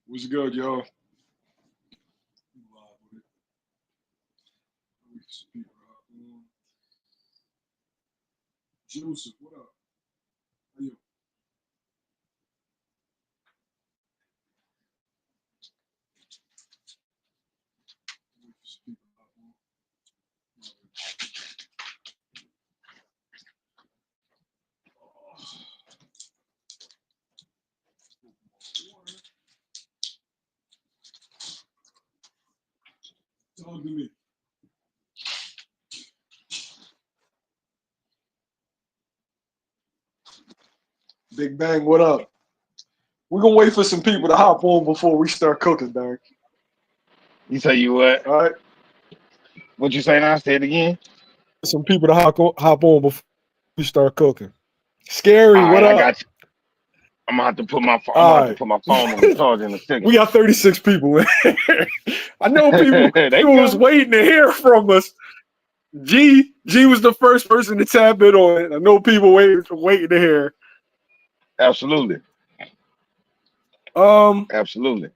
What's good, y'all? Joseph, what up? How you? Talk to me. Big Bang, what up? We're gonna wait for some people to hop on before we start cooking, Bang. You say you what? All right? What you say now? Say it again. Some people to hop on before we start cooking. Scary, All what right, I up? got you. I'm gonna have to put my phone. I'm All gonna have to right. put my phone on the charge in a second. We got 36 people in here. I know people They was come. waiting to hear from us. G was the first person to tap in on it. I know people waiting to hear. Absolutely. Um. Absolutely.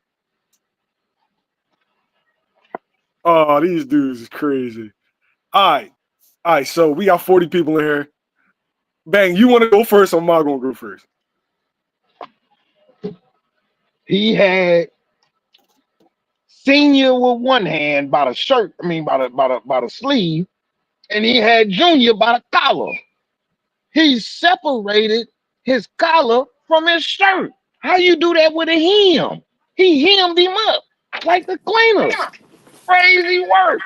Oh, these dudes is crazy. All right. So we got 40 people in here. Bang, you want to go first? Or am I gonna go first? He had Senior with one hand by the shirt. I mean, by the sleeve, and he had Junior by the collar. He separated his collar from his shirt. How you do that with a hem? He hemmed him up like the cleaners. Crazy work.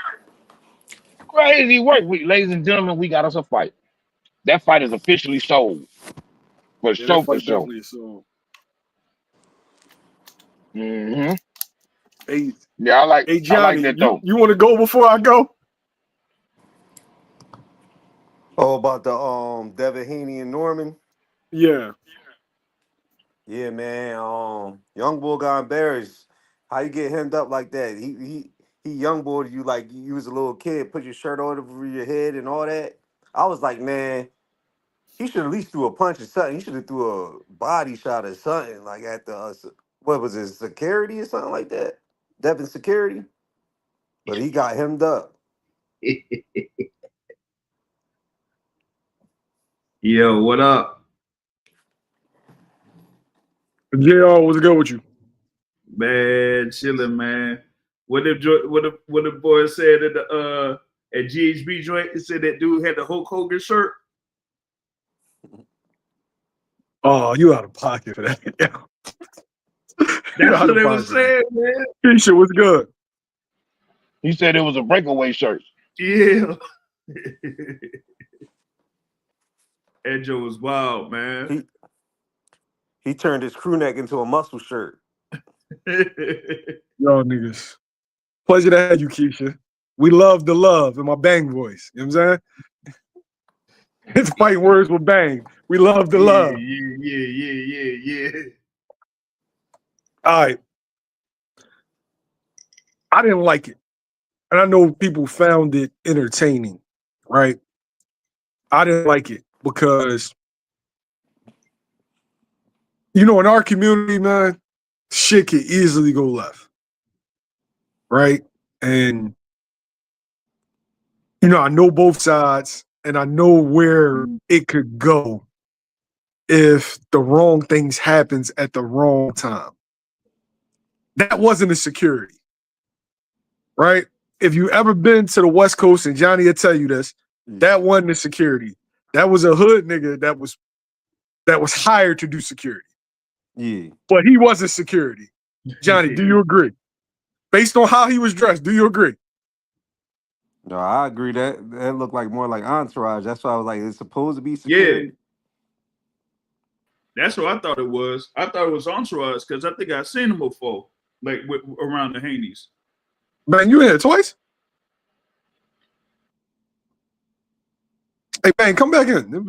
Crazy work. Ladies and gentlemen, we got us a fight. That fight is officially sold. For Yeah, that sure, for fight sure. definitely is so. Mm-hmm. Hey, Yeah, I like Johnny, that though. you want to go before I go? Oh, about the Devin Haney and Norman. Yeah. Yeah, man. Young boy got embarrassed. How you get hemmed up like that? He young boy you like you was a little kid, put your shirt over your head and all that. I was like, man, he should at least threw a punch or something. He should have threw a body shot or something like at the what was it, security or something like that? Devin security. But he got hemmed up. Yo, what up? JR, what's good with you? Man, chilling, man. What the boy said at the at GHB joint? He said that dude had the Hulk Hogan shirt. Oh, you out of pocket for that. That's what they was saying, man. Keisha, what's good? He said it was a breakaway shirt. Yeah. That Joe was wild, man. He turned his crew neck into a muscle shirt. Y'all niggas. Pleasure to have you, Keisha. We love the love in my Bang voice. You know what I'm saying? It's fighting words with Bang. We love the love. Yeah. All right. I didn't like it. And I know people found it entertaining, right? I didn't like it because, in our community, man, shit could easily go left, right? And, I know both sides, and I know where it could go if the wrong things happens at the wrong time. That wasn't a security, right? If you ever been to the West Coast, and Johnny will tell you this, that wasn't a security. That was a hood nigga that was hired to do security. Yeah. But he wasn't security. Johnny, do you agree? Based on how he was dressed, do you agree? No, I agree. That looked like more like Entourage. That's why I was like, it's supposed to be security. Yeah. That's what I thought it was. I thought it was Entourage because I think I've seen him before, like around the Haneys. Man, you in here twice? Hey, man, come back in. It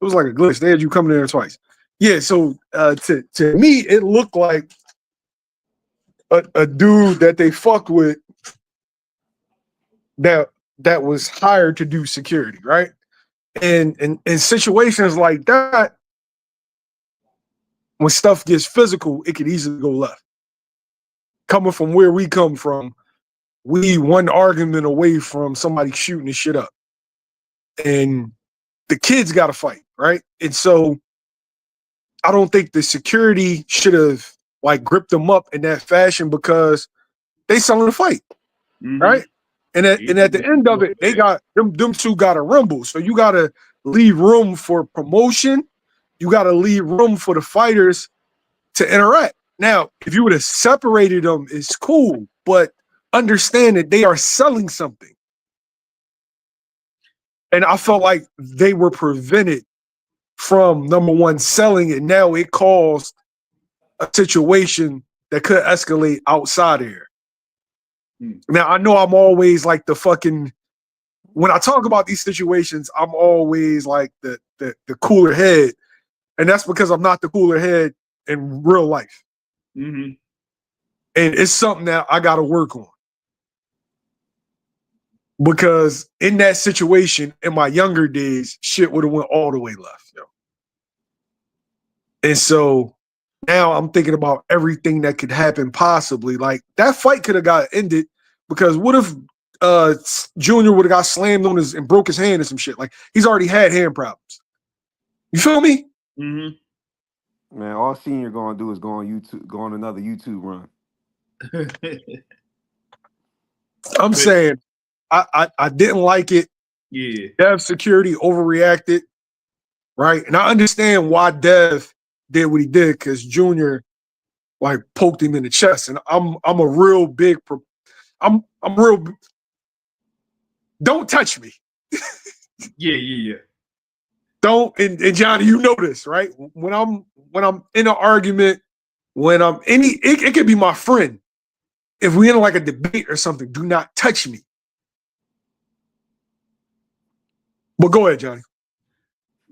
was like a glitch. They had you coming in there twice. Yeah, so to me, it looked like a dude that they fucked with that was hired to do security, right? And in situations like that, when stuff gets physical, it could easily go left. coming from where we come from, we one argument away from somebody shooting the shit up. And the kids got to fight, right? And so I don't think the security should have like gripped them up in that fashion because they selling the fight, right? And at the end of it, they got them two got to rumble. So you got to leave room for promotion. You got to leave room for the fighters to interact. Now, if you would have separated them, it's cool, but understand that they are selling something. And I felt like they were prevented from, number one, selling it. Now it caused a situation that could escalate outside of here. Now, I know I'm always like the fucking, when I talk about these situations, I'm always like the cooler head. And that's because I'm not the cooler head in real life. And it's something that I got to work on. Because in that situation, in my younger days, shit would have went all the way left. Yo. And so now I'm thinking about everything that could happen possibly. Like that fight could have got ended because what if Junior would have got slammed on his and broke his hand or some shit? Like he's already had hand problems. You feel me? Man, all Senior gonna do is go on YouTube, go on another YouTube run. I'm saying I didn't like it. Yeah. Dev security overreacted, right? And I understand why Dev did what he did because Junior like poked him in the chest, and I'm a real big I'm real. Don't touch me. Yeah. Don't and Johnny, you know this, right? When I'm in an argument, when I'm it could be my friend. If we in like a debate or something, do not touch me. But go ahead, Johnny.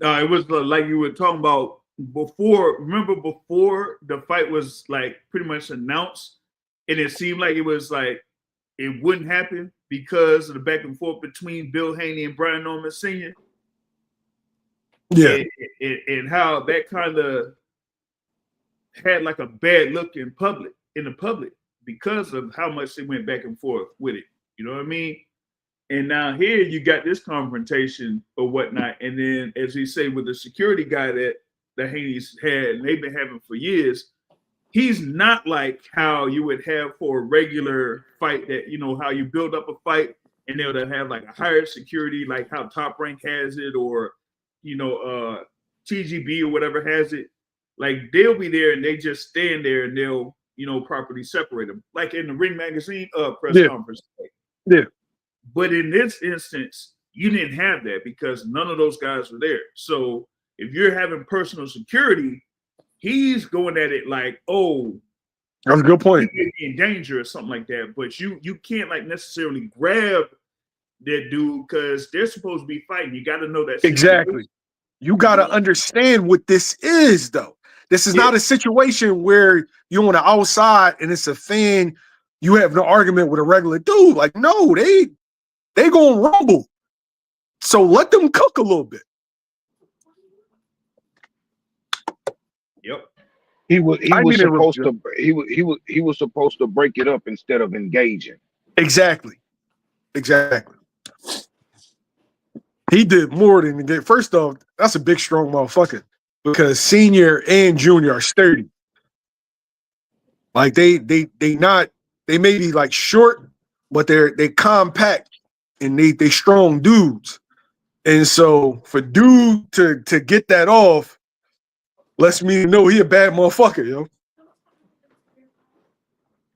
It was like you were talking about before. Remember before the fight was like pretty much announced, and it seemed like it was like it wouldn't happen because of the back and forth between Bill Haney and Brian Norman Sr. Yeah, and how that kind of had like a bad look in the public because of how much they went back and forth with it. You know what I mean? And now here you got this confrontation or whatnot. And then, as we say, with the security guy that the Haney's had, and they've been having for years, he's not like how you would have for a regular fight that, you know, how you build up a fight and they'll have like a higher security, like how Top Rank has it or, you know, TGB or whatever has it. Like they'll be there and they just stand there and they'll, you know, properly separate them. Like in the Ring Magazine press conference. Yeah. But in this instance, you didn't have that because none of those guys were there. So if you're having personal security, he's going at it like, oh, that's a good point. He may be in danger or something like that. But you can't like necessarily grab that dude because they're supposed to be fighting. You got to know that. Exactly. You got to understand what this is, though. This is not a situation where you're on the outside and it's a fan. You have no argument with a regular dude. Like, no, they gonna rumble. So let them cook a little bit. Yep. He was supposed to break it up instead of engaging. Exactly. He did more than he did. First off, that's a big, strong motherfucker because Senior and Junior are sturdy. Like they may be like short, but they compact and they strong dudes. And so for dude to get that off lets me know he a bad motherfucker, yo.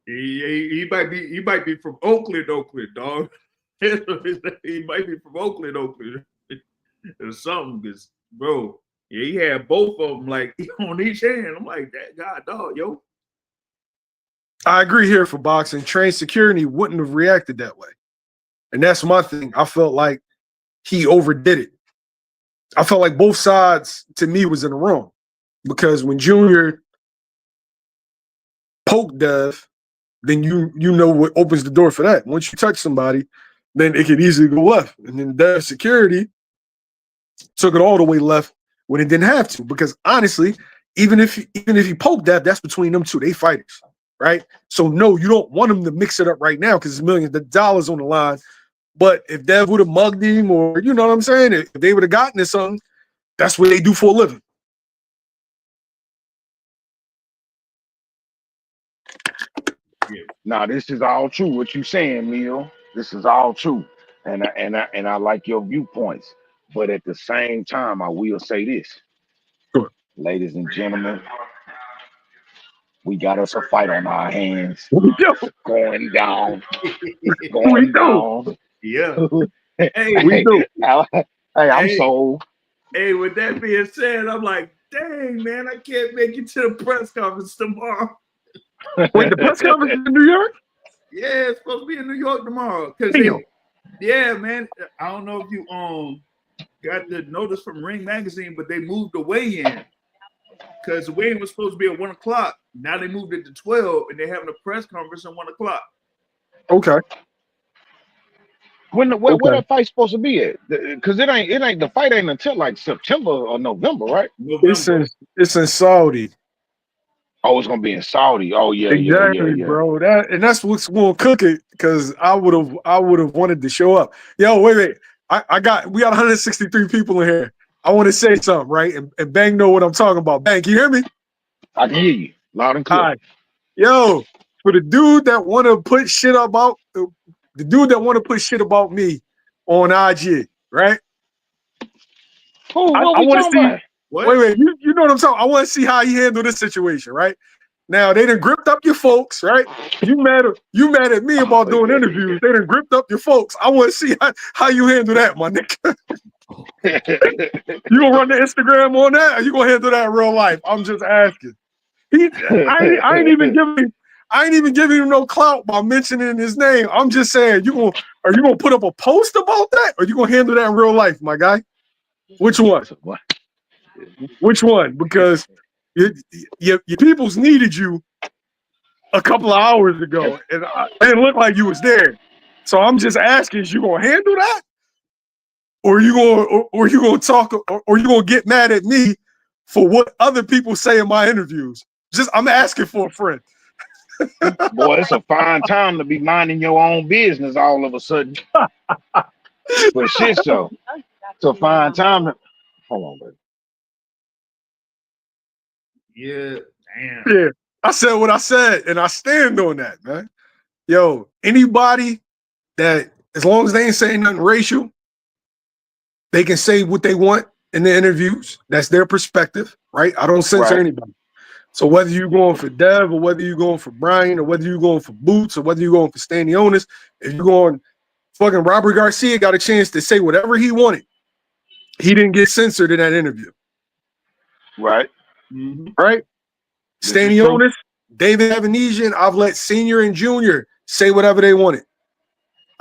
He might be from Oakland, dog. He might be from Oakland or something. Because bro, he had both of them like on each hand. I'm like, that God, dog, yo. I agree here for boxing. Trained security wouldn't have reacted that way. And that's my thing. I felt like he overdid it. I felt like both sides, to me, was in the wrong. Because when Junior poked Dev, then you know what opens the door for that. Once you touch somebody, then it could easily go left. And then Dev security took it all the way left when it didn't have to. Because honestly, even if he poked Dev, that's between them two. They fighters. right? So no, you don't want him to mix it up right now because it's millions of dollars on the line. But if Dev would have mugged him, or you know what I'm saying, if they would have gotten to something, that's what they do for a living. Now, this is all true. What you saying, Neil? This is all true, and I like your viewpoints. But at the same time, I will say this, Sure. ladies and gentlemen, we got us a fight on our hands. We do. Going down. We Going do. down. Yeah. Hey, We do. hey, I'm sold. Hey, with that being said, I'm like, dang, man, I can't make it to the press conference tomorrow. Wait, the press conference in New York? Yeah, it's supposed to be in New York tomorrow. Yeah, man. I don't know if you got the notice from Ring Magazine, but they moved the weigh-in. Because the weigh-in was supposed to be at 1 o'clock. Now they moved it to 12, and they're having a press conference at 1 o'clock. Okay. Where that fight supposed to be at? Because it ain't the fight ain't until like September or November, right? November. It's in Saudi. Oh, it's gonna be in Saudi. Oh yeah, Exactly, yeah. bro. That's what's gonna cook it, because I would have wanted to show up. Yo, wait. We got 163 people in here. I want to say something, right? And Bang know what I'm talking about. Bang, can you hear me? I can hear you loud and clear. All right. Yo, for the dude that want to put shit about me on IG, right? What I we want to talking see. about? What? Wait. You know what I'm talking. I want to see how he handled this situation, right? Now they done gripped up your folks, right? You mad at me about doing interviews. They done gripped up your folks. I want to see how you handle that, my nigga. You gonna run the Instagram on that, or you gonna handle that in real life? I'm just asking. I ain't even giving him no clout by mentioning his name. I'm just saying, are you gonna put up a post about that, or you gonna handle that in real life, my guy? Which one? Which one? Because your peoples needed you a couple of hours ago, and it didn't look like you was there. So I'm just asking, is you gonna handle that, or you gonna talk, or you gonna get mad at me for what other people say in my interviews? I'm asking for a friend. Boy, it's a fine time to be minding your own business all of a sudden. But shit, so it's a fine time to hold on, baby. Yeah, damn. Yeah, I said what I said, and I stand on that, man. Yo, anybody that, as long as they ain't saying nothing racial, they can say what they want in the interviews. That's their perspective, right? I don't censor anybody. So whether you're going for Dev, or whether you're going for Brian, or whether you're going for Boots, or whether you're going for Stanionis, if you're going, fucking Robert Garcia got a chance to say whatever he wanted. He didn't get censored in that interview. Right. Mm-hmm. Right? Stanionis, David Evanesian, I've let Senior and Junior say whatever they wanted.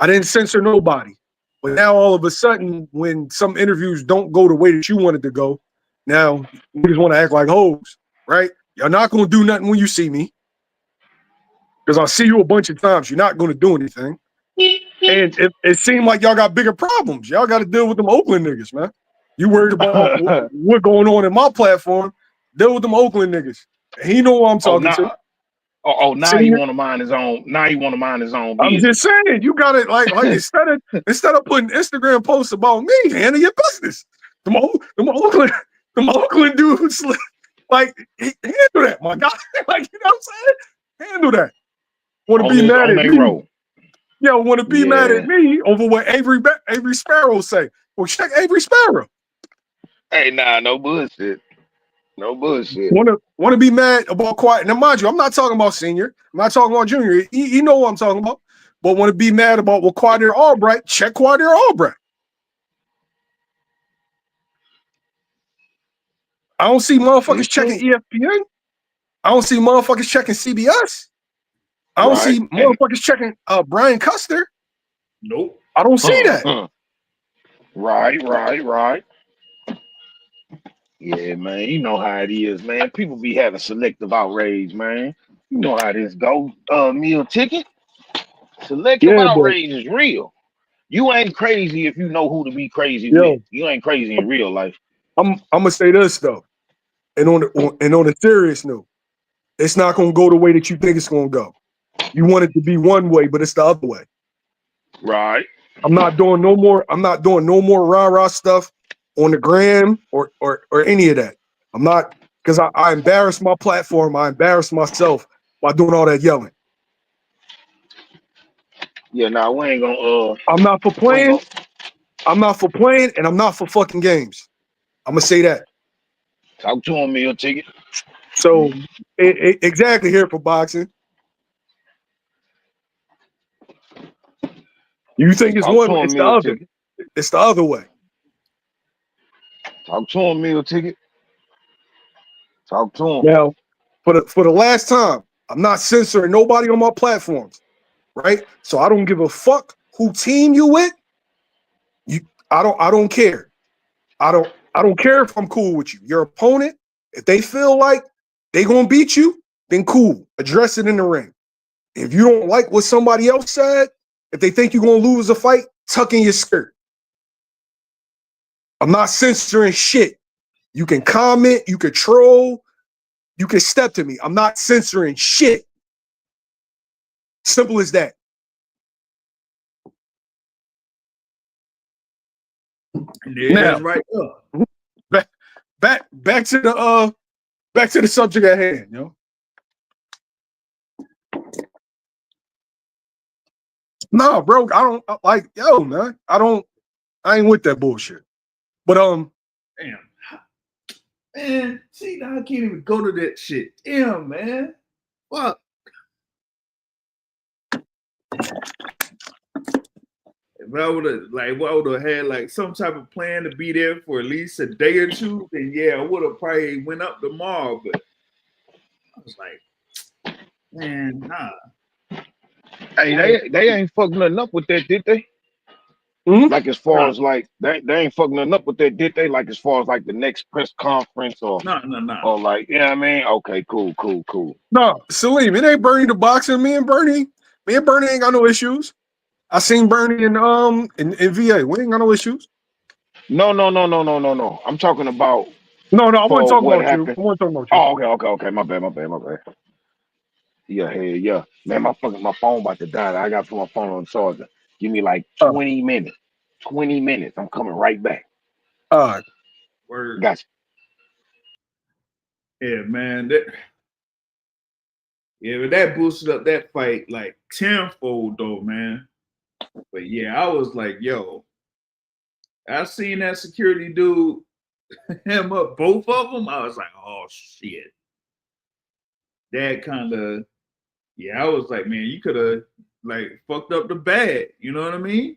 I didn't censor nobody. But now all of a sudden, when some interviews don't go the way that you wanted to go, now you just want to act like hoes, right? You're not going to do nothing when you see me, because I'll see you a bunch of times. You're not going to do anything. And it seemed like y'all got bigger problems. Y'all got to deal with them Oakland niggas, man. You worried about what going on in my platform, deal with them Oakland niggas. He know what I'm talking to. Now you want to mind his own. Now you want to mind his own business. I'm just saying, you got it. Like instead of putting Instagram posts about me, handle your business. Them Oakland dudes, like, handle that, my guy. Like, you know what I'm saying? Handle that. Want to be mad at me? Yo, want to be mad at me over what Avery Sparrow say? Well, check Avery Sparrow. Hey, nah, no bullshit. No bullshit. Want to be mad about Quiet? Now, mind you, I'm not talking about Senior. I'm not talking about Junior. You know what I'm talking about. But want to be mad about what Quadir Albright? Check Quadir Albright. I don't see motherfuckers checking ESPN. I don't see motherfuckers checking CBS. I don't see motherfuckers checking Brian Custer. Nope. I don't see that. Right. Yeah, man. You know how it is, man. People be having selective outrage, man. You know how this go. Meal ticket. Selective outrage is real. You ain't crazy if you know who to be crazy with. You ain't crazy in real life. I'm gonna say this though, and on a serious note, it's not gonna go the way that you think it's gonna go. You want it to be one way, but it's the other way. Right. I'm not doing no more rah-rah stuff on the gram or any of that. I'm not, because I embarrass my platform, I embarrass myself by doing all that yelling. Yeah, nah, we ain't gonna I'm not for playing, and I'm not for fucking games. I'm gonna say that. talk to him, meal ticket. So exactly here for boxing. You think it's Talk one, to him, it's the meal other. ticket. It's the other way. Talk to him, meal ticket. Talk to him. Now, for the last time, I'm not censoring nobody on my platforms, right? So I don't give a fuck who team you with. I don't care. I don't care if I'm cool with you. Your opponent, if they feel like they gonna beat you, then cool. Address it in the ring. If you don't like what somebody else said, if they think you're gonna lose a fight, tuck in your skirt. I'm not censoring shit. You can comment, you can troll, you can step to me. I'm not censoring shit. Simple as that. That's right up. Back to the subject at hand, yo. No, bro, I don't like, yo, man. I ain't with that bullshit. But Damn. Man, see, now I can't even go to that shit. Damn, man. Fuck. If I would have had like some type of plan to be there for at least a day or two, then yeah, I would have probably went up tomorrow. But I was like, man, nah. Hey, they ain't fucking nothing up with that, did they? mm-hmm. Like as far as like they ain't fucking nothing up with that, did they? Like as far as like the next press conference or No. or like, you know what I mean? Okay, cool. No, Salim, it ain't Bernie the boxer. Me and Bernie ain't got no issues. I seen Bernie in VA. We ain't got no issues. No. I'm talking about No, I wasn't for talking what about you. happened. I wasn't talking about you. Oh, okay. My bad. Yeah, hey, yeah. Man, my phone about to die. I got to put my phone on charger. Give me like 20 minutes. 20 minutes. I'm coming right back. All right. Word. Gotcha. Yeah, man. But that boosted up that fight like tenfold though, man. But yeah, I was like, yo, I seen that security dude him up both of them. I was like, oh shit. That kind of, yeah, I was like, man, you could have like fucked up the bag. You know what I mean?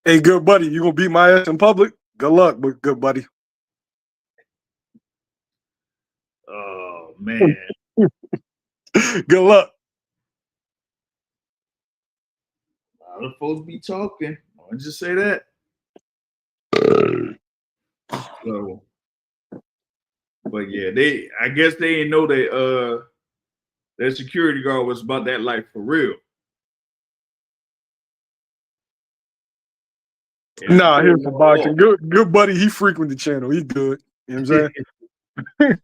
Hey, good buddy, you gonna beat my ass in public? Good luck, but good buddy. Oh man. Good luck. A lot of folks be talking. I'll just say that. So, but yeah, I guess they didn't know that security guard was about that life for real. Yeah, nah, here for boxing. Good buddy, he frequent the channel. He good. You know what I'm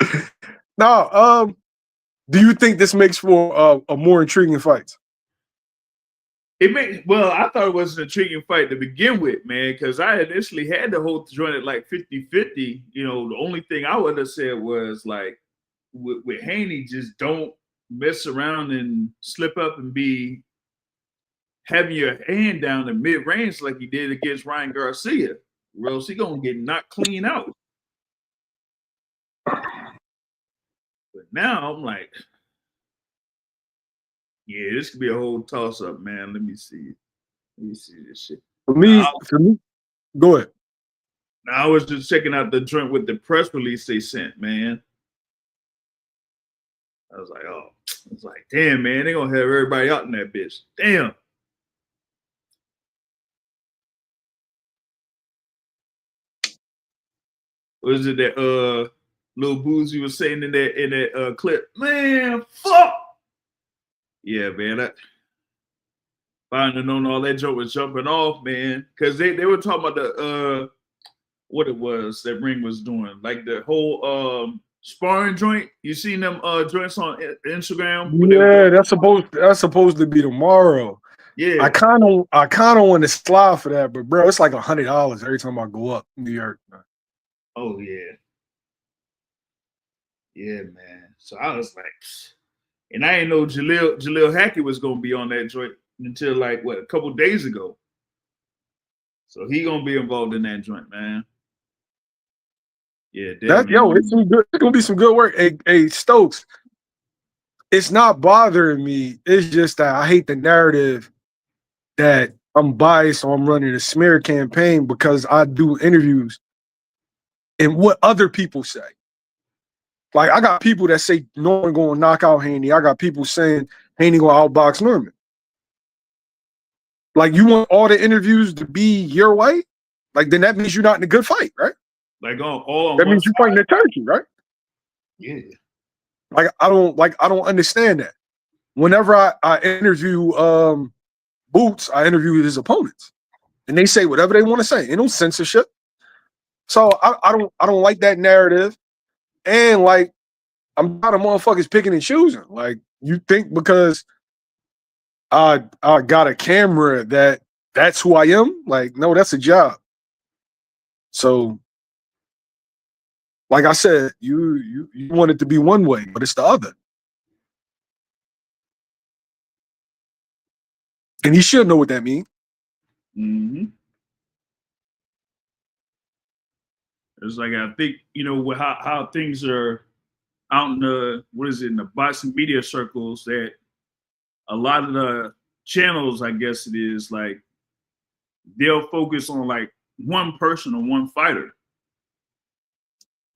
saying? Now, do you think this makes for a more intriguing fight? Well, I thought it was an intriguing fight to begin with, man, because I initially had the whole joint at like 50-50. You know, the only thing I would have said was like with Haney, just don't mess around and slip up and be having your hand down in mid-range like he did against Ryan Garcia, or else he gonna get knocked clean out. But now I'm like, yeah, this could be a whole toss-up, man. Let me see this shit. For me, go ahead. Now I was just checking out the joint with the press release they sent, man. I was like, damn, man, they gonna have everybody out in that bitch. Damn. Was it that Lil Boozy was saying in that clip? Man, fuck. Yeah, man. If I hadn't known all that joke was jumping off, man, because they were talking about the what it was that Ring was doing, like the whole sparring joint. You seen them joints on Instagram? Yeah, that's supposed to be tomorrow. Yeah. I kind of want to slide for that, but bro, it's like $100 every time I go up New York. Oh yeah. Yeah, man. So I was like, and I didn't know Jaleel Hackett was gonna be on that joint until like what, a couple days ago. So he gonna be involved in that joint, man. Yeah, it's gonna be some good work. Hey, Stokes, it's not bothering me. It's just that I hate the narrative that I'm biased or I'm running a smear campaign because I do interviews and what other people say. Like, I got people that say Norman going to knock out Haney. I got people saying Haney going to outbox Norman. Like, you want all the interviews to be your way? Like, then that means you're not in a good fight, right? Like all on that means you're fighting a turkey, right? Yeah. Like, I don't understand that. Whenever I interview Boots, I interview his opponents. And they say whatever they want to say. Ain't no censorship. So I don't like that narrative. And like, I'm tired of motherfuckers picking and choosing. Like, you think because I got a camera that's who I am? Like, no, that's a job. So, like I said, you want it to be one way, but it's the other. And he should know what that means. Mm-hmm. It's like, I think, with how things are out in in the boxing media circles, that a lot of the channels, I guess it is, like, they'll focus on like one person or one fighter.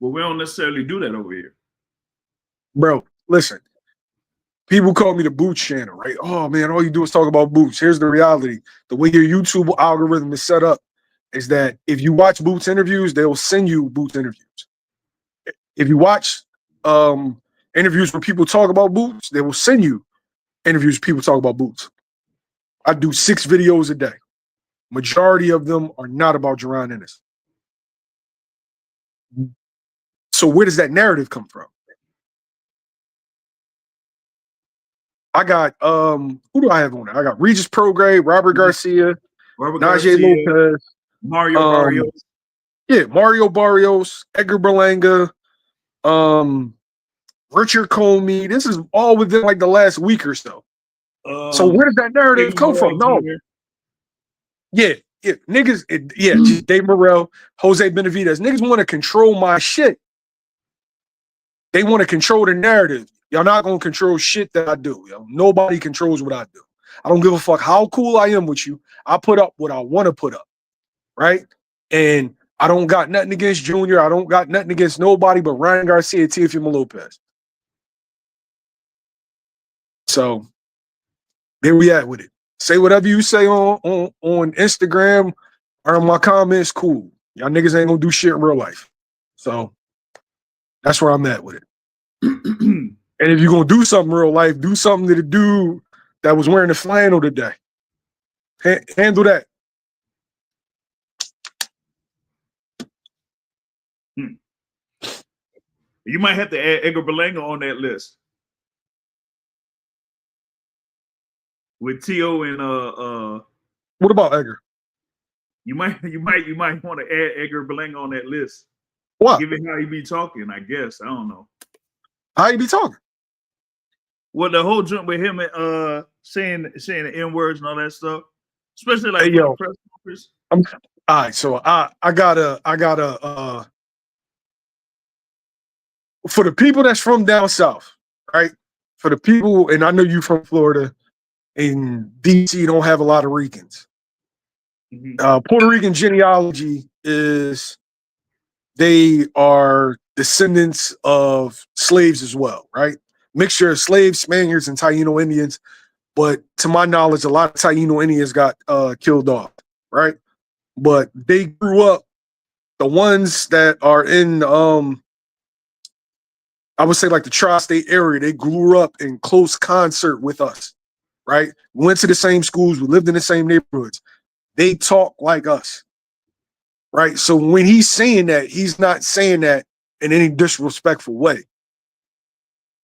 But we don't necessarily do that over here. Bro, listen. People call me the Boots channel, right? Oh man, all you do is talk about Boots. Here's the reality. The way your YouTube algorithm is set up is that if you watch Boots interviews, they'll send you Boots interviews. If you watch interviews where people talk about Boots, they will send you interviews where people talk about Boots. I do 6 videos a day. Majority of them are not about Jaron Ennis. So where does that narrative come from? I got who do I have on there? I got Regis Prograde, Robert Garcia, Najee Lopez, Mario Barrios. Yeah, Mario Barrios, Edgar Berlanga, Richard Comey. This is all within like the last week or so. So where does that narrative come from? No. Yeah, niggas, just Dave Morrell, Jose Benavidez. Niggas want to control my shit. They want to control the narrative. Y'all not gonna control shit that I do. Yo. Nobody controls what I do. I don't give a fuck how cool I am with you. I put up what I want to put up, right? And I don't got nothing against Junior. I don't got nothing against nobody but Ryan Garcia, Teofimo Lopez. So there we at with it. Say whatever you say on Instagram or in my comments, cool. Y'all niggas ain't gonna do shit in real life. So that's where I'm at with it. And if you're gonna do something in real life, do something to the dude that was wearing the flannel today. Handle that. You might have to add Edgar Berlanga on that list. With T.O. and What about Edgar? You might want to add Edgar Berlanga on that list. What? Given how he be talking, I guess. I don't know. How he be talking? Well, the whole jump with him and saying the N-words and all that stuff. Especially like the press conference. All right, so I gotta for the people that's from down south, right? For the people, and I know you from Florida, and DC don't have a lot of Ricans. Mm-hmm. Puerto Rican genealogy is they are descendants of slaves as well, right? Mixture of slaves, Spaniards, and Taino Indians. But to my knowledge, a lot of Taino Indians got killed off, right? But they grew up, the ones that are in, I would say like the tri-state area, they grew up in close concert with us, right? We went to the same schools, we lived in the same neighborhoods. They talk like us, right? So when he's saying that, he's not saying that in any disrespectful way.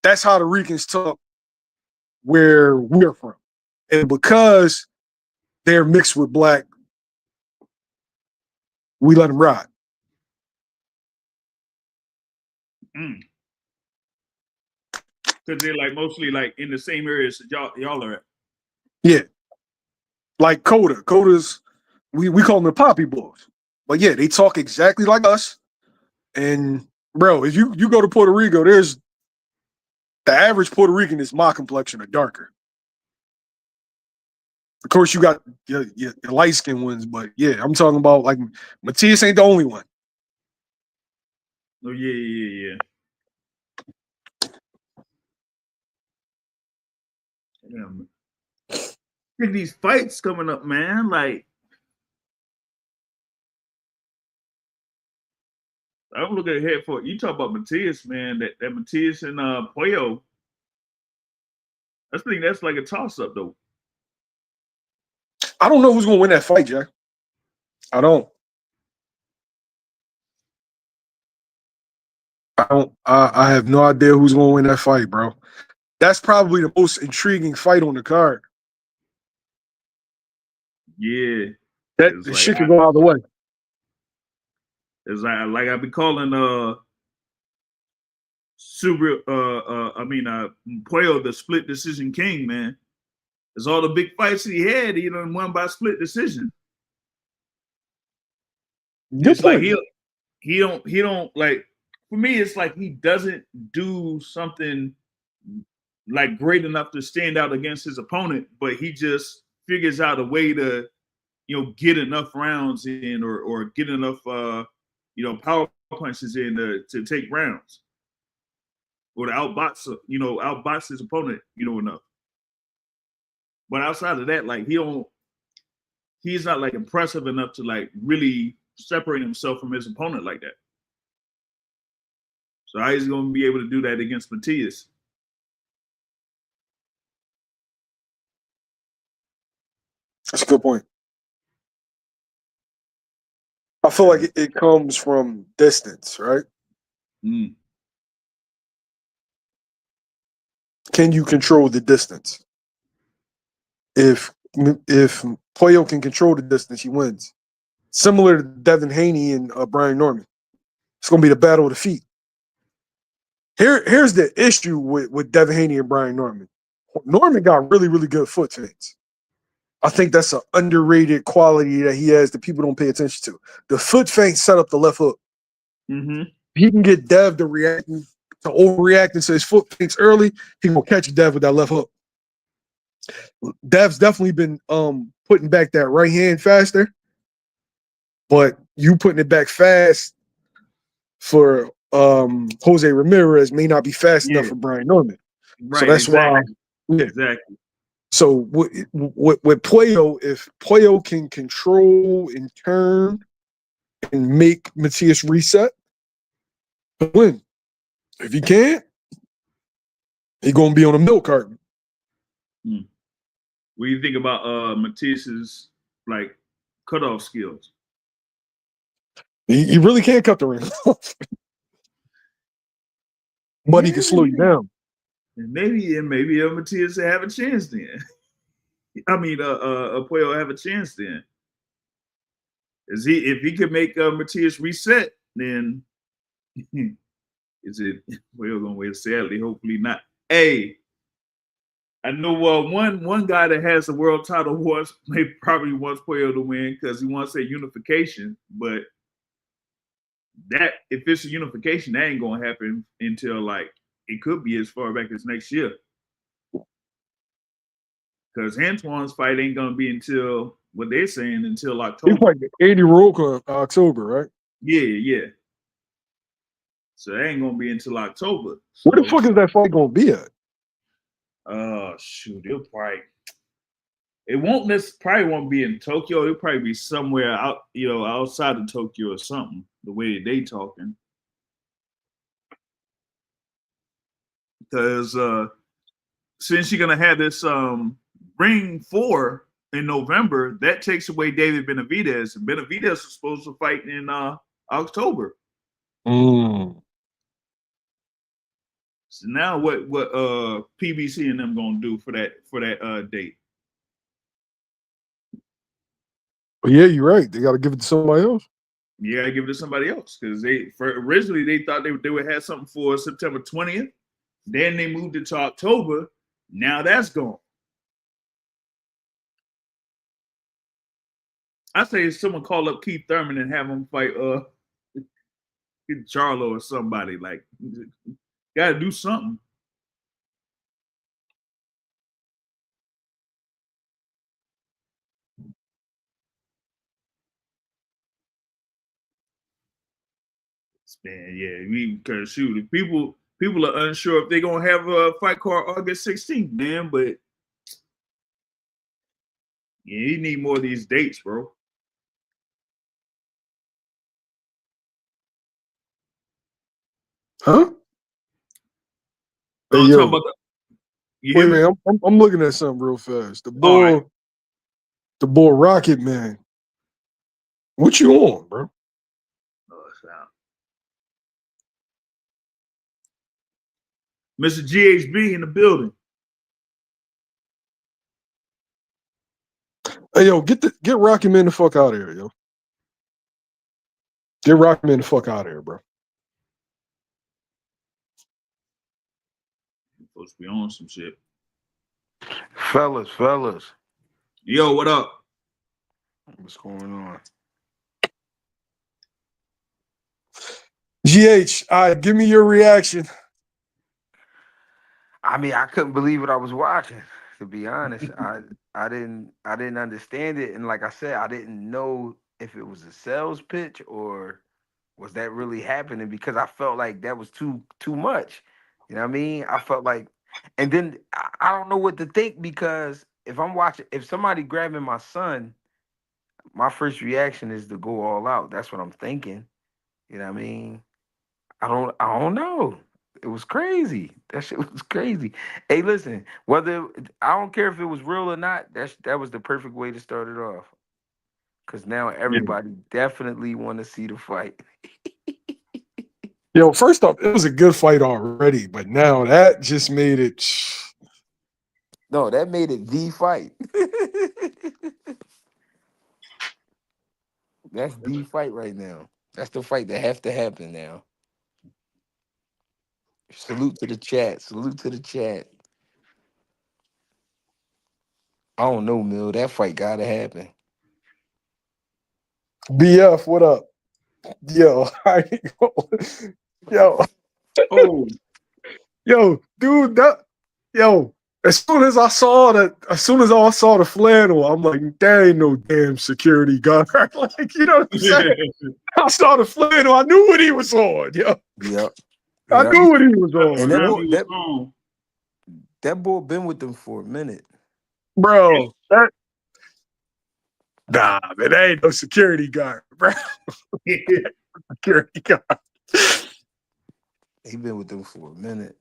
That's how the Ricans took where we're from. And because they're mixed with black, we let them ride. Because they're like mostly like in the same areas that y'all are at. Yeah. Like Coda's, we call them the Poppy Boys. But yeah, they talk exactly like us. And bro, if you go to Puerto Rico, there's the average Puerto Rican is my complexion or darker. Of course, you got your light-skinned ones, but yeah, I'm talking about like Matias ain't the only one. Oh, yeah. Damn. Look at these fights coming up, man. Like, I'm looking ahead for you. Talk about Matias, man. That Matias and Puello. I think that's like a toss-up, though. I don't know who's gonna win that fight, Jack. I don't. I have no idea who's gonna win that fight, bro. That's probably the most intriguing fight on the card. Yeah. That the like, shit could go either way. It's like I be calling Puello the split decision king, man. It's all the big fights he had, he done won by split decision. It's like he don't like, for me, it's like he doesn't do something like great enough to stand out against his opponent, but he just figures out a way to, get enough rounds in or get enough power punches in to take rounds. Or to outbox his opponent, enough. But outside of that, like he's not like impressive enough to like really separate himself from his opponent like that. So how he's gonna be able to do that against Matias? That's a good point. I feel like it comes from distance, right? Mm. Can you control the distance? If Puello can control the distance, he wins. Similar to Devin Haney and Brian Norman. It's going to be the battle of the feet. Here's the issue with Devin Haney and Brian Norman. Norman got really, really good foot feints. I think that's an underrated quality that he has that people don't pay attention to. The foot feint set up the left hook. Mm-hmm. He can get Dev to overreacting to his foot feints early. He will catch Dev with that left hook. Dev's definitely been putting back that right hand faster, but you putting it back fast for Jose Ramirez may not be fast enough for Brian Norman. Right, so that's why. Yeah. Exactly. So with Puello, if Puello can control and turn and make Matias reset, he'll win. If he can't, he's gonna be on a milk carton. What do you think about Matias's like cutoff skills? He really can't cut the ring off. But he can slow you down. And maybe Matias have a chance then. I mean, Puello have a chance then. If he could make Matias reset, then is it Puello gonna win? Sadly, hopefully not. Hey, I know one guy that has the world title probably wants Puello to win because he wants that unification, but that if it's a unification, that ain't gonna happen until like it could be as far back as next year. Because Antoine's fight ain't gonna be until what they're saying until October. He's like Andy Roca October, right? Yeah. So that ain't gonna be until October. So, where the fuck is that fight gonna be at? Shoot, probably won't be in Tokyo. It'll probably be somewhere out, outside of Tokyo or something. The way they talking, because since you're gonna have this Ring 4 in November, that takes away David Benavidez, and Benavidez is supposed to fight in October. So now what PBC and them gonna do for that date? But yeah, you're right. They got to give it to somebody else. You gotta give it to somebody else because originally they thought they would have something for September 20th. Then they moved it to October. Now that's gone. I say someone call up Keith Thurman and have him fight Charlo or somebody. Like, gotta do something. Man, yeah, because shoot, if people are unsure if they're gonna have a fight card August 16th, man. But yeah, you need more of these dates, bro. Huh? Hey, I'm yo. talking about you Wait, hear me? man, I'm looking at something real fast. All right. The boy Rocket Man. What you on, bro? Oh, Mr. GHB in the building. Hey, yo, get Rocket Man the fuck out of here, yo. Get Rocket Man the fuck out of here, bro. You're supposed to be on some shit. Fellas. Yo, what up? What's going on? GH, all right, give me your reaction. I mean, I couldn't believe what I was watching, to be honest. I didn't understand it. And like I said, I didn't know if it was a sales pitch or was that really happening, because I felt like that was too much. You know what I mean? I felt like, and then I don't know what to think, because if somebody grabbing my son, my first reaction is to go all out. That's what I'm thinking. You know what I mean? I don't know. It was crazy. That shit was crazy. Hey, listen, I don't care if it was real or not, that was the perfect way to start it off. Cause now Yeah. everybody definitely want to see the fight. Yo, first off, it was a good fight already, but now that just made it. No, that made it the fight. That's the fight right now. That's the fight that have to happen now. Salute to the chat. Salute to the chat. I don't know, Mill. That fight gotta happen. BF, what up? Yo, yo, Oh, yo, dude, as soon as I saw the flannel, I'm like, that ain't no damn security guard. Like, you know what I'm saying? I saw the flannel, I knew what he was on, yo. Yep. I Yep. knew what he was on, And yo. that boy been with them for a minute. Bro, nah, man, that ain't no security guard, bro. Security guard. He been with them for a minute.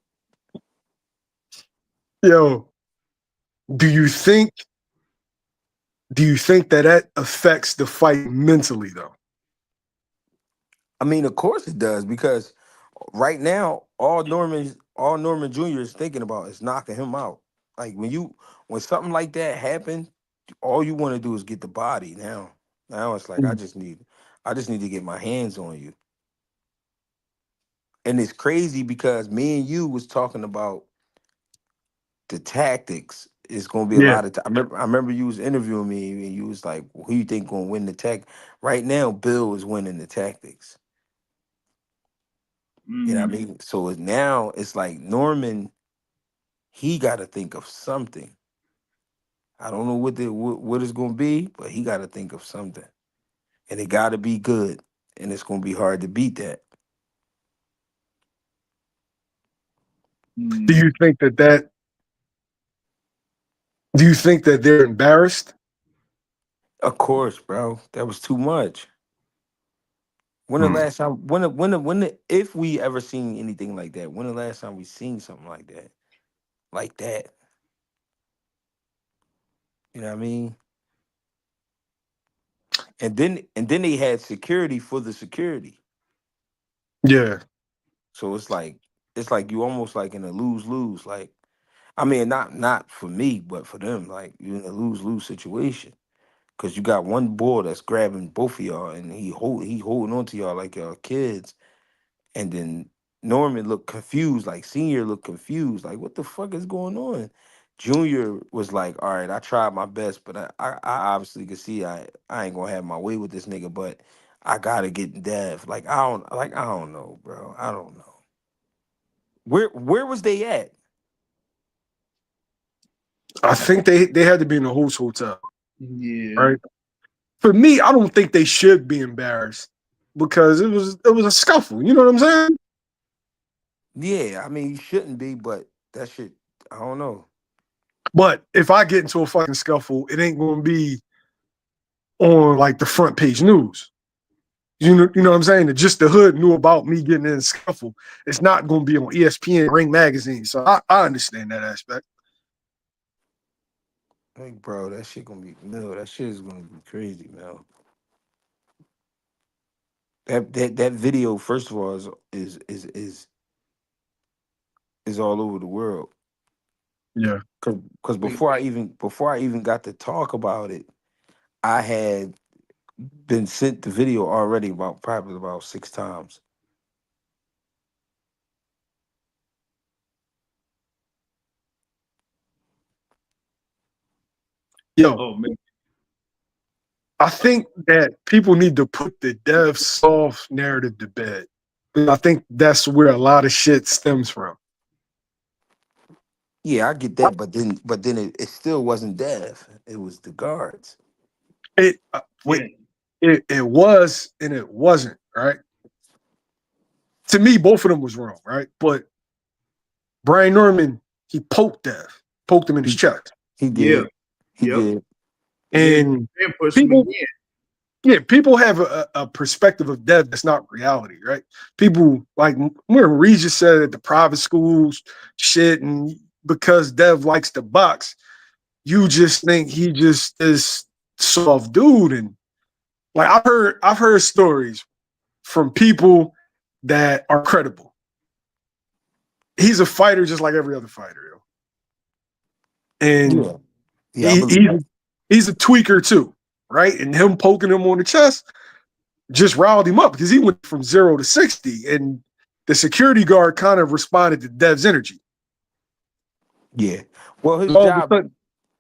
Yo, do you think that affects the fight mentally, though? I mean, of course it does, because right now all Norman Jr. is thinking about is knocking him out. Like when something like that happened, all you want to do is get the body now. Now it's like I just need to get my hands on you. And it's crazy because me and you was talking about the tactics. It's gonna be a Yeah. lot of. I remember you was interviewing me and you was like, "Who you think gonna win the tech?" Right now, Bill is winning the tactics. You know what I mean? So now it's like Norman. He got to think of something. I don't know what it's gonna be, but he got to think of something, and it got to be good, and it's gonna be hard to beat that. Do you think that Do you think that they're embarrassed? Of course, bro. That was too much. When the last time? If we ever seen anything like that? When the last time we seen something like that? Like that? You know what I mean? And then they had security for the security. Yeah. So it's like it's like you almost like in a lose-lose. Like, I mean, not for me, but for them. Like, you're in a lose-lose situation because you got one boy that's grabbing both of y'all, and he holding on to y'all like y'all kids, and then Norman looked confused, like Senior looked confused, like what the fuck is going on? Junior was like, all right, I tried my best, but I obviously could see I ain't gonna have my way with this nigga, but I gotta get Dev. I don't know, bro. I don't know. Where was they at? I think they had to be in the host hotel, Yeah. right? For me, I don't think they should be embarrassed because it was a scuffle. You know what I'm saying? Yeah, I mean you shouldn't be, but that shit, I don't know. But if I get into a fucking scuffle, it ain't gonna be on like the front page news. You know what I'm saying? Just the hood knew about me getting in a scuffle. It's not gonna be on ESPN Ring Magazine. So I understand that aspect. Like, bro, that shit gonna be no, that shit is gonna be crazy, man. That video, first of all, is all over the world. Yeah. Cause before I even got to talk about it, I had been sent the video already probably about 6 times. Yo, Oh man. I think that people need to put the Dev soft narrative to bed. I think that's where a lot of shit stems from. Yeah, I get that, but then it still wasn't Dev. It was the guards. It Yeah. it was and it wasn't, right? To me, both of them was wrong, right? But Brian Norman, he poked him in his He, chest. he Yeah. did. He Yep. did. And then And push him people, again. yeah, people have a perspective of Dev that's not reality, right? People like when Regis said at the private schools shit, and because Dev likes to box, you just think he just is soft dude. And like I've heard stories from people that are credible. He's a fighter just like every other fighter, yo. And Yeah. Yeah, I he, believe he's that. he's a tweaker too, right? And him poking him on the chest just riled him up because he went from 0 to 60, and the security guard kind of responded to Dev's energy. Yeah. Well, his All of a job sudden,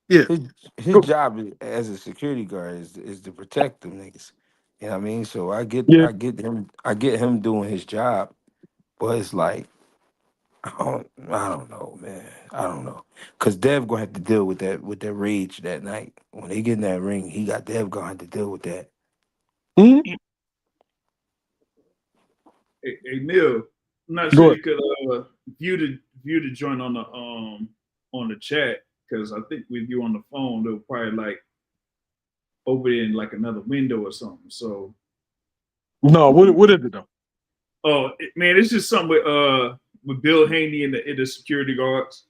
yeah, his his go, job as a security guard is to protect them niggas. You know what I mean? So yeah. I get him doing his job, but it's like I don't know, man. I don't know. Cause Dev gonna have to deal with that rage that night. When they get in that ring, Dev gonna have to deal with that. Mhm. Hey Neil, I'm not sure Go ahead. you could view the joint on the chat because I think with you on the phone they'll probably like over in like another window or something. So No, what is it though? man, it's just something with Bill Haney and the security guards.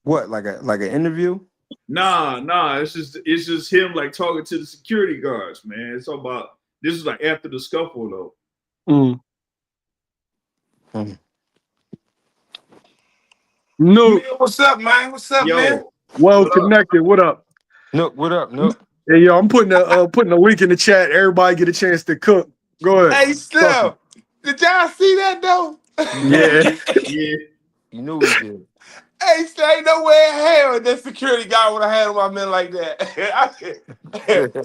What, like an interview? Nah, it's just him like talking to the security guards, man. It's all about this is like after the scuffle though. Mm. Hmm. No, Neil, what's up, man? What's up, man? Yo, well what up? connected. What up? Nook, what up, Nook? Hey, yo, I'm putting a link in the chat. Everybody get a chance to cook. Go ahead. Hey, Talk to Slim, did y'all see that though? You me. know we Yeah. did. Yeah. You know we did. Hey, Slim, ain't no way in hell that security guy would have handled my man like that.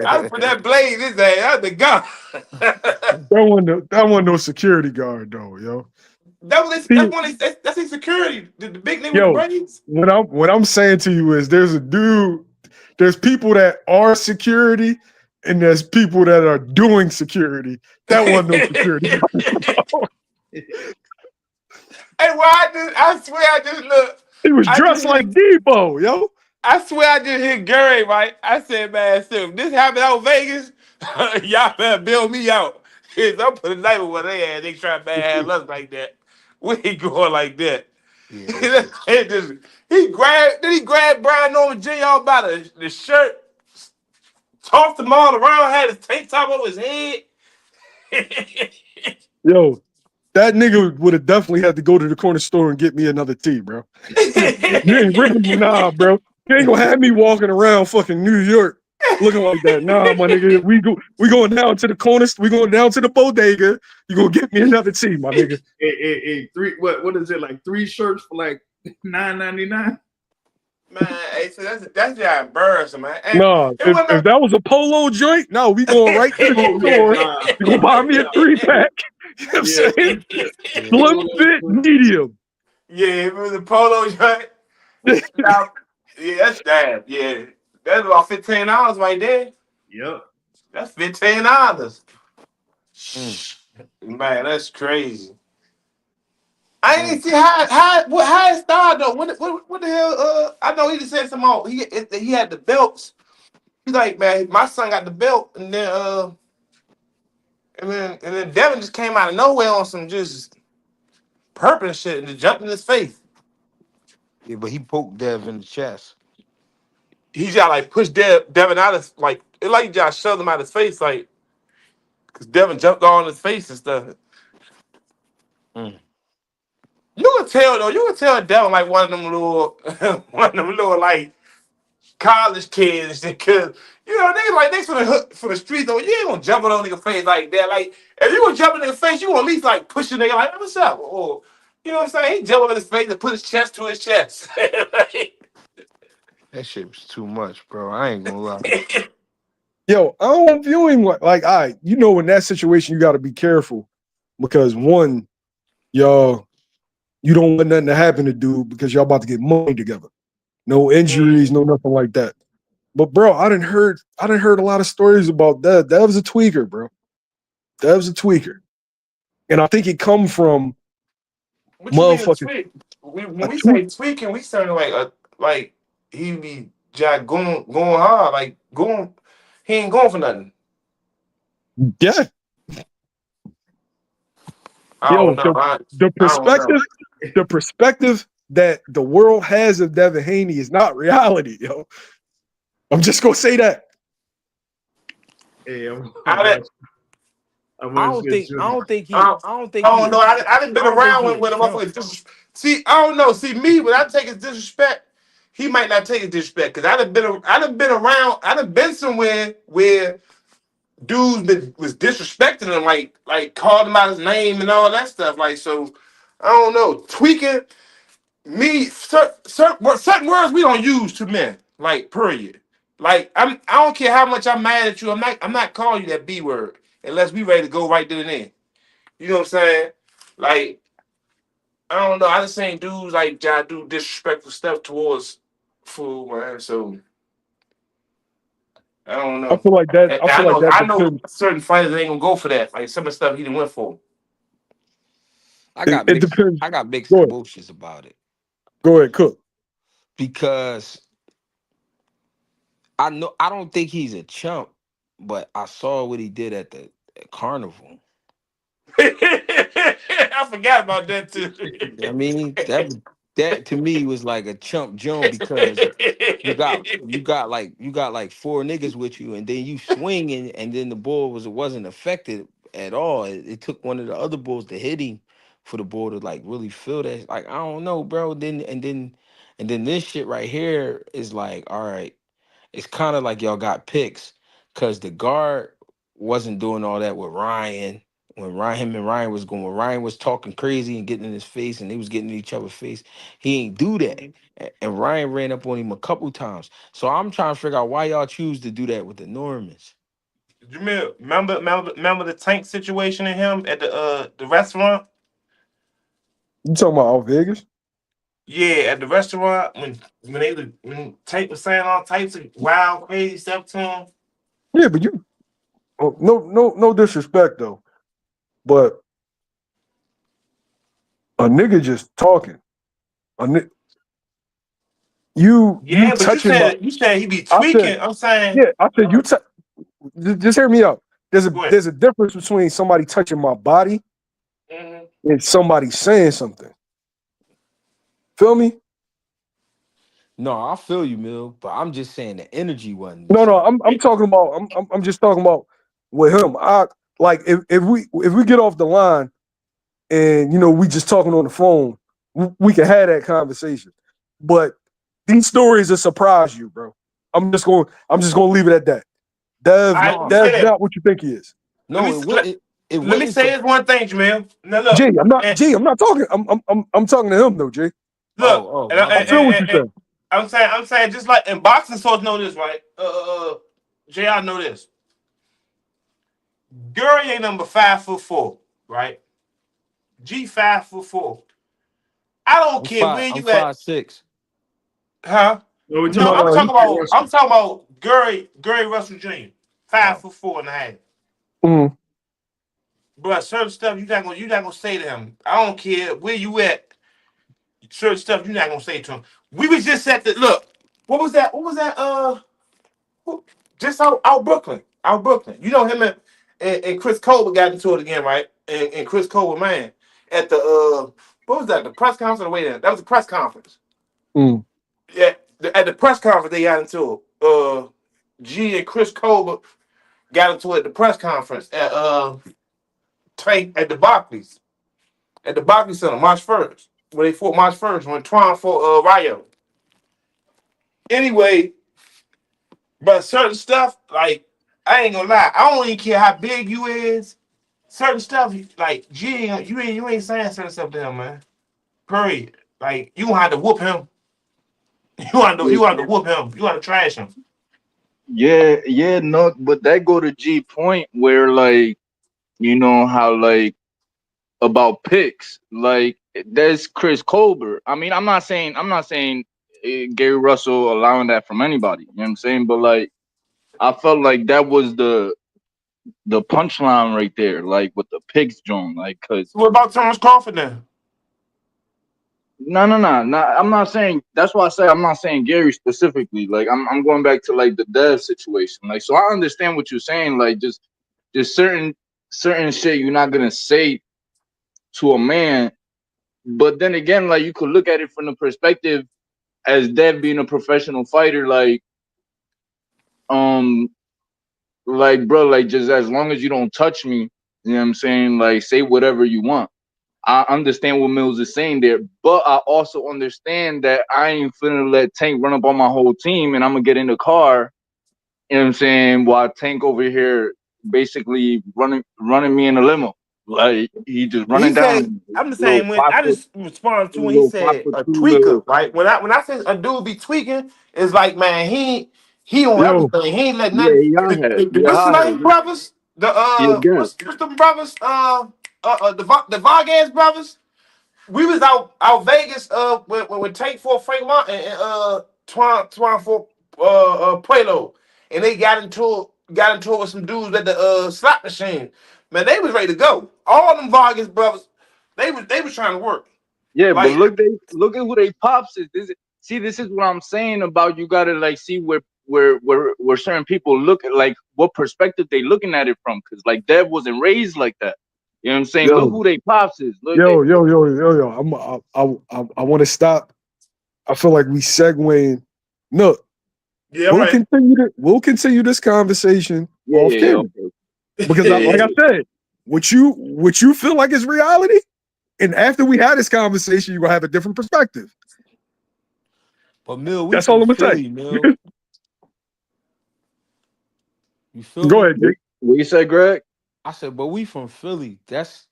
I'd put that blade in his ass. That's the gun. That wasn't no security guard though, yo. That's that's his security. The big nigga with the Yo, braids. what I'm saying to you is there's people that are security and there's people that are doing security. That wasn't no security. Hey, well, I swear I just look. He was I just dressed like hit, Debo, yo. I swear I just hit Gary, right? I said, man, so if this happened out in Vegas, y'all better bail me out. Cause I'm putting a knife on their ass. They try to bad us like that. We ain't going like that. Yeah, that shit. It just, he grabbed Brian Norman Jr. by the shirt, tossed him all around, had his tank top over his head. Yo, that nigga would have definitely had to go to the corner store and get me another tea, bro. You ain't ripping, nah, bro. You ain't gonna have me walking around fucking New York looking like that. Nah, my nigga. We going down to the corner. We going down to the bodega. You gonna get me another tea, my nigga. What is it, like 3 shirts for like $9.99? Man, hey, so that's just embarrassing, man. And Nah, it if wasn't that was a polo joint, no, we going right to the Oh yeah, store. nah. You gonna buy me a 3-pack. You know what I'm saying? Slim fit, medium. yeah, if it was a polo joint. Now, yeah, that's damn. Yeah, that's about $15 right there. Yep. That's $15. Mm. Man, that's crazy. I ain't see how it started though. What the hell? I know he just said some more. He had the belts. He's like, man, my son got the belt, and then Devin just came out of nowhere on some just purpose shit and just jumped in his face. Yeah, but he poked Dev in the chest. He just like pushed Devin out of like it like he just shoved him out of his face like because Devin jumped on his face and stuff. Mm. You can tell though. You can tell Devin like one of them little one of them little like college kids because you know they for the street though. You ain't gonna jump on a nigga face like that. Like if you gonna jump in nigga face, you gonna at least like push a nigga like hey, what's up? Or you know what I'm saying? He jump in his face and put his chest to his chest. That shit was too much, bro. I ain't gonna lie. Yo, I don't view him like all right, you know, in that situation, you got to be careful because one, y'all, you don't want nothing to happen to dude because y'all about to get money together. No injuries, no nothing like that. But bro, I didn't heard a lot of stories about that. That was a tweaker, bro. That was a tweaker, and I think it come from What you mean a motherfucking tweak? When a we tweak. say tweaking, we saying like he be just going hard, like going. He ain't going for nothing. Yeah, I yo, don't know. the I don't know. perspective that the world has of Devin Haney is not reality, yo. I'm just gonna say that. Hey, I didn't. I I want don't to say think I something. don't think he I I don't think don't he know. I done I been don't think around he a when a chump. motherfucker see, I don't know. See me when I take his disrespect, he might not take his disrespect because I done been around. I done been somewhere where was disrespecting him, like called him out his name and all that stuff. Like so, I don't know. Tweaking me certain words we don't use to men. Like period. Like I don't care how much I'm mad at you. I'm not calling you that B word unless we ready to go right there and then. You know what I'm saying? Like, I don't know. I just seen dudes like do disrespectful stuff towards food, man. So I don't I know. feel like that. I feel like that I know depends. certain fighters ain't gonna go for that. Like some of the stuff he didn't went for. It depends. I got mixed Go ahead. emotions about it Go ahead, cook. because I don't think he's a chump, but I saw what he did at the carnival. I forgot about that too. I mean, that to me was like a chump Joan because you got like 4 niggas with you, and then you swinging, and then the bull wasn't affected at all. It took one of the other bulls to hit him for the bull to like really feel that. Like I don't know, bro. Then this shit right here is like, all right, it's kind of like y'all got picks because the guard wasn't doing all that with Ryan. Him and Ryan was going, when Ryan was talking crazy and getting in his face and they was getting in each other's face, he ain't do that. And Ryan ran up on him a couple times. So I'm trying to figure out why y'all choose to do that with the Normans. You remember the tank situation in him at the restaurant? You talking about out Vegas? Yeah, at the restaurant when Tank was saying all types of wild, crazy stuff to him. Yeah, but you. Oh, no disrespect though, but a nigga just talking. A ni- you Yeah, but touching my. you said he be I said, tweaking. I'm saying, yeah. I said you. Just hear me out. go ahead. There's a difference between somebody touching my body Mhm. and somebody saying something. Feel me? No, I feel you, Mill, but I'm just saying the energy wasn't the No. same. I'm talking about. I'm just talking about with him. I like if we get off the line. and we just talking on the phone, we can have that conversation. But these stories will surprise you, bro. I'm just gonna leave it at that. I Dev's said, not what you think he is. let me No, it let me wouldn't. say this one thing, Jamil. Now look, Jay, and, I'm not talking. I'm talking to him though, Jay. look, and, My I and, bad. feel what and, you and said. I'm saying just like in boxing, so know this, right? Jay, I know this. Gary ain't number 5'4", right? G 5'4". I don't care where I'm you at, 5'6". huh? No, we're No, talking about I'm Russell. talking about Gary Russell Jr. Oh. 5'4.5". Mm. But certain stuff you not gonna say to him. I don't care where you at. Certain stuff you're not gonna say to him. We was just at the look. What was that? What was that? Just out Brooklyn. Out Brooklyn. You know him and Chris Colbert got into it again, right? And Chris Colbert, man, at the what was that? The press conference or the way there? That was the press conference. Mm. Yeah, at the press conference they got into it. G and Chris Colbert got into it at the press conference at the Barclays. At the Barclays Center, March 1st. When they fought March 1st, when Tron fought Rayo. Anyway, but certain stuff, like, I ain't gonna lie, I don't even care how big you is. Certain stuff, like, G, you ain't saying certain stuff to him, man. Period. Like, you gonna have to whoop him. You want to whoop him. You want to trash him. Yeah, no, but that go to G point where like how like about picks, like there's Chris Colbert. I mean, I'm not saying Gary Russell allowing that from anybody. You know what I'm saying? But like, I felt like that was the punchline right there, like with the picks, John. Like, cause What about Terrence Crawford then? no. I'm not saying. That's why I say I'm not saying Gary specifically. Like, I'm going back to like the Dev situation. Like, so I understand what you're saying. Like, just certain shit you're not gonna say to a man. But then again, like you could look at it from the perspective as Dev being a professional fighter, um, like bro, like just as long as you don't touch me, you know what I'm saying? Like say whatever you want. I understand what Mills is saying there, but I also understand that I ain't finna let Tank run up on my whole team and I'm gonna get in the car, you know what I'm saying, while Tank over here basically running me in a limo. Like he just He running down said, me. I'm the Little same when five I foot just responded to when he little five said foot a two little tweaker, right? When I say a dude be tweaking, it's like, man, he on Yo, everything. He ain't let yeah, nothing. he out here. Yeah, What's the out here. name, brothers? The Yeah, good. what's the brothers? The Vargas brothers. We was out Vegas when Tank for Frank Martin and Twan for Puelo, and they got into it with some dudes at the slot machine. Man, they was ready to go. All them Vargas brothers, they was trying to work. Yeah, but Like, look at who they pops is. This is what I'm saying about you gotta like see where certain people look at like what perspective they looking at it from. Cause like Dev wasn't raised like that. You know what I'm saying? Look yo, who they pops is. Look they yo. I want to stop. I feel like we segueing. Look, yeah, right. we'll continue this conversation off yeah, camera okay. because, like I Yeah. said, what you feel like is reality, and after we had this conversation, you are gonna have a different perspective. But Mill, we That's all from I'm gonna say. Philly, Mill. You feel Go me? ahead, Jake. What you say, Greg? I said, but we from Philly. That's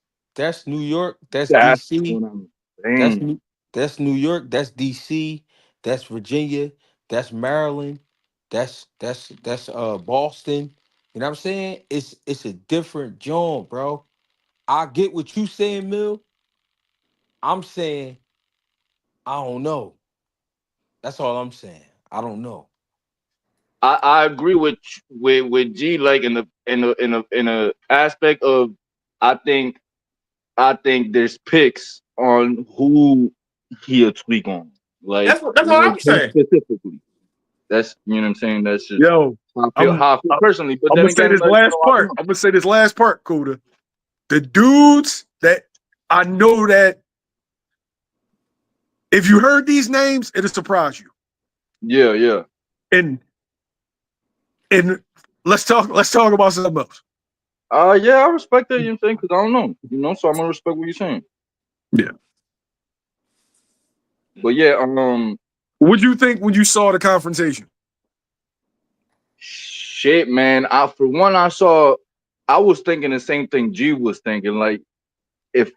New York. That's That's DC. what I'm That's saying. New that's New York. That's DC. That's Virginia. That's Maryland. That's Boston. You know what I'm saying? It's a different joint, bro. I get what you saying, Mill. I'm saying I don't know. That's all I'm saying. I don't know. I agree with G like in a aspect of I think I think there's picks on who he'll tweak on. That's all I'm Him saying. specifically. That's you know what I'm saying. That's just Yo, how I feel personally. But I'm then gonna say again, this like last I don't part. know. I'm gonna say this last part, Coda. The dudes that I know that if you heard these names, it'll surprise you. Yeah. And let's talk about something else. Yeah, I respect that. You know what I'm saying? Because I don't know. So I'm gonna respect what you're saying. Yeah. But yeah, What'd you think when you saw the confrontation? shit, man. I was thinking the same thing G was thinking. Like, if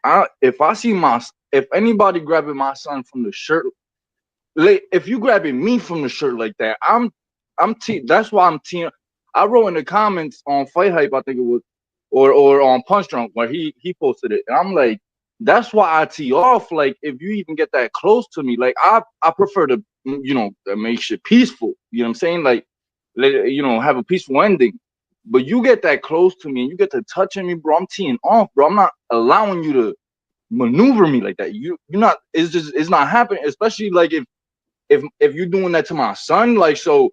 anybody grabbing my son from the shirt, like, if you grabbing me from the shirt like that, that's why I'm team. I wrote in the comments on Fight Hype, I think it was, or on Punch Drunk where he posted it, and I'm like, that's why I tee off. Like, if you even get that close to me, like, I prefer to make shit peaceful. You know what I'm saying? Like, have a peaceful ending. But you get that close to me and you get to touching me, bro. I'm teeing off, bro. I'm not allowing you to maneuver me like that. You're not. It's not happening. Especially like if you're doing that to my son, like, so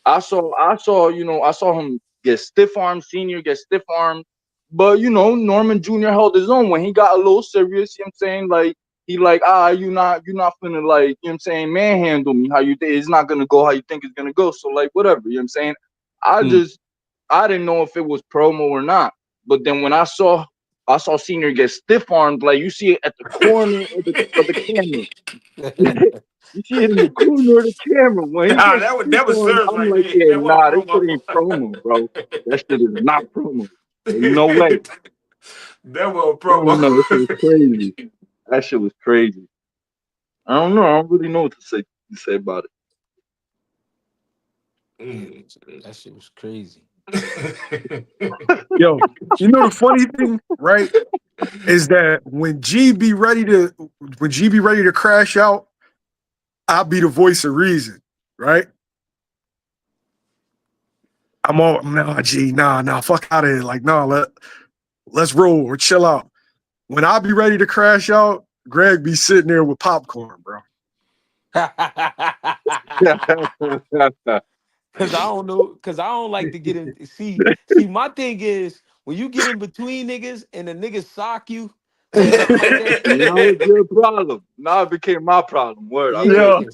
I saw him get stiff armed, senior get stiff armed, but Norman Jr. held his own when he got a little serious. You know what I'm saying? Like, he like, you're not finna, like, you know what I'm saying, manhandle me how you think it's not gonna go how you think it's gonna go. So, like, whatever, you know what I'm saying? I didn't know if it was promo or not. But then when I saw Senior get stiff armed, like, you see it at the corner of the camera. You see it in the corner of the camera when he Nah, gets stiff that was armed. serious I'm right like, there. yeah, That was nah, this shit promo. ain't promo, bro. That shit is not promo. Ain't no way. That was I don't know. That shit was promo. crazy. That shit was crazy. I don't know. I don't really know what to say about it. That shit was crazy. Yo, the funny thing, right, is that when G be ready to crash out, I'll be the voice of reason, right? I'm all, nah, G, nah, fuck out of here. Like, nah, let's roll or chill out. When I be ready to crash out, Greg be sitting there with popcorn, bro. Cause I don't know, cause I don't like to get in. See, my thing is when you get in between niggas and the niggas sock you or something like that. Now it's your problem. Now it became my problem. Word, I feel Yeah. you.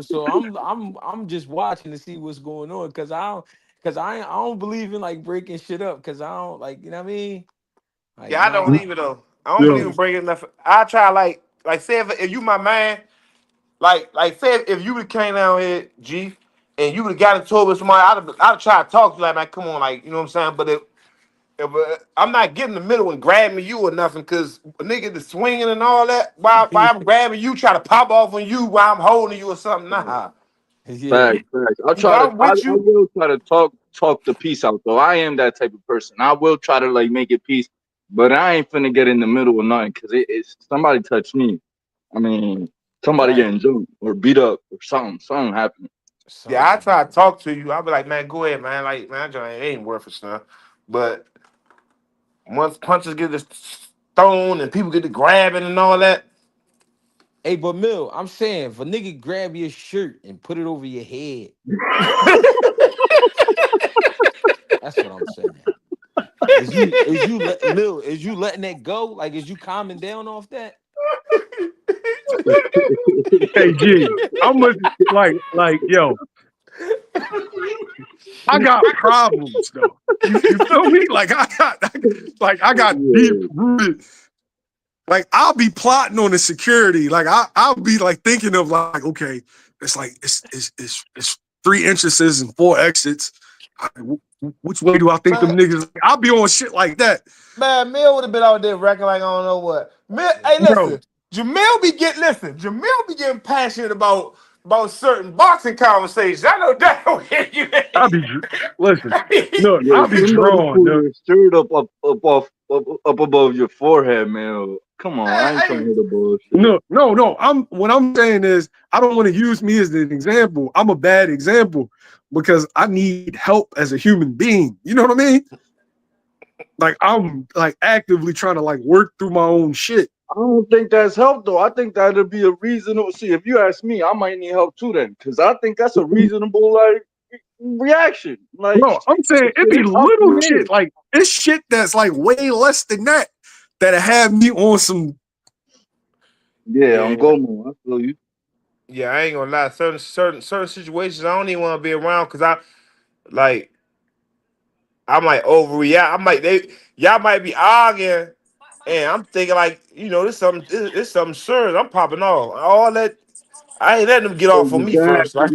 So I'm just watching to see what's going on because I don't believe in like breaking shit up because I don't like, you know what I mean? Like, Yeah, I don't nah. even though. I don't believe Yo, in breaking enough. I try like say if you my man, like say if you would came down here, G, and you would have got into it with somebody, I'd try to talk to you like, man, come on, like, you know what I'm saying? But if I'm not getting in the middle and grabbing you or nothing, cause a nigga is swinging and all that. While I'm grabbing you, try to pop off on you while I'm holding you or something. Nah. Yeah. Facts. If I'm I with you, will try to talk the peace out though. I am that type of person. I will try to, like, make it peace, but I ain't finna get in the middle of nothing because it's somebody touch me. I mean, somebody Right. getting jumped or beat up or something happening. yeah, I Something. try to talk to you. I'll be like, man, go ahead, man. Like, man, it ain't worth it, son. But once punches get thrown and people get to grabbing and all that, Hey, but Mill, I'm saying if a nigga grab your shirt and put it over your head, that's what I'm saying. Mill, is you letting that go? Like, is you calming down off that? hey G, I'm with yo, I got problems though. You feel me? Like I got deep Yeah, rooted. Like, I'll be plotting on the security. Like, I'll be like thinking of like, okay, it's like it's 3 entrances and 4 exits. Which way do I think them man, niggas? I'll be on shit like that. man, Mill would have been out there wrecking like I don't know what. Mill, hey, Bro, listen, Jamil be getting passionate about certain boxing conversations. I know that way you I'll be listen. Look, yeah. I'll be Somebody drawn. pull Dude. your shirt up above your forehead, man. Come on, I ain't trying to Hey, hear the bullshit. No. What I'm saying is I don't want to use me as an example. I'm a bad example because I need help as a human being. You know what I mean? Like, I'm like actively trying to like work through my own shit. I don't think that's help though. I think that'd be a reasonable. See, if you ask me, I might need help too then, because I think that's a reasonable, like, reaction. Like, No, I'm saying it shit, be it's up little from here. shit. Like, it's shit that's like way less than that have me on some. Yeah, on yeah, Gomo, I feel you. yeah, I ain't gonna lie. Certain situations I don't even want to be around because like I'm like overreact. I'm like y'all might be arguing, and I'm thinking like this something serious. I'm popping off. All that I ain't letting them get off on me first. Like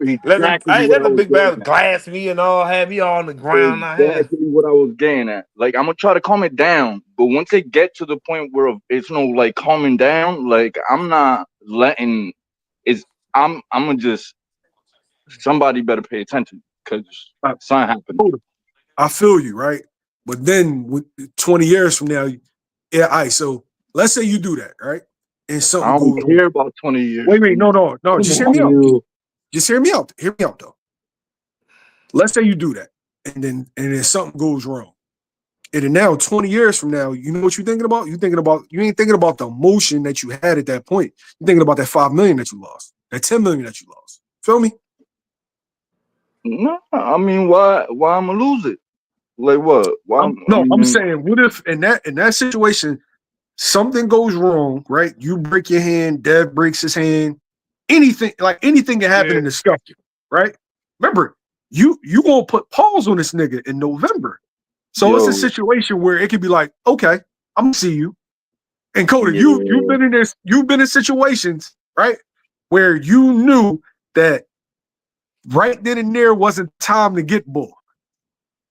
Exactly I ain't what letting I them was big getting man at. glass me and all, have me all on the ground. I had Exactly what I was getting at. Like I'm gonna try to calm it down, but once it get to the point where it's no like calming down, like I'm not letting. It's I'm gonna just somebody better pay attention because I, something happened. I feel you, right? But then 20 years from now, yeah, all right, so let's say you do that, right? And I something don't goes wrong. care about 20 years Wait, from now. no, just hear me out. Just hear me out. Hear me out though. Let's say you do that, and then something goes wrong. And then now 20 years from now, you know what you're thinking about? You ain't thinking about the emotion that you had at that point. You're thinking about that 5 million that you lost, that 10 million that you lost. Feel me? No, I mean why I'm gonna lose it? Like what? I'm saying, what if in that situation something goes wrong, right? You break your hand, Dev breaks his hand, anything can happen Yeah. in the scuffle, right? Remember, you gonna put pause on this nigga in November. So it's a Yo, situation where it could be like, okay, I'm gonna see you. And Coda, you've yeah, been in this, you've been in situations, right, where you knew that right then and there wasn't time to get bull.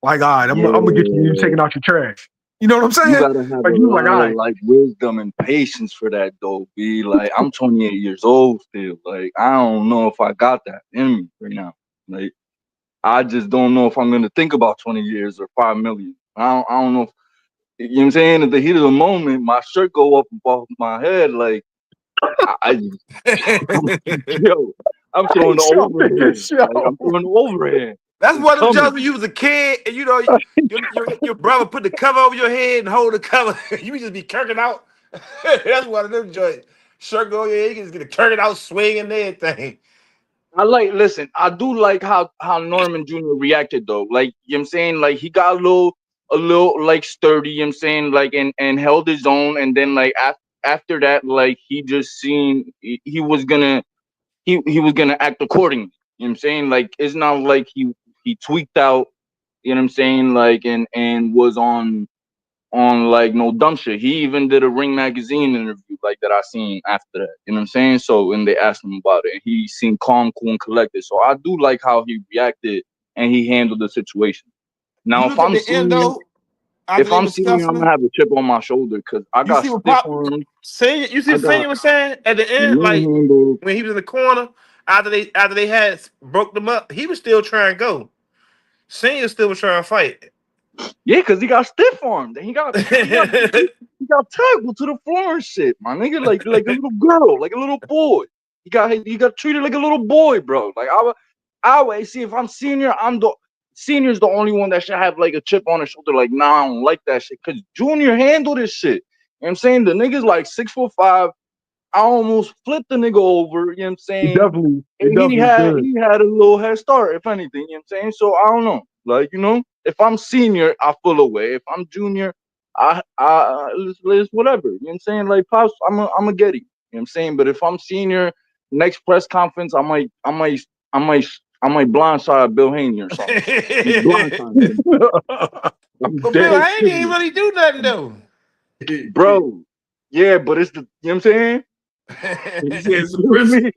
Like, all right, I'm gonna get you yeah. taking out your trash. You know what I'm You saying? gotta have Like a you like, all lot of right, like wisdom and patience for that though, B. Like I'm 28 years old still. Like I don't know if I got that in me right now. Like I just don't know if I'm gonna think about 20 years or 5 million. I don't know if, you know what I'm saying? At the heat of the moment, my shirt go up above my head. Like I yo, I'm hey, throwing the show, overhand. Like show. I'm throwing the overhand. that's It's one of them jobs coming. when you was a kid and your brother put the cover over your head and hold the cover. You just be kirking out. That's one of them joints. Shirt go, yeah, you can just get a kirking out swing and everything. Listen, I do like how Norman Jr. reacted though. Like, you know what I'm saying? Like he got a little like sturdy, you know what I'm saying, like and held his own, and then like after that, like he just seen he was gonna he was gonna act accordingly. You know what I'm saying? Like it's not like he tweaked out, you know what I'm saying, like and was on like no dumb shit. He even did a Ring magazine interview like that I seen after that. You know what I'm saying? So when they asked him about it, and he seemed calm, cool, and collected. So I do like how he reacted and he handled the situation. You Now look at the end though, after if they I'm was senior, I'm scuffling. gonna have a chip on my shoulder because I You got see what stiff Pop arms. saying? You see I what got Senior was saying at the end, like manhandled. when he was in the corner after they had broke them up, he was still trying to go. Senior still was trying to fight. Yeah, because he got stiff armed and he got tackled to the floor and shit, my nigga, like a little girl, like a little boy. He got treated like a little boy, bro. Like I would see if I'm senior, senior's the only one that should have like a chip on his shoulder. Like, nah, I don't like that shit. Cause Junior handled this shit. You know what I'm saying? The nigga's like 6'5". I almost flipped the nigga over, you know what I'm He saying? definitely, he And definitely did. he had a little head start, if anything, you know what I'm saying? So I don't know. Like, you know, if I'm senior, I feel away. If I'm junior, it's whatever. You know what I'm saying? Like Pops, I'm a get it. You know what I'm saying? But if I'm senior, next press conference, I might blindside Bill Haney or something. Blindside him. I'm But Bill dead Haney ain't serious. really do nothing though. Bro. Yeah, but it's the, you know what I'm saying? He said You feel suppress. me?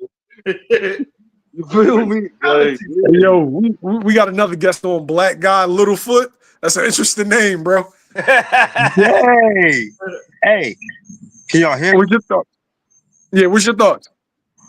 You feel me? Like, Hey, yeah. yo, we got another guest on, Black Guy Littlefoot. That's an interesting name, bro. Hey, hey, can y'all hear me? What's your thoughts? Yeah, what's your thoughts?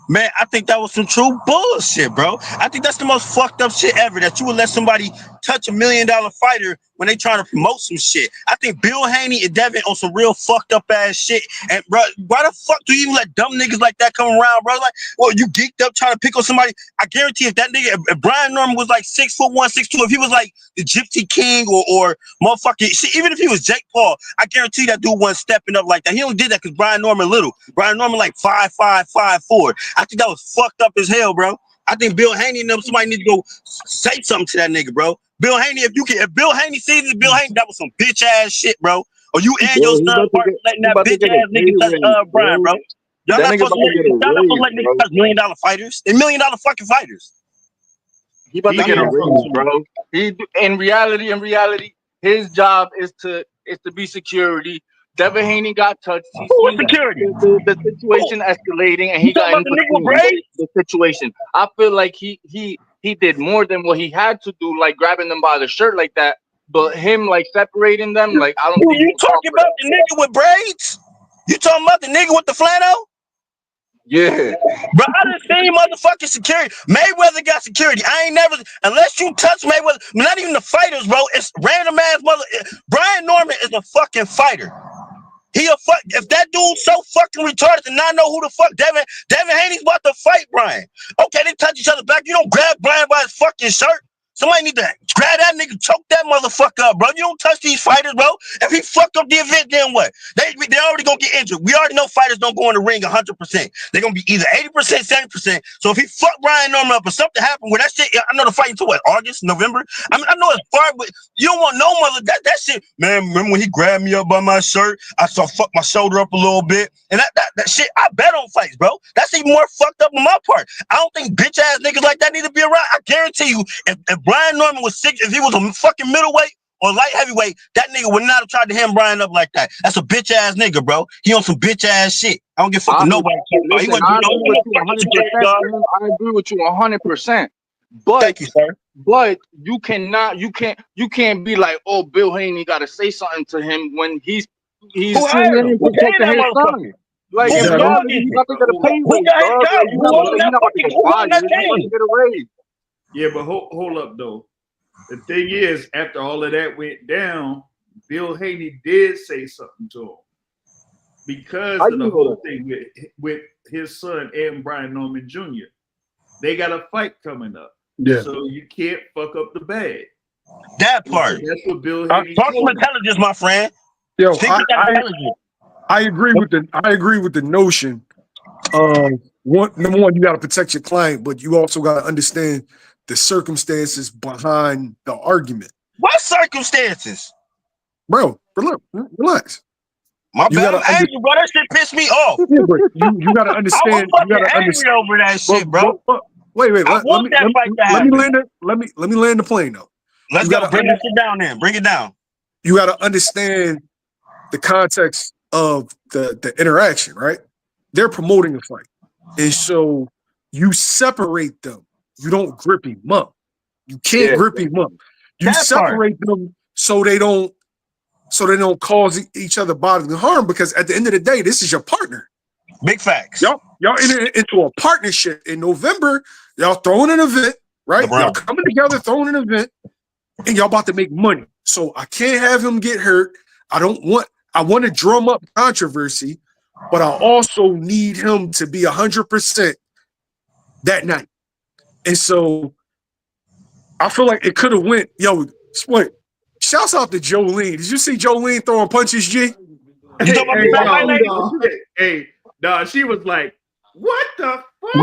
Man, I think that was some true bullshit, bro. I think that's the most fucked up shit ever, that you would let somebody touch $1 million fighter when they trying to promote some shit. I think Bill Haney and Devin on some real fucked up ass shit. And bro, why the fuck do you even let dumb niggas like that come around, bro? Like, well, you geeked up trying to pick on somebody. I guarantee if that nigga, if Brian Norman was like 6'1", 6'2", if he was like the Gypsy King or motherfucking shit, even if he was Jake Paul, I guarantee that dude wasn't stepping up like that. He only did that because Brian Norman little. Brian Norman like 5'5", 5'4". I think that was fucked up as hell, bro. I think Bill Haney and them, somebody need to go say something to that nigga, bro. Bill Haney, if Bill Haney sees it, Bill Haney, that was some bitch ass shit, bro. Or you and your Bro, son partner letting he that about to bitch get a ass pay nigga touch raise, Brian, bro. bro. Y'all That not nigga supposed about to to get a let raise, niggas bro. touch $1 million fighters. They're $1 million fucking fighters. He about to get a raise, bro. He in reality, his job is to be security. Devin Haney got touched. He Who was seen security? the situation escalating, and You he got talking about in the nigga with between braids? the situation. I feel like he did more than what he had to do, like grabbing them by the shirt like that. But him like separating them, like I don't Who think you he was talking for about that. the nigga with braids? You talking about the nigga with the flannel? Yeah, Bro, I done seen motherfucking security. Mayweather got security. I ain't never, unless you touch Mayweather, not even the fighters, bro. It's random ass mother. Brian Norman is a fucking fighter. He a fuck. If that dude's so fucking retarded to not know who the fuck Devin Haney's about to fight Brian. Okay, they touch each other back. You don't grab Brian by his fucking shirt. Somebody need to grab that nigga, choke that motherfucker up, bro. You don't touch these fighters, bro. If he fucked up the event, then what? They already gonna get injured. We already know fighters don't go in the ring 100%. They're gonna be either 80%, 70%. So if he fucked Brian Norman up or something happened where that shit, I know the fight until what, August, November? I mean, I know it's far, but you don't want no mother that shit. Man, remember when he grabbed me up by my shirt? I saw fuck my shoulder up a little bit. And that shit, I bet on fights, bro. That's even more fucked up on my part. I don't think bitch ass niggas like that need to be around. I guarantee you, if Brian Norman was if he was a fucking middleweight or light heavyweight, that nigga would not have tried to hem Brian up like that. That's a bitch ass nigga, bro. He on some bitch ass shit. I don't give a fuck with nobody. Listen, I agree with you 100%. I agree with you 100%. But thank you, sir. But you can't be like, oh, Bill Haney got to say something to him when he's tuning in to talk to his son. Like, if he's about to get a pay raise, dog. Like, he's not about to get fired. He's about to get a raise. Yeah, but hold up though. The thing is, after all of that went down, Bill Haney did say something to him because of the whole thing with his son and Brian Norman Jr. They got a fight coming up. Yeah. So you can't fuck up the bag. That part. That's what Bill Haney talk some intelligence, my friend. Yo, I agree with the notion of number one, you got to protect your client, but you also got to understand the circumstances behind the argument. What circumstances? Bro, relax. My bad, I'm angry, bro. That shit pissed me off. Yeah, but you got to understand. I was fucking angry over that shit, bro. Wait. Let me land the plane though. Let's go. Bring that shit down then. Bring it down. You got to understand the context of the interaction, right? They're promoting a fight, and so you separate them. You don't grip him up. You can't grip him up. You separate them so they don't cause each other bodily harm, because at the end of the day, this is your partner. Big facts. Y'all into a partnership in November. Y'all throwing an event, right? Y'all coming together, throwing an event, and y'all about to make money. So I can't have him get hurt. I want to drum up controversy, but I also need him to be 100% that night. And so I feel like it could have went, split. Shouts out to Jolene. Did you see Jolene throwing punches, G? She was like, what the fuck?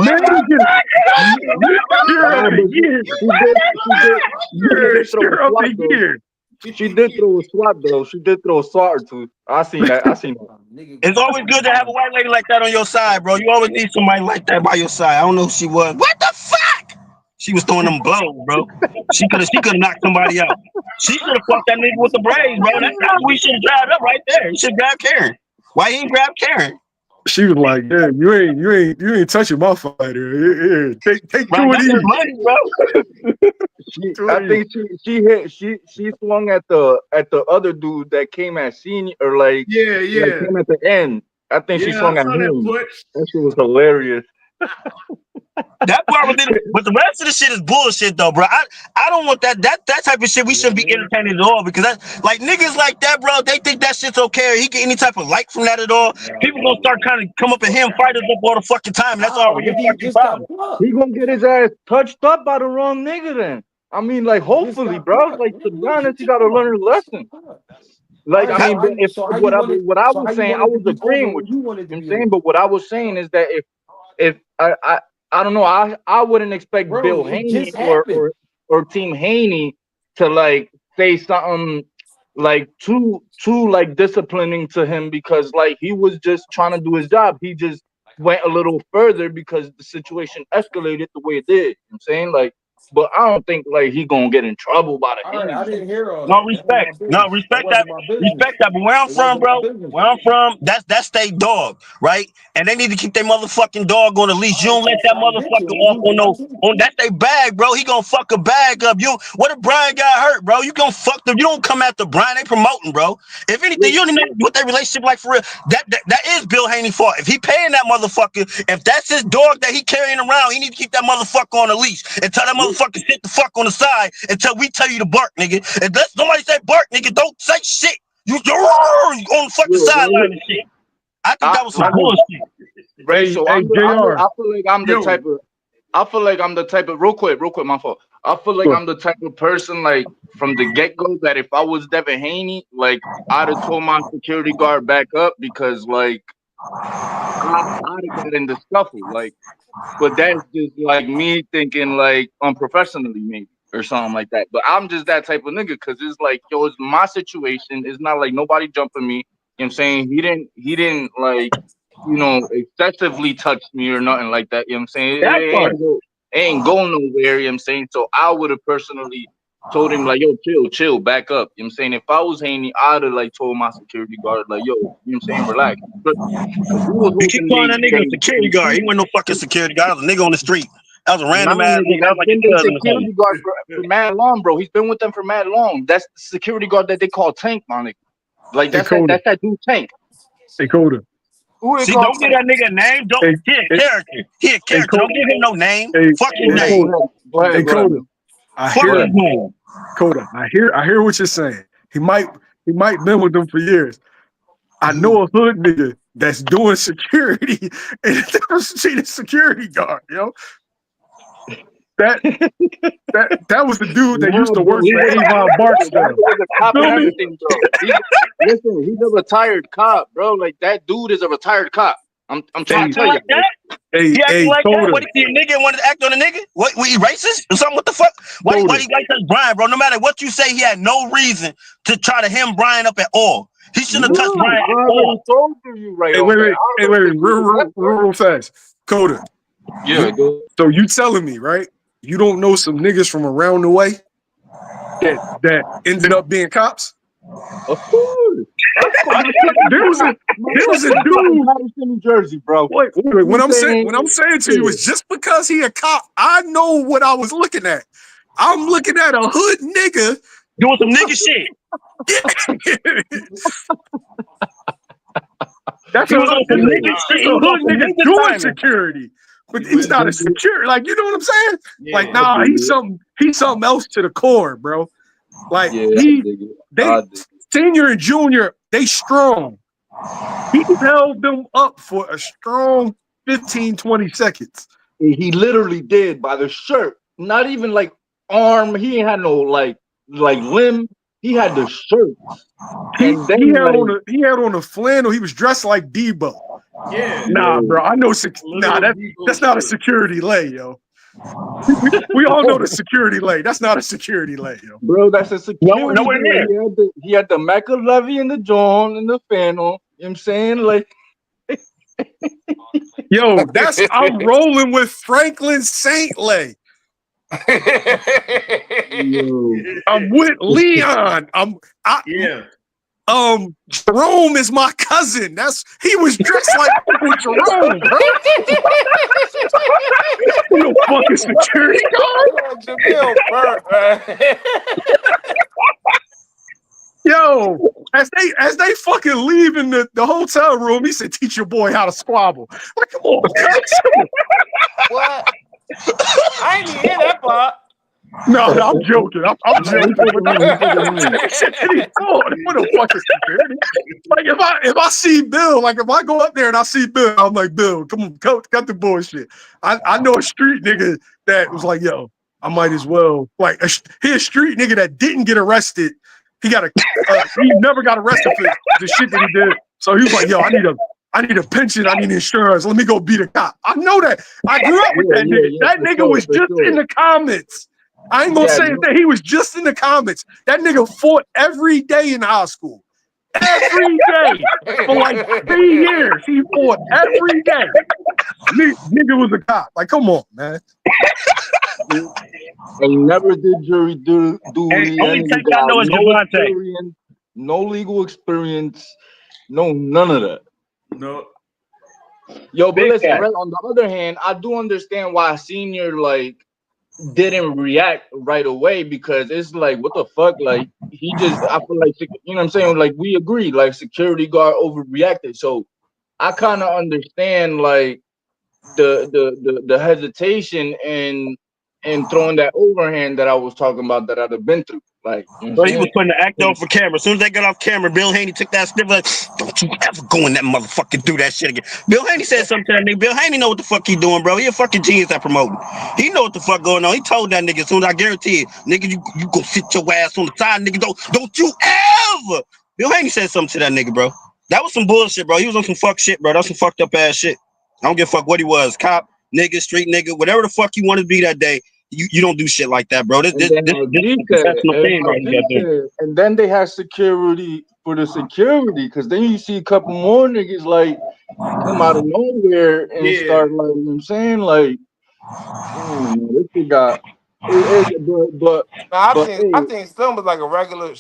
She did throw a swat, though. She did throw a swat or two. I seen that. It's always good to have a white lady like that on your side, bro. You always need somebody like that by your side. I don't know who she was. What the fuck? She was throwing them blows, bro. She could have knocked somebody out. She should have fucked that nigga with the braids, bro. That's what we should have grabbed up right there. He should have grabbed Karen. Why he ain't grabbed Karen? She was like, "Yeah, you ain't touching my fighter. Take 2 of these, money, bro." I think she swung at the other dude that came at senior, or like came at the end. I think she swung at him. That shit was hilarious. That part was it, but the rest of the shit is bullshit though, bro. I don't want that type of shit. We shouldn't be entertaining at all, because that's like niggas like that, bro. They think that shit's okay. He get any type of like from that at all. People gonna start kind of come up at him, fighters up all the fucking time. And that's all your fucking problem. He gonna get his ass touched up by the wrong nigga then. I mean, like, hopefully, bro. Like, to be honest, you gotta learn a lesson. Like, I mean, what I was saying, I was agreeing with you. But what I was saying is that if I don't know, I wouldn't expect Bill Haney or Team Haney to like say something like too like disciplining to him, because like he was just trying to do his job. He just went a little further because the situation escalated the way it did. You know what I'm saying, like, but I don't think like he gonna get in trouble by the All right, I Henny. didn't hear all No that. That wasn't respect. my business. No respect that. Wasn't my business. Respect that. But where I'm It from, wasn't my bro, business. where I'm from, that's they dog, right? And they need to keep their motherfucking dog on the leash. You don't let that motherfucker off on no on that's they bag, bro. He gonna fuck a bag up. You what if Brian got hurt, bro? You gonna fuck them. You don't come after Brian. They promoting, bro. If anything, you don't even know what their relationship like for real. That is Bill Haney fault. If he paying that motherfucker, if that's his dog that he carrying around, he need to keep that motherfucker on the leash and tell that motherfucker sit the fuck on the side until we tell you to bark, nigga. And let somebody say bark, nigga. Don't say shit. You on the fucking sideline and shit. I think that was some bullshit. Right, so I feel like I'm the Yo. type of. I feel like I'm the type of real quick, my fault. I feel like I'm the type of person like from the get go that if I was Devin Haney, like I'd have told my security guard back up because like I'd have got in the scuffle, like. But that's just like me thinking like unprofessionally maybe or something like that. But I'm just that type of nigga because it's like yo, it's my situation. It's not like nobody jumping me. You know what I'm saying? He didn't like. Excessively touched me or nothing like that. You know what I'm saying? It ain't going nowhere. You know what I'm saying? So I would have personally told him, like, yo, chill, back up. You know what I'm saying? If I was Haney, I'd have, like, told my security guard, like, yo, you know what I'm saying? Relax. But You keep calling that nigga a security guard. He wasn't no fucking security guard. That was a nigga on the street. That was a random ass nigga. That was like a cousin or security guard for mad long, bro. He's been with them for mad long. That's the security guard that they call Tank, my nigga. Like, that's that dude Tank. Hey, Coda. See, don't give that nigga a name. Don't he a character. He a character. Don't give him no name. Fuck his name. Hey, Coda. I hear what you're saying. He might been with them for years. I know a hood nigga that's doing security and never seen a security guard, yo. That was the dude that used to work for Avon Barksdale. Listen, he's a retired cop, bro. Like that dude is a retired cop. I'm trying to tell you. He acting like that? What, is he a nigga and wanted to act on a nigga? What, he racist or something? What the fuck? Why he like that Brian, bro? No matter what you say, he had no reason to try to hem Brian up at all. He shouldn't have touched Brian at all. Wait, real fast. Coda. Yeah. So you telling me, right? You don't know some niggas from around the way that ended up being cops? Of course. There was a dude in New Jersey, bro. Wait, what I'm saying to you is just because he a cop, I know what I was looking at. I'm looking at a hood nigga doing some nigga shit. That's a hood nigga doing security. But he's not a security, like, you know what I'm saying? Yeah, like, nah, he's something else to the core, bro. Like, senior and junior, they strong. He held them up for a strong 15, 20 seconds. He literally did by the shirt. Not even like arm. He ain't had no like limb. He had the shirt. He had on a flannel. He was dressed like Debo. Yeah. Nah, bro. I know. That's not a security lay, yo. We all know the security lay. That's not a security lay, yo. Bro, that's a security lay. He had the McAlevey and the John and the Fennel. You know what I'm saying? Like, yo, I'm rolling with Franklin Saint Lay. I'm with Leon. Jerome is my cousin. He was dressed like Uncle Jerome, bro. You fucking security guard. Yo, as they fucking leaving the hotel room, he said, "Teach your boy how to squabble." Like, come on, what? I didn't hear that part. No, I'm joking. I'm joking. What a fucking security. Like if I see Bill, like if I go up there and I see Bill, I'm like, Bill, come on, cut the bullshit. I know a street nigga that was like, yo, I might as well. Like he a street nigga that didn't get arrested. He never got arrested for the shit that he did. So he was like, yo, I need a pension. I need insurance. Let me go beat a cop. I know that. I grew up with that nigga. That nigga was just in the comments. I ain't gonna say that he was just in the comments. That nigga fought every day in high school. Every day. For like 3 years. He fought every day. Nigga was a cop. Like, come on, man. and never did jury duty. Hey, only And type he I got know is no Javante. experience, no legal experience, no none of that. No. Yo, but Big listen, cat. right? On the other hand, I do understand why Senior like didn't react right away because it's like, what the fuck? Like he just, I feel like, you know what I'm saying? Like we agreed, like security guard overreacted. So I kind of understand like the hesitation and throwing that overhand that I was talking about that I'd have been through. Like, you know Bro, what he I'm was saying? putting the act on for camera. As soon as they got off camera, Bill Haney took that sniff like, don't you ever go in that motherfucker do that shit again. Bill Haney said something to that nigga. Bill Haney know what the fuck he doing, bro. He a fucking genius at promoting. He know what the fuck going on. He told that nigga as soon as I guarantee it, nigga, you go sit your ass on the side, nigga. Don't you ever. Bill Haney said something to that nigga, bro. That was some bullshit, bro. He was on some fuck shit, bro. That was some fucked up ass shit. I don't give a fuck what he was. Cop, nigga, street nigga, whatever the fuck you want to be that day. You don't do shit like that, bro. This And then is a professional thing right here. And then they had security for the security, because then you see a couple more niggas like come out of nowhere and Yeah. start like, you know what I'm saying, like, this shit got Nah, but I hey, think Slim was like a regular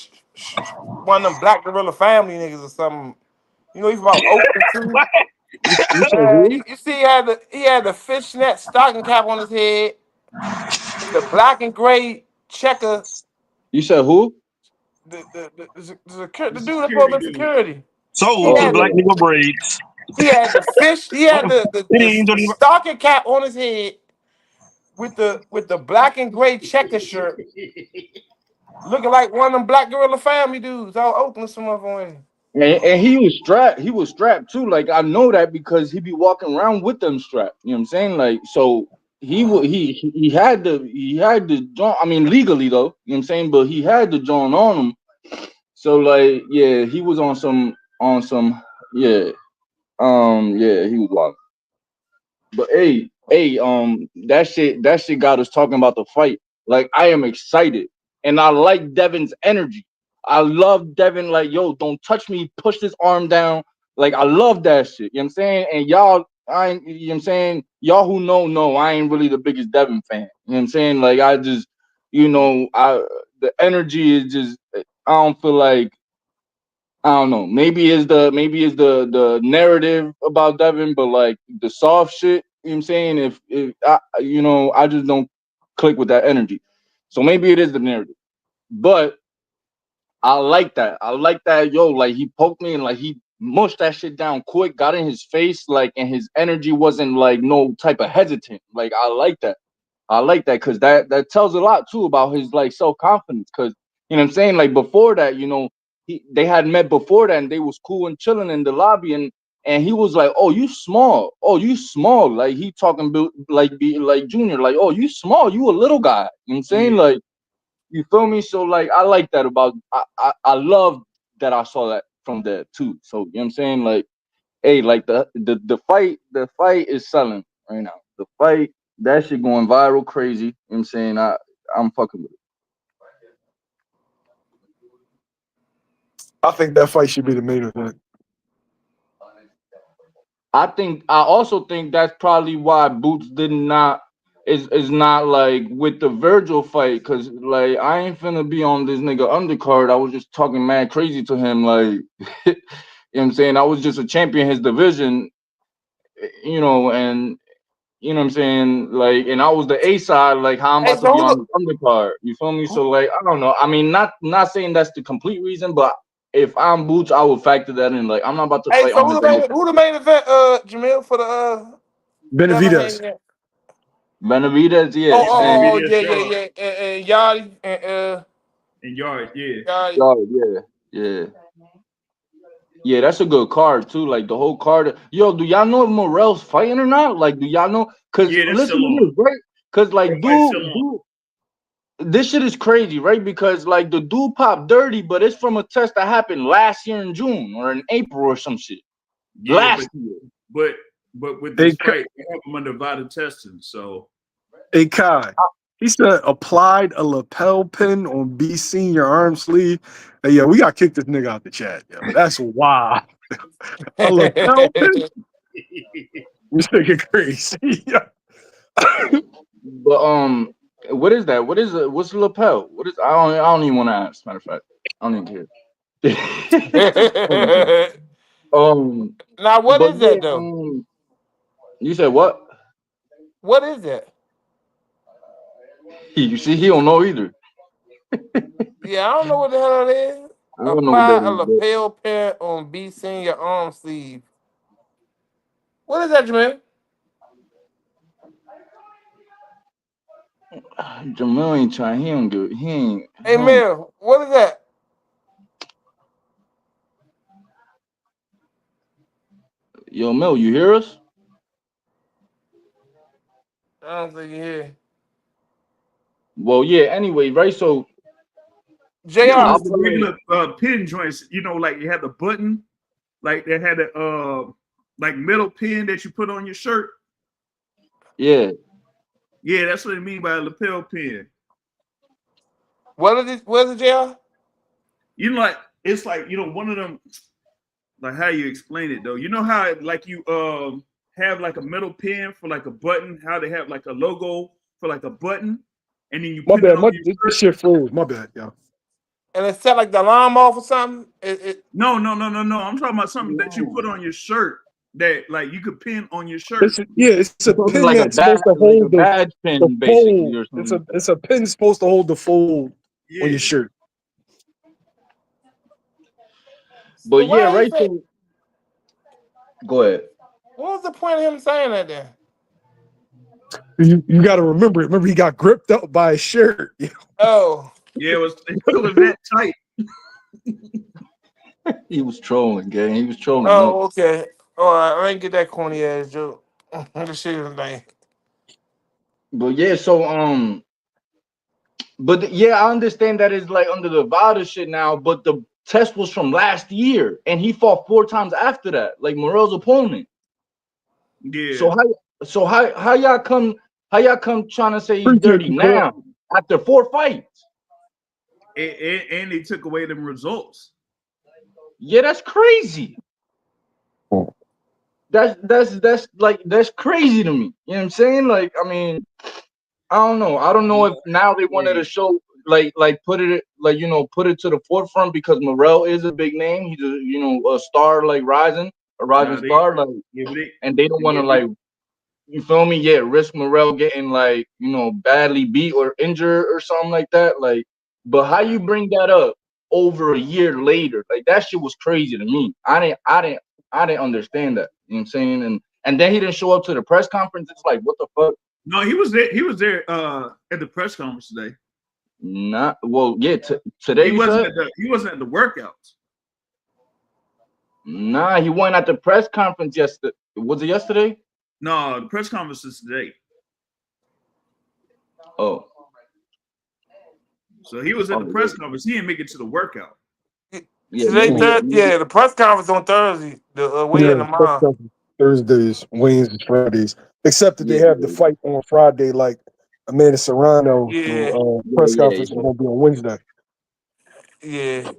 one of them Black Gorilla Family niggas or something. You know, he's about Oakland too. you said Yeah, who? you see, he had the fishnet stocking cap on his head with the black and gray checker. You said who? The dude that pulled Security up dude. security. He So to Oh the had black the yeah. nigga braids. he had the fish. He had the stocking cap on his head with the black and gray checker shirt, looking like one of them Black Gorilla Family dudes. All Oakland some of them. And he was strapped. He was strapped too. Like I know that because he be walking around with them strapped. You know what I'm saying? Like so he had the joint. I mean legally though. You know what I'm saying? But he had the joint on him. So like yeah, he was on some yeah yeah, he was wild. But that shit got us talking about the fight. Like I am excited, and I like Devin's energy. I love Devin. Like yo, don't touch me. Push this arm down. Like I love that shit. You know what I'm saying? And y'all, I ain't. You know what I'm saying? Y'all who know, I ain't really the biggest Devin fan. You know what I'm saying? Like I just, the energy is just. I don't feel like I don't know. Maybe it's the narrative about Devin, but like the soft shit, you know what I'm saying? If I just don't click with that energy. So maybe it is the narrative. But I like that. I like that, yo, like he poked me and like he mushed that shit down quick, got in his face, like, and his energy wasn't like no type of hesitant. Like I like that. I like that because that tells a lot too about his like self-confidence. Because you know what I'm saying, like before that, they had met before that and they was cool and chilling in the lobby, and he was like, "Oh, you small. Oh, you small." Like he talking like Junior, like, "Oh, you small. You a little guy." You know what I'm saying? Yeah. Like, you feel me? So like I like that about I love that I saw that from there too. So you know what I'm saying? Like, hey, like the fight is selling right now. The fight, that shit going viral crazy. You know what I'm saying? I'm fucking with it. I think that fight should be the main event. I also think that's probably why Boots did not is not like with the Virgil fight, cause like I ain't finna be on this nigga undercard. I was just talking mad crazy to him, like you know what I'm saying? I was just a champion his division, and you know what I'm saying? Like, and I was the A side, like how I'm Hey, about to so be on the undercard. You feel me? So like, I don't know. I mean, not saying that's the complete reason, but if I'm Boots, I would factor that in. Like, I'm not about to fight on his undercard. who the main event? Jamil for the Devin Benavidez. Haney. Benavidez, yeah, Yeah, and Benavidez Yard. Yeah, and Yachty And Yard, yeah. Yachty. oh yeah. Yeah, that's a good card too. Like the whole card. Yo, do y'all know if Morel's fighting or not? Like, do y'all know? Cause Yeah, that's listen still to on. this, right? Cause That like, fight's still on. this shit is crazy, right? Because like the dude popped dirty, but it's from a test that happened last year in June or in April or some shit. Yeah, Last year. but with Hey, this fight, they have him under vital testing. So hey Kai. He said applied a lapel pin on B senior arm sleeve. Hey, yeah, we got to kick this nigga out the chat. Yo, that's wild. A lapel pin? This nigga crazy. But What is that? What is it? What's the lapel? What is? I don't even want to ask. Matter of fact, I don't even care. Now, what But is yeah, that though? you said what? What is that? You see, he don't know either. Yeah, I don't know what the hell it is. I don't know what that Apply a is. lapel pin on B senior arm sleeve. What is that, Jamel? But Jamel ain't trying. He don't do it. He ain't. Hey, Mel, what is that? Yo, Mel, you hear us? I don't think you hear. Well, yeah. Anyway, right. So JR. You know, I just feel the like, regular pin joints. You know, like you had the button, like they had a like metal pin that you put on your shirt. yeah. Yeah, that's what I mean by a lapel pin. What is it? What is it, JR? You know, like it's like, you know, one of them. Like, how you explain it though? You know how like you have like a metal pin for like a button, how they have like a logo for like a button, and then you My put it bad. on your This shirt. shit froze. My bad, y'all. And it set like the alarm off or something? No. I'm talking about something that you No. put on your shirt that like you could pin on your shirt. It's a You're talking pin like a that's badge, supposed to like a hold badge the pin, basically, fold. or something. It's a pin supposed to hold the fold on your Yeah. shirt. But So yeah, why he right. say? So go ahead. What was the point of him saying that then? You got to remember. Remember, he got gripped up by his shirt. Oh, Yeah, it was that tight. He was trolling, gang. He was trolling. No. oh, okay. All right, I ain't get that corny ass joke. The shit was like, But yeah, so but yeah, I understand that it's like under the Nevada shit now, but the test was from last year, and he fought 4 times after that, like Morel's opponent. Yeah. So how y'all come trying to say he's Appreciate dirty you, Cole. now after 4 fights? And they took away them results. Yeah, that's crazy. That's crazy to me. You know what I'm saying? Like, I mean, I don't know. I don't know if now they wanted to show put it like, put it to the forefront because Morel is a big name. He's a star, like a rising Now they star, like, give it. and they don't They want to give it. like, you feel me? Yeah, risk Morel getting like, badly beat or injured or something like that. Like, but how you bring that up over a year later? Like, that shit was crazy to me. I didn't understand that. You know what I'm saying? And then he didn't show up to the press conference. It's like, what the fuck? No, he was there. He was there at the press conference today. Not well, yeah. Today you said? He wasn't at the workouts. Nah, he went at the press conference yesterday. Was it yesterday? No, the press conference is today. Oh, So he was at the oh, yeah. press conference. He didn't make it to the workout. Yeah, today, yeah, the press conference on Thursday, the weigh in Yeah, tomorrow. Thursdays, Wednesdays, Fridays. Except that they yeah, have the fight on Friday, like Amanda Serrano. Yeah, The yeah, press yeah, conference is yeah. going to be on Wednesday. yeah,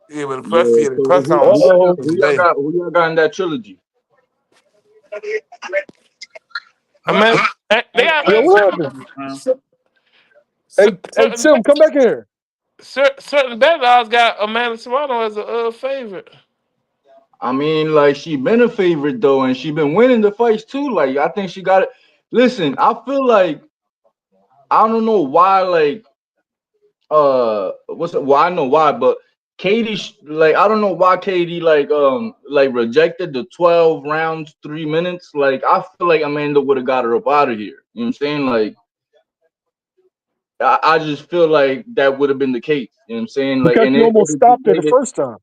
yeah, but Yeah. the So press who, conference Oh, is today. who y'all got in that trilogy? Man, they got yo, man, what happened? Hey, certain Tim, come back here. certain bet odds got Amanda Serrano as a favorite. I mean, like, she been a favorite though, and she been winning the fights too. Like, I think she got it. Listen, I feel like I don't know why, like, what's it? Well, I know why, but Katie, like, I don't know why Katie like rejected the 12 rounds 3 minutes. Like, I feel like Amanda would have got her up out of here. You know what I'm saying? Like, I just feel like that would have been the case. You know what I'm saying? Like, Because and she almost it stopped her the made it. first time.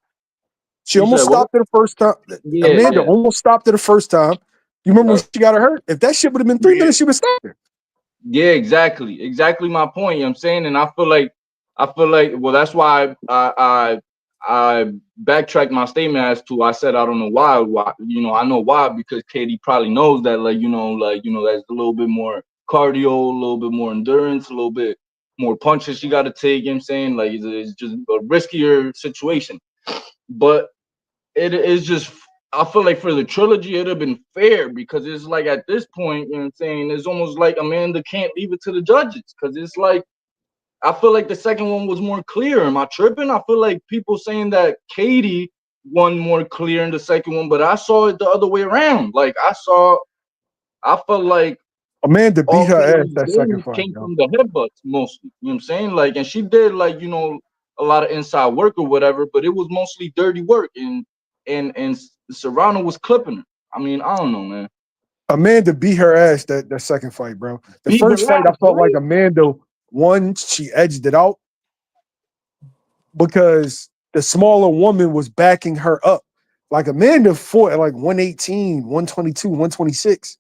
She You said almost what? stopped her the first time. Yeah, Amanda yeah, almost stopped her the first time. You remember when yep. she got her hurt? If that shit would have been 3 minutes, she would stop her. Yeah, exactly my point. You know what I'm saying? And I feel like well, that's why I backtracked my statement as to I said I don't know why I know why, because Katie probably knows that, like, that's a little bit more cardio, a little bit more endurance, a little bit more punches she got to take. You know what I'm saying? Like, it's just a riskier situation, but it is just I feel like for the trilogy, it'd have been fair because it's like at this point, you know what I'm saying? It's almost like Amanda can't leave it to the judges because it's like I feel like the second one was more clear. Am I tripping? I feel like people saying that Katie won more clear in the second one, but I saw it the other way around. Like I felt like Amanda beat all her ass Katie's that second games fight, came yo. from the headbutts mostly. You know what I'm saying? Like, and she did like, you know, a lot of inside work or whatever, but it was mostly dirty work. And Serrano was clipping her. I mean, I don't know, man. Amanda beat her ass that second fight, bro. The Beat first her fight, I ass, felt like right? Amanda won. She edged it out because the smaller woman was backing her up. Like Amanda fought at like 118, 122, 126.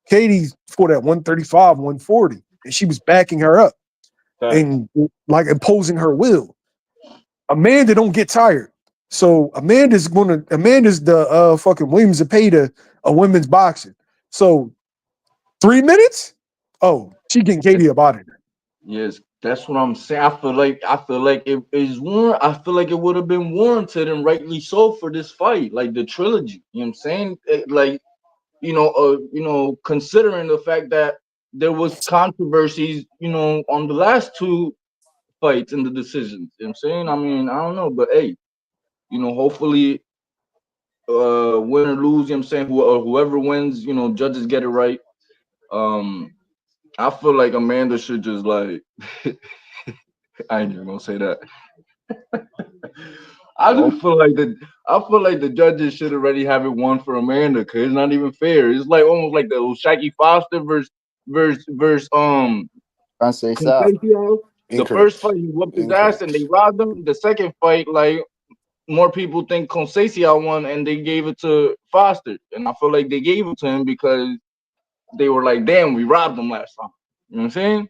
Katie fought at 135, 140, and she was backing her up Facts. and like imposing her will. Amanda don't get tired. So Amanda's the fucking Williams Zepeda of women's boxing. So 3 minutes? Oh, she getting Katie up out of there. Yes, that's what I'm saying. I feel like it is I feel like it would have been warranted and rightly so for this fight, like the trilogy. You know what I'm saying? Like, considering the fact that there was controversies, on the last two fights and the decisions. You know what I'm saying? I mean, I don't know, but hey, hopefully win or lose, you know what I'm saying, whoever wins, judges get it right. Um I feel like Amanda should just like I ain't even gonna say that. I Oh, just feel like the judges should already have it won for Amanda because it's not even fair. It's like almost like the Shaggy Foster versus Conceição. Concepcio. The first Incorrect. fight he whooped his ass and they Incorrect. robbed him. The second fight, like more people think Conceição won and they gave it to Foster. And I feel like they gave it to him because they were like, damn, we robbed him last time. You know what I'm saying?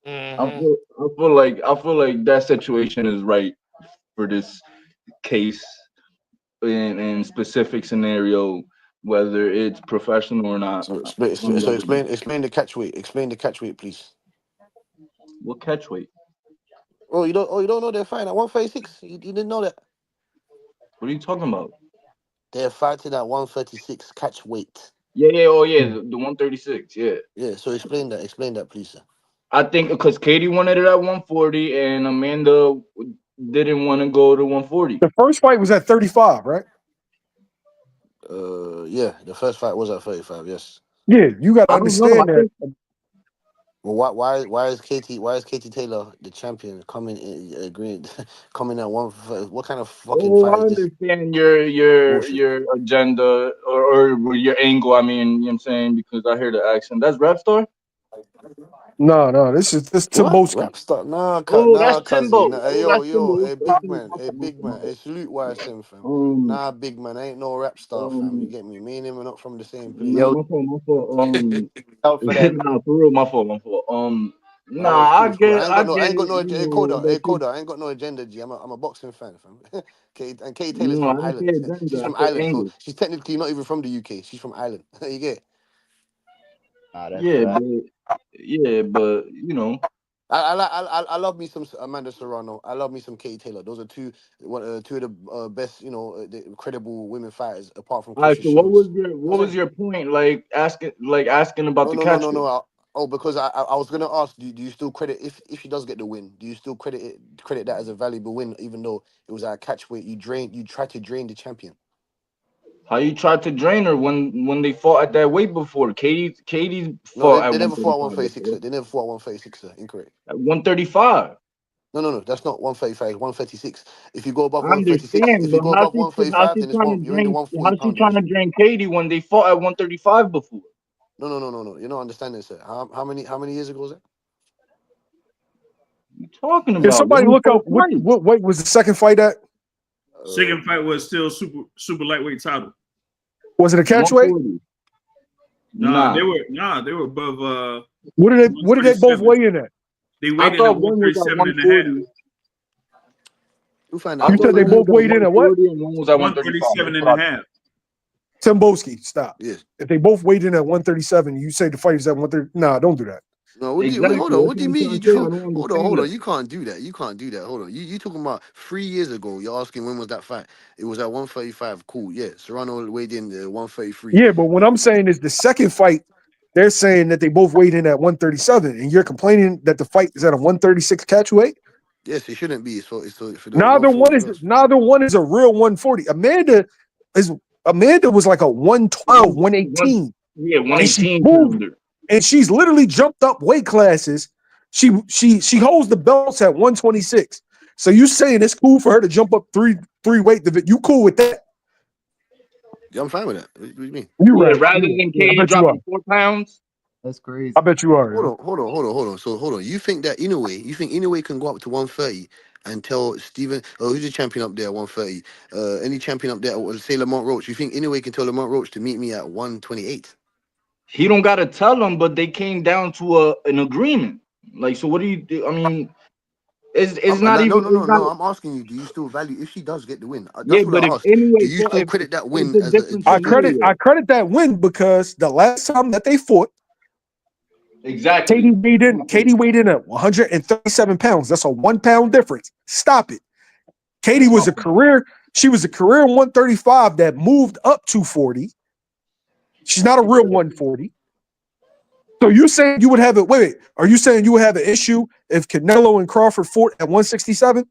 Mm-hmm. I feel like that situation is right for this case in specific scenario, whether it's professional or not. So explain. One or the So other. explain the catch weight. Explain the catch weight, please. What catch weight? Oh, you don't. Oh, you don't know they're fighting at 136. You didn't know that What are you talking about? they're fighting at 136 catch weight. Yeah, yeah, oh yeah, the 136. Yeah, Yeah. So explain that. Explain that, please, sir. I think because Katie wanted it at 140 and Amanda didn't want to go to 140. The first fight was at 35, right? Yeah. The first fight was at 35. Yes. Yeah, you got to I don't know. I understand that. think Well, why is Katie Taylor the champion coming in agreeing coming at one? What kind of fucking Oh, fight I is this understand your bullshit? your agenda or your angle. I mean, you know what I'm saying because I hear the accent. That's Rap Star. No, this What Timboski. rap star? Oh, that's Nah, cuzzy. Timbo. Nah, Oh, yo, that's Timbo. yo, Okay, okay, a my big man, fault. a salute YSM fam. Um, Nah, big man, ain't no rap star fam. You um, get me? Me and him are not from the same place. nah, Yo, my fault, my fault. out for that. Nah, for real, my fault, my fault. Oh, it's Nah, cool, it's cool. I I ain't got get, no, hey, Coda, that you, I ain't got no agenda, G. I'm a boxing fan, fam. Katie Taylor's no, I from didn't say Ireland. agenda. She's I from said Ireland, so angle. she's technically not even from the UK. She's from Ireland. You get? Nah, that's Yeah, fact. but I love me some Amanda Serrano. I love me some Katie Taylor. Those are two of the best, the credible women fighters apart from all right. Precious So what was Shields. what was your point? Like asking about No, the no, no, catch no, weight. no. Oh, because I was gonna ask, do you still credit if she does get the win? Do you still credit that as a valuable win, even though it was at a catch weight? You tried to drain the champion. How you tried to drain her when they fought at that weight before? Katie No, fought at they never fought at 135 136. before. They never fought at 136. Incorrect. At 135. No, no, no. That's not 135. 136. If you go above I 136, understand, if you but go above 135, then you're in the 140 how's she pound trying to division. drain Katie when they fought at 135 before? No, no, no, no, no. You're not understanding, sir. How many years ago was that? What you talking Can about? When somebody they look up first fight. what weight was the second fight at? Second fight was still super lightweight title. Was it a catch weight? 140. Nah, Nah. they were above What did they both 137. weigh in at? They I weighed in at thought one was at 137 and a half. 140. We'll find I out. You We'll thought said they find one out. was both at weighed in at what? 140 and one was at 135. 137 That's and a what I half. Timboski, stop. Yes. If they both weighed in at 137, you say the fight is at 130. Nah, don't do that. No, what do you wait? Exactly. Hold on. That's What do what you I'm mean? trying to say. I don't Hold on. understand Hold on. that. You can't do that. You can't do that. Hold on. You talking about 3 years ago? You're asking when was that fight? It was at 135. Cool. Yeah. Serrano weighed in 133. Yeah, but what I'm saying is the second fight, they're saying that they both weighed in at 137, and you're complaining that the fight is at a 136 catch weight. Yes, it shouldn't be. It's for the 140 belts. Neither one is a real 140. Amanda was like a 112, One, 118. yeah, And she 118 moved, pounder. and she's literally jumped up weight classes. She holds the belts at 126. So you saying it's cool for her to jump up three weight division? You cool with that? Yeah, I'm fine with that. What do you mean? You Yeah, right. rather You right. than Yeah, I Katie bet you are. dropping 4 pounds. That's crazy. I bet you are. Hold Yo. on. Hold on. So hold on. You think that you think Inoue can go up to 130 and tell Steven, oh, who's the champion up there at 130? Any champion up there, or say Lamont Roach? You think Inoue can tell Lamont Roach to meet me at 128? He don't gotta tell them, but they came down to an agreement. Like, so what do you do? I mean, it's not even. It's not. No. I'm asking you, do you still value if she does get the win? Yeah, That's what but I if asked. Do anyway, you so still credit that it's win a as a different I scenario. credit that win because the last time that they fought, Exactly. Katie weighed in at 137 pounds. That's a 1 pound difference. Stop it. Katie That's my was a point. career. She was a career 135 that moved up to 40. She's not a real 140. So you saying you would have it? Wait. Are you saying you would have an issue if Canelo and Crawford fought at 167, Yeah,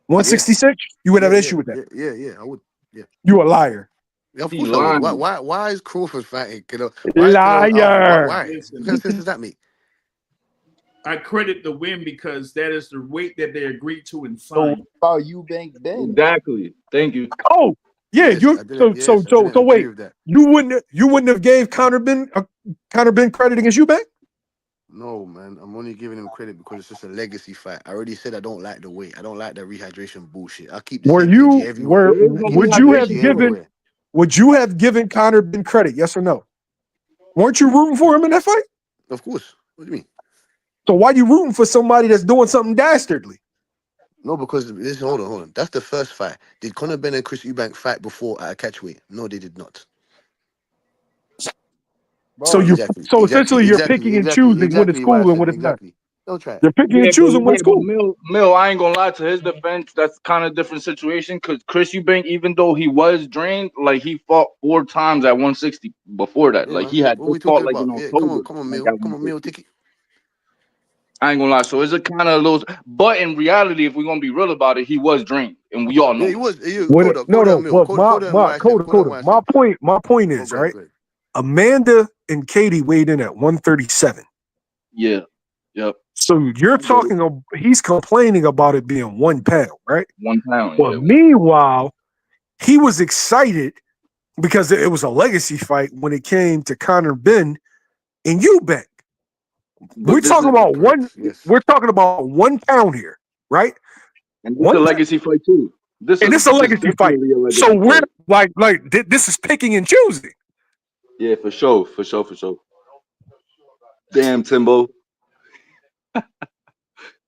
166? You would have an issue with that. yeah. I would. Yeah. You a liar. Yeah, of He course I would. lying. Why is Crawford fighting? Why is Canelo out? Liar. Why? What kind of Listen, sense does that make? I credit the win because that is the weight that they agreed to and So what signed. about Eubank Ben? Exactly. Thank you. Oh, yeah. Yes, I didn't. Yes, I didn't So agree wait. with that. You wouldn't have gave Conor Ben credit against you, Ben? No, man. I'm only giving him credit because it's just a legacy fight. I already said I don't like the weight. I don't like that rehydration bullshit. I keep the Were same energy you everywhere. were There is I no keep the would same you have energy rehydration for given him. everywhere. Conor Ben credit? Yes or no? Weren't you rooting for him in that fight? Of course. What do you mean? So why you rooting for somebody that's doing something dastardly? No, because this. Hold on. That's the first fight. Did Conor Ben and Chris Eubank fight before at a catchweight? No, they did not. So Bro, so essentially you're picking and choosing when it's cool and when YSM. it's not. Exactly. Don't try it. You're picking and choosing when it's But cool. Mill, I ain't gonna lie, to his defense, that's kind of different situation because Chris Eubank, even though he was drained, like he fought 4 times at 160 before that. Yeah, Like man. he had What are we just fought talking like in about? Yeah, October, come on, like Mill. at Come on, Mill. 160. Take it. I ain't gonna lie. So it's a kind of little, but in reality, if we're gonna be real about it, he was drained, and we all Yeah, know he that. was. You What Coda, no, Mill. but Coda and YSM. Coda and My YSM. point Oh, is, go ahead, right? go ahead. Amanda and Katie weighed in at 137. Yeah, yep. So you're I get it. talking he's complaining about it being 1 pound, right? 1 pound, Well, yeah. meanwhile, he was excited because it was a legacy fight when it came to Conor Ben and Eubank. But this is, Correct. Yes. We're talking about 1 pound here, right? and this a 1 pound, legacy fight too. and it's a This legacy fight. definitely a So legacy we're fight. this is picking and choosing. Yeah, for sure. Damn, Timbo,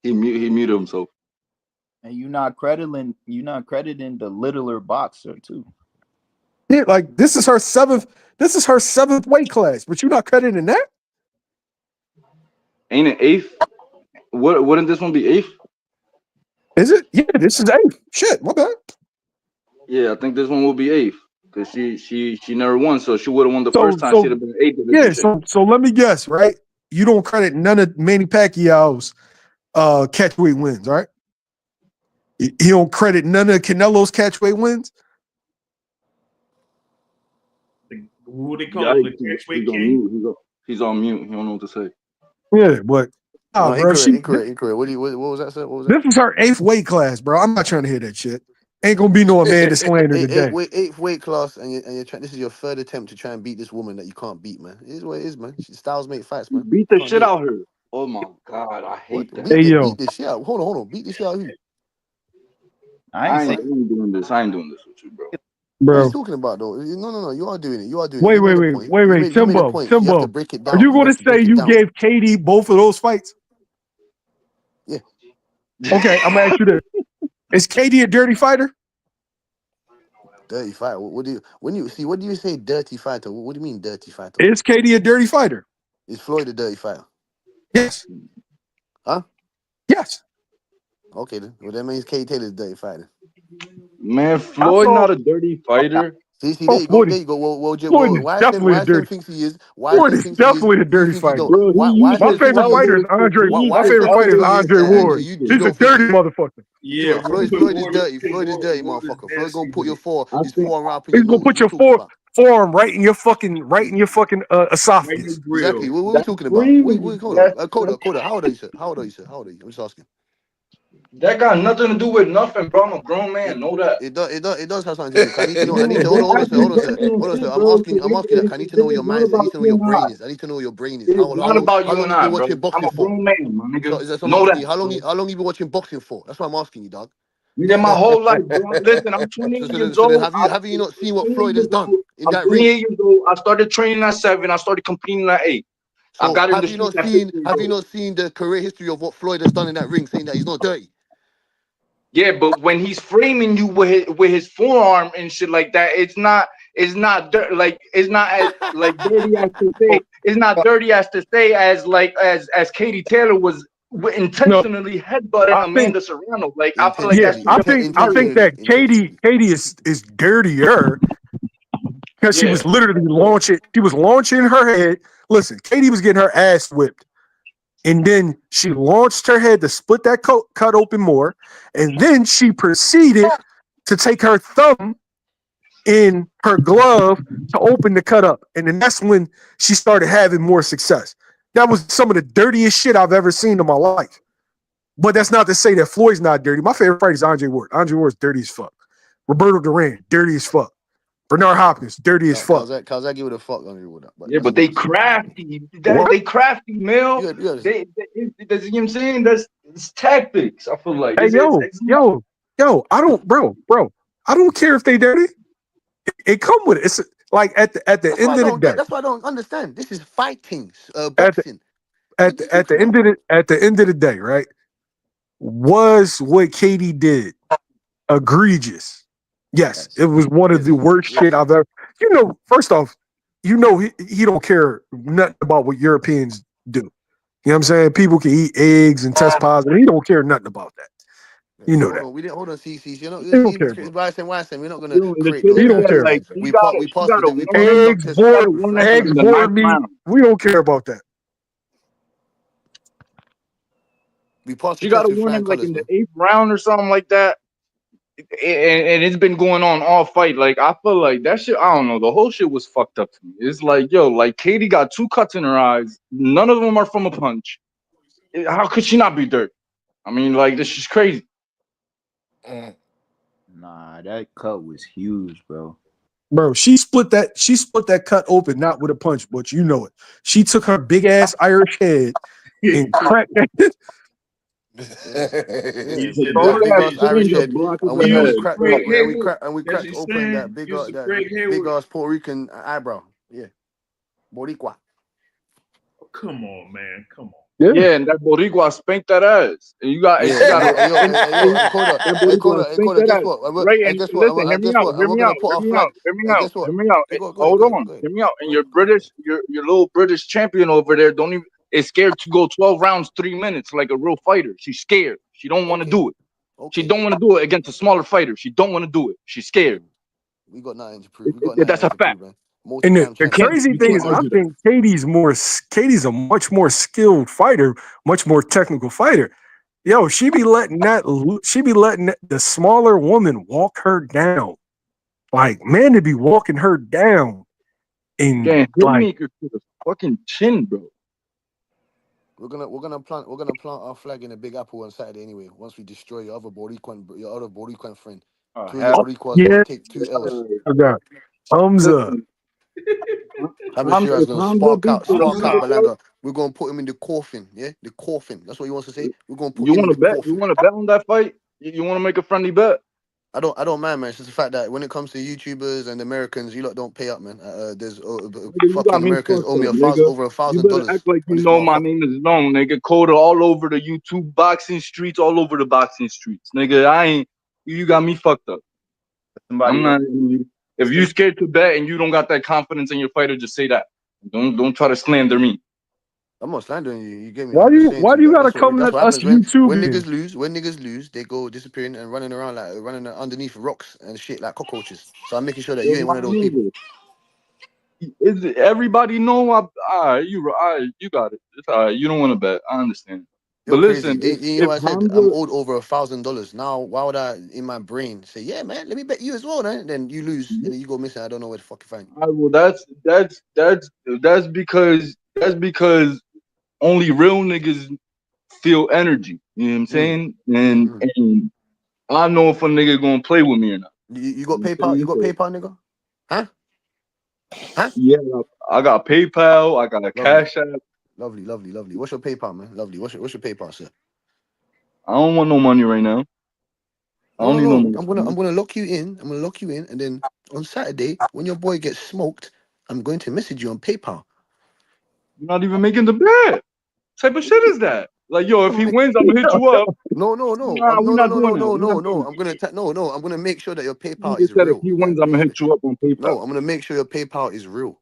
he muted himself. and you not crediting the littler boxer too. Yeah, like this is her seventh weight class, but you're not crediting that? Ain't it eighth? Wouldn't this one be eighth? Is it? Yeah, this is 8th. Shit, my bad. Yeah, I think this one will be eighth because she never won, so she would have won the So first time. She'd have been eighth yeah, division champ. so let me guess, right? You don't credit none of Manny Pacquiao's catchweight wins, right? You don't credit none of Canelo's catchweight wins. Who they Yeah, call him, the catchweight he's on king? mute. He's on mute. He don't know what to say. Yeah, but No, bro, incorrect. What was that, sir? What was that? this is her 8th weight class, bro. I'm not trying to hear that shit. Ain't gonna be no Amanda slander today. Eighth weight class, and you're trying. This is your third attempt to try and beat this woman that you can't beat, man. It is what it is, man. Styles make fights, man. Beat the Can't shit do it. out her. Oh my god, I What? hate that. Hey yo, Beat the shit out. Hold on. Beat the shit out of who? I ain't I saying ain't doing this. I ain't doing this with you, bro. What are you bro. talking about, though? No. You are doing it. Wait, You made a point. You made a Timbo, point. You have to Timbo. break it Are you down. gonna say you gave Katie both of those fights? Yeah. Okay, I'm gonna ask you this. Is Katie a dirty fighter? Dirty fighter. What do you say dirty fighter? What do you mean dirty fighter? Is Katie a dirty fighter? Is Floyd a dirty fighter? Yes. Huh? Yes. Okay, then. Well, that means Katie Taylor's a dirty fighter. Man, I Floyd saw. not a dirty fighter. See, Oh, there you go. Floyd is, There you go. Floyd is definitely a YSM dirty. thinks he is. Floyd YSM is thinks he is. definitely a You dirty think he fighter. don't. Bro, he used My his favorite YSM fighter is elbows to Andre. breathe. My why favorite YSM fighter is think he is, Andre and Ward. you He's a don't think he dirty is. motherfucker. You talking Yeah, about Floyd? Ward, Floyd is Ward, dirty. Floyd is dirty, Ward is motherfucker. Floyd gonna nasty put with your it. forearm up in He's your gonna nose. put What you your talking about? forearm right in your fucking Right in the esophagus. Exactly. grill. What are we That talking about? screaming, Hold on. that's Coda. How old are you, sir? How old are you, sir? How old are you? I'm just asking. that got nothing to do with nothing, bro. I'm a grown man. It Know that. it does have something to do. 'Cause I need to know. I need to They hold on, ask sir. me Hold on, sir. questions Hold on, sir. too, bro. I'm asking that. 'Cause I need to know It your is not mindset. I need about to know you your and I. brain is. I need to know your brain is. It is not about How you long and you been I, bro. watching I'm boxing a for? grown man, my nigga. That's what I'm Know asking that, you. bro. How long you been watching boxing for? That's what I'm asking you, dog. Nigga, my whole life, bro. Listen, I'm 28 years So then old. have you not seen what Floyd has done in I'm that ring? 28 years old. I started training at 7. I started competing at 8. I So got in the street at 6 years have you old. not seen the career history of what Floyd has done in that ring, saying that he's not dirty? Yeah, but when he's framing you with his forearm and shit like that, it's not as like dirty as to say it's not dirty as to say as like as Katie Taylor was No, intentionally headbutting I think Amanda Serrano. Like I feel like yeah, that's Intentionally, two different I scenarios. think that intentionally. Katie is dirtier because she Yeah, was literally launching. She was launching her head. Listen, Katie was getting her ass whipped, and then she launched her head to split that cut open more, and then she proceeded to take her thumb in her glove to open the cut up, and then that's when she started having more success. That was some of the dirtiest shit I've ever seen in my life. But that's not to say that Floyd's not dirty. My favorite fighter is Andre Ward. Andre Ward's dirty as fuck. Roberto Duran, dirty as fuck. Bernard Hopkins, dirty as fuck. Cause I give it a fuck on you with that. But yeah, that's but another they discussion. crafty. What? They crafty, Mel. You got That's you know what I'm saying. It's tactics. I feel like Hey, it's not. I don't, bro. I don't care if they dirty. It come with it. It's like at the That's why end I of the don't day. get. That's why I don't understand. This is fighting, At the boxing. What you talking about? at the end of the day, right? Was what Katie did egregious? Yes, it was one of the worst shit I've ever. First off, he don't care nothing about what Europeans do. You know what I'm saying? People can eat eggs and test positive. He don't care nothing about that. You know Hold that. on, we didn't hold on. See, you know, He don't see, care, bro. YSM, we're not gonna Yo, and the create shit no He is don't that care. narrative. like We pass the drug Eggs, test. she gotta boiled, win that shit eggs, in the boiled 9th meat. round. We don't care about that. We passed the She test gotta with win flying it like colors, in the man. 8th round or something like that. And it's been going on all fight. Like I feel like that shit. I don't know. The whole shit was fucked up to me. It's like, yo, like Katie got 2 cuts in her eyes. None of them are from a punch. How could she not be dirt? I mean, like this is crazy. Nah, that cut was huge, bro. Bro, she split that cut open, not with a punch, but you know it. She took her big ass Irish head and cracked that. Yeah, You said Throw that that her big that ass nigga. shit in Irish the head, block of and the we Use head. the Craig cracked Hayward. open that Use the Craig big Hayward. ass Puerto Rican eyebrow. Yeah, Boricua. Oh, come on, man. Come on. Yeah, and that Boricua spanked that ass. And you got, and Yeah, she got to, Coda, that Boricua spanked Coda. that Guess ass. what? Right, and Guess what? listen, hear me Guess out, what? hear And we're me gonna out, put hear our me out, flag. hear me Hey, out, guess what? hear me out. Hey, Hold go on, ahead. hear me out. And your British, your little British champion over there don't even is scared to go 12 rounds, 3 minutes like a real fighter. She's scared. She don't want to do it. She Okay. don't want to do it against a smaller fighter. She don't want to do it. She's scared. We got nothing to prove. That's a fact. Man. And Multi-time the champion. crazy You thing can't is, I argue that. think Katie's a much more skilled fighter, much more technical fighter. Yo, she be letting the smaller woman walk her down. Like, man, to be walking her down and Damn, like, Hitmaker to the fucking chin, bro. We're gonna plant our flag in the Big Apple on Saturday anyway. Once we destroy your other Boricuan friend. Two of your Hell, Boricuas gonna yeah, take 2 L's. I got thumbs up. listen, Javier Shearer's if gonna Hamza beats Boricua, Belanga. We're gonna put him in the coffin, yeah? The coffin. That's what he wants to say. We're gonna put you him in want the to bet? You coffin. want to bet on that fight? You want to make a friendly bet? I don't mind, man. It's just the fact that when it comes to YouTubers and Americans, you lot don't pay up, man. There's Nigga, you got fucking me Americans fucked owe me up, nigga. over You better $1,000 act like on you this know my motherfucker. name is known, nigga. Coda all over the YouTube boxing streets, all over the boxing streets, nigga. I ain't. You got me fucked up. Somebody I'm not. If you scared to bet and you don't got that confidence in your fighter, just say that. Don't try to slander me. I'm not slandering you. You get me? I'm just saying Why to do you you that gotta come that's at what us happens when YouTubians? niggas lose, they go disappearing and running around like running underneath rocks and shit like cockroaches. So I'm making sure that Yo, you ain't my one of those people. nigga, is it, everybody know I you got it. It's all right. You don't want to bet. I understand. But You're crazy. listen, You know if what I said? I'm Hamza, owed over $1,000. Now, why would I in my brain say, yeah, man, let me bet you as well, man? Then you lose and then you go missing. I don't know where to fucking find you. well, that's because only real niggas feel energy. You know what I'm Mm, saying? mm, And mm. and I know if a nigga gonna play with me or not. You got You know what PayPal? I'm You saying? got So, PayPal, nigga? Huh? Huh? yeah, I got PayPal. I got a Lovely, Cash App. lovely, lovely, lovely. What's your PayPal, man? Lovely. What's your PayPal, sir? I don't want no money right now. I No, don't no, need no no. money. I'm gonna lock you in. I'm gonna lock you in, and then on Saturday, when your boy gets smoked, I'm going to message you on PayPal. You're not even making the bet. Type of shit is that? Like, yo, if I'm he make, wins, I'm gonna hit you up. no, no, no. Nah, No, we're no, not no, doing no, that. no, We're not no, doing no. that. No. I'm gonna make sure that your PayPal Nigga is said if real. he Like, wins, I'm gonna hit you up on PayPal. no, I'm gonna make sure your PayPal is real.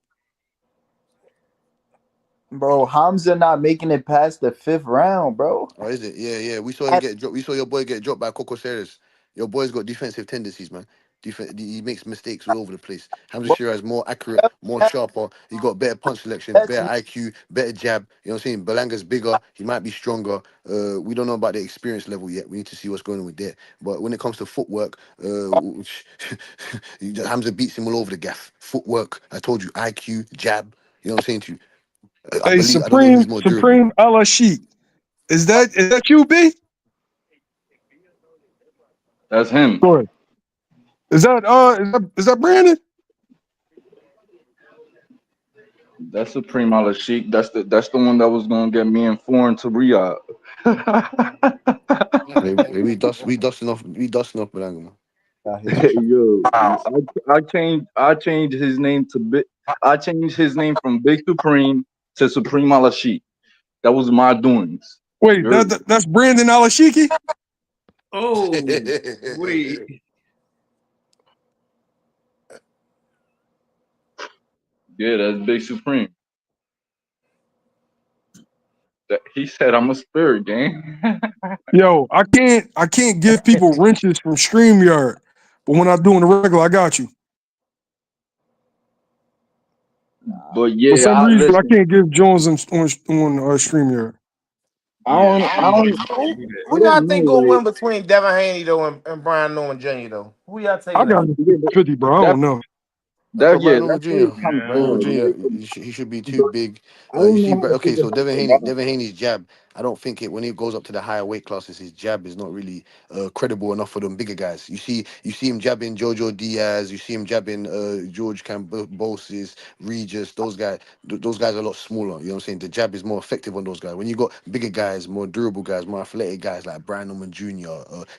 Bro, Hamza not making it past the 5th round, bro. Oh, is it? Yeah, yeah. We saw him get dropped. We saw your boy get dropped by Coco Ceres. Your boy's got defensive tendencies, man. He makes mistakes all over the place. Hamza Bro, Shira is more accurate, more sharper. He got better punch selection, catch better weight. IQ, better jab. You know what I'm saying? Belanga's bigger. He might be stronger. We don't know about the experience level yet. We need to see what's going on with that. But when it comes to footwork, Hamza beats him all over the gaff. Footwork. I told you, IQ, jab. You know what I'm saying to you? I Hey, believe. I don't know who's more durable. Supreme a la Sheik. Is that you, B? That's him. Go ahead. Is that Brandon? That's Supreme Al Sheikh. That's the one that was gonna get me and foreign to Riyadh. We dusting off Belanga, man. Got his Hey, yo, Wow. I changed his name to Big. I changed his name from Big Supreme to Supreme Al Sheikh. That was my doings. Wait, You heard me? that's Brandon Alashiki? Oh, wait. Yeah, that's Big Supreme. He said I'm a spirit gang. Yo, I can't give people wrenches from StreamYard, but when I do in the regular, I got you. But For yeah, some I reason, I listen. can't give Jones on StreamYard. I Yeah, don't. I Stream don't. Yard Who, can't do that. I who y'all don't know. think gonna Like, win between Devin Haney though and Brian Norman Jr. though? Who y'all I taking got out? it yeah, 50, bro. I that don't know. I got Brian Norman that's where Jr. it kind of Nah, I Brian don't Norman hard, know. right? Jr. He should be too But big. I You don't see, know how to okay, figure so out the vibe. Devin Haney's jab. I don't think it when he goes up to the higher weight classes, his jab is not really credible enough for them bigger guys. You see him jabbing Jojo Diaz. You see him jabbing George Cambosis, Regis. Those guys are a lot smaller. You know what I'm saying? The jab is more effective on those guys. When you got bigger guys, more durable guys, more athletic guys like Brian Norman Jr.,